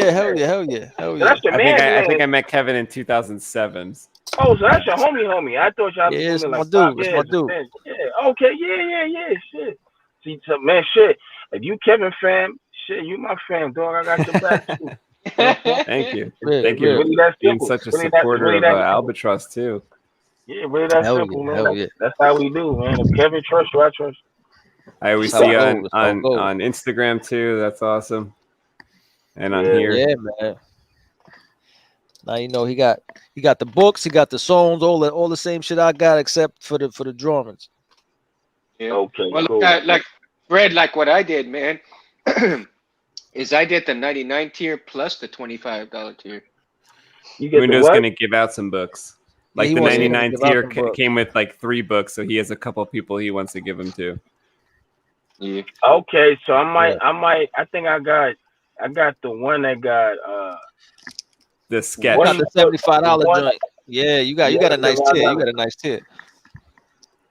Hell yeah. That's your man. I think I met Kevin in 2007. Oh, so that's your homie. I thought y'all. Yeah, it's my dude. It's my dude. Yeah. Okay. Yeah. Shit. See, so, man, shit. If you Kevin fan, shit, you my fan, dog. I got your back too. Thank you. Thank you for being such a supporter of Albatross too. Yeah, really that simple, man. That's how we do, man. If Kevin trusts you, I trust you. I always see you on Instagram too. That's awesome. And on here. Yeah, man. Now you know he got the books, he got the songs, all the same shit I got except for the drawings. Yeah. Okay. Well, cool. like what I did, man. Is I did the 99 tier plus the $25 tier. Mundo's going to give out some books. Like the 99 tier came with like 3 books, so he has a couple people he wants to give them to. Yeah. Okay, so I think I got the one that got the sketch. What the $75 joint? Yeah, you got a nice tier. You got a nice tier.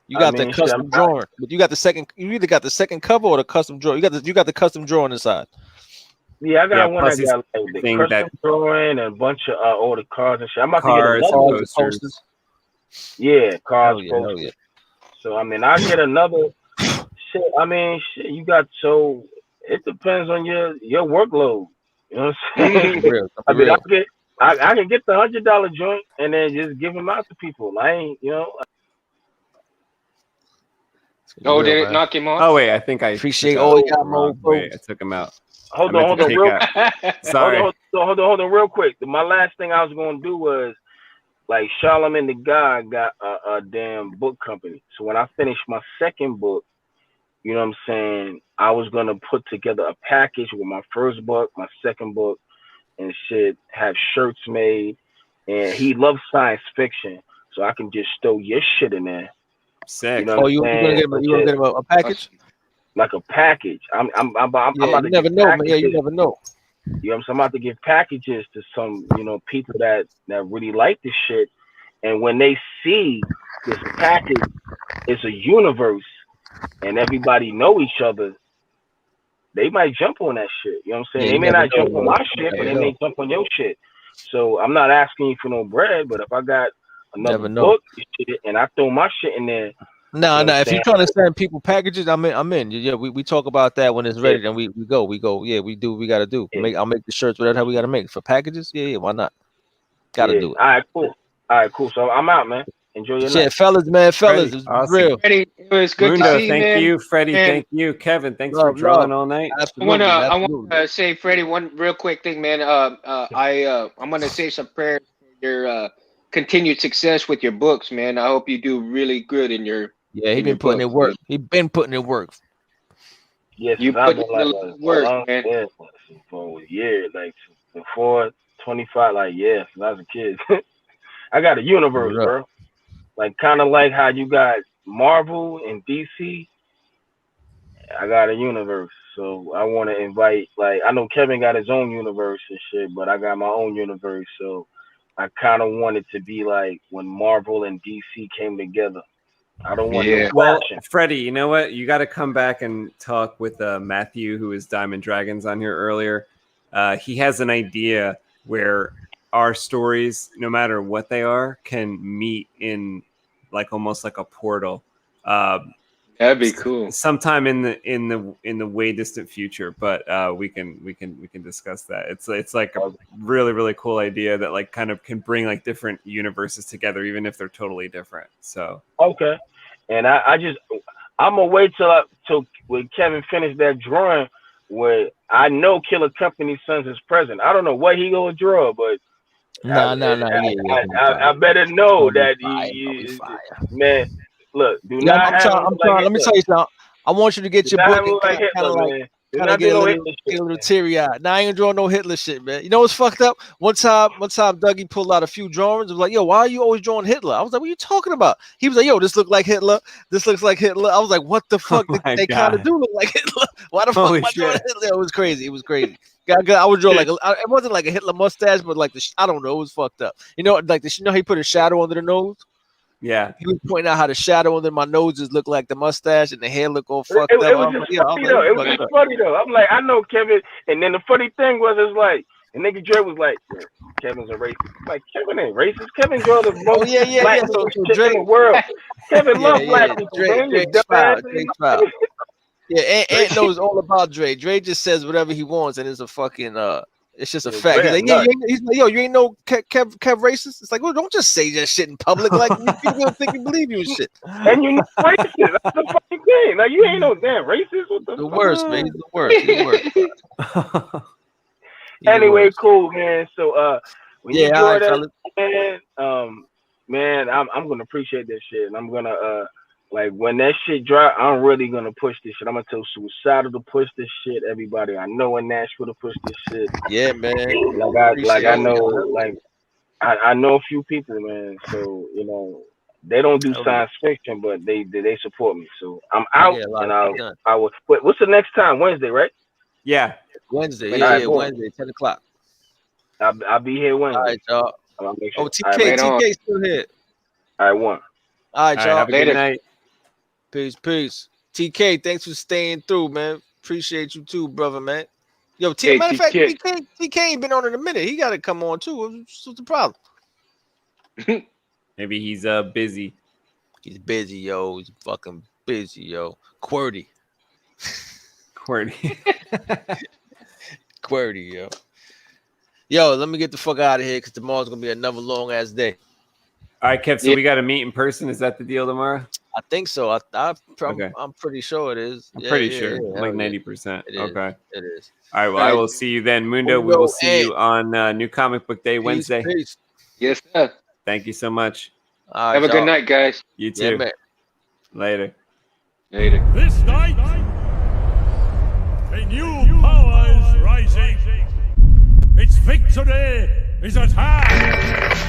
You got the custom drawing, but you got the second. You either got the second cover or the custom drawing. You got the custom drawing inside. Yeah, I got one that got like the custom drawing and a bunch of all the cars and shit. I'm about to get another posters. Yeah, cars, posters. Yeah. So I mean, I get another shit. I mean, shit, you got so it depends on your workload. You know what I'm saying? I mean, I can get the $100 joint and then just give them out to people. I ain't, you know. Oh, did it knock him off? Oh wait, I think I appreciate all y'all. Wait, I took him out. Hold on, real Sorry. Hold on, real quick. My last thing I was gonna do was like Charlamagne the God got a damn book company. So when I finished my second book, you know what I'm saying, I was gonna put together a package with my first book, my second book, and shit, have shirts made. And he loves science fiction, so I can just throw your shit in there. Sick. You know you gonna get him a package? Like a package. I'm about to you never know, man. Yeah, you never know. You know what I'm saying? I'm about to give packages to some, you know, people that really like this shit. And when they see this package is a universe and everybody know each other, they might jump on that shit. You know what I'm saying? Yeah, they may not jump on my shit, but they may jump on your shit. So I'm not asking you for no bread, but if I got another book and I throw my shit in there. No. If you're trying to send people packages, I'm in. Yeah, we talk about that when it's ready. Then we go. Yeah, we do. We gotta do. I'll make the shirts. Whatever we gotta make for packages. Yeah. Why not? Gotta do it. All right, cool. So I'm out, man. Enjoy your night, fellas, man. Fellas, it's awesome. real. Freddie, it was good Mundo, to see you, man. Thank you, Freddie. Thank you, Kevin. Thanks for drawing all night. I want to say, Freddie, one real quick thing, man. I'm gonna say some prayers for your continued success with your books, man. I hope you do really good in your. Yeah, he been putting in work. He been putting in work. Yes, you put in a work, man. For a year, like before 25, like since I was a kid. I got a universe, bro. Like kind of like how you got Marvel and DC. I got a universe, so I want to invite. Like I know Kevin got his own universe and shit, but I got my own universe, so I kind of want it to be like when Marvel and DC came together. I don't want no well, Freddie, you know what? You got to come back and talk with Matthew, who is Diamond Dragons on here earlier. He has an idea where our stories, no matter what they are, can meet in like almost like a portal. That'd be cool. Sometime in the way distant future, but we can discuss that. It's like a really, really cool idea that like kind of can bring like different universes together, even if they're totally different. So okay, and I'm gonna wait till when Kevin finished that drawing where I know Killer Company Sons is present. I don't know what he gonna draw, but I better know that he man. Look, let me tell you something. I want you to get your book and kind of get a little teary-eyed. Now I ain't drawing no Hitler shit, man. You know what's fucked up? One time Dougie pulled out a few drawings and was like, yo, why are you always drawing Hitler? I was like, what are you talking about? He was like, yo, this look like Hitler. This looks like Hitler. I was like, what the fuck? They kind of do look like Hitler. Why the fuck am I drawing Hitler? It was crazy. I would draw it wasn't like a Hitler mustache, but like I don't know, it was fucked up. You know, like he put a shadow under the nose. Yeah, he was pointing out how the shadow under my noses look like the mustache and the hair look all fucked up. It was just funny though. I'm like, I know Kevin, and then the funny thing was, it's like, and nigga Dre was like, Kevin's a racist. I'm like, Kevin ain't racist. Kevin draw the most black people Dre, in the world. Kevin loves black people. Dre Ant knows all about Dre. Dre just says whatever he wants, and it's a fucking it's just a fact. He's like, yo, you ain't no Kev racist. It's like, well, don't just say that shit in public. Like people gonna think you believe you and shit. And you're not racist. That's the fucking thing. Like you ain't no damn racist. What the worst, man. He's the worst. Anyway, cool, man. So when you draw that, man, I'm gonna appreciate that shit, and I'm gonna like when that shit drop, I'm really gonna push this shit. I'm gonna tell Suicidal to push this shit. Everybody I know in Nashville to push this shit. Yeah, man. I know a few people, man. So you know, They don't do science fiction, but they support me. So I'm out, and I will. What's the next time? Wednesday, right? Yeah, Wednesday. Yeah, Wednesday, 10 o'clock. I'll be here Wednesday. All right, y'all. Sure. Oh, TK still here. All right, one. All right, y'all. Have a good night. Peace. TK, thanks for staying through, man. Appreciate you too, brother, man. Yo, matter of fact, TK ain't been on in a minute. He got to come on too. What's the problem? Maybe he's busy. He's busy, yo. He's fucking busy, yo. QWERTY, yo. Yo, let me get the fuck out of here because tomorrow's gonna be another long ass day. All right, Kev. So we got to meet in person. Is that the deal tomorrow? I think so. I'm pretty sure it is. I'm pretty sure. Like 90%. Okay. It is. All right. Well, I will see you then, Mundo. We will see you on New Comic Book Day Wednesday. Peace. Yes, sir. Thank you so much. Have a good night, guys. You too. Man. Later. This night, a new power is rising. Its victory is at hand.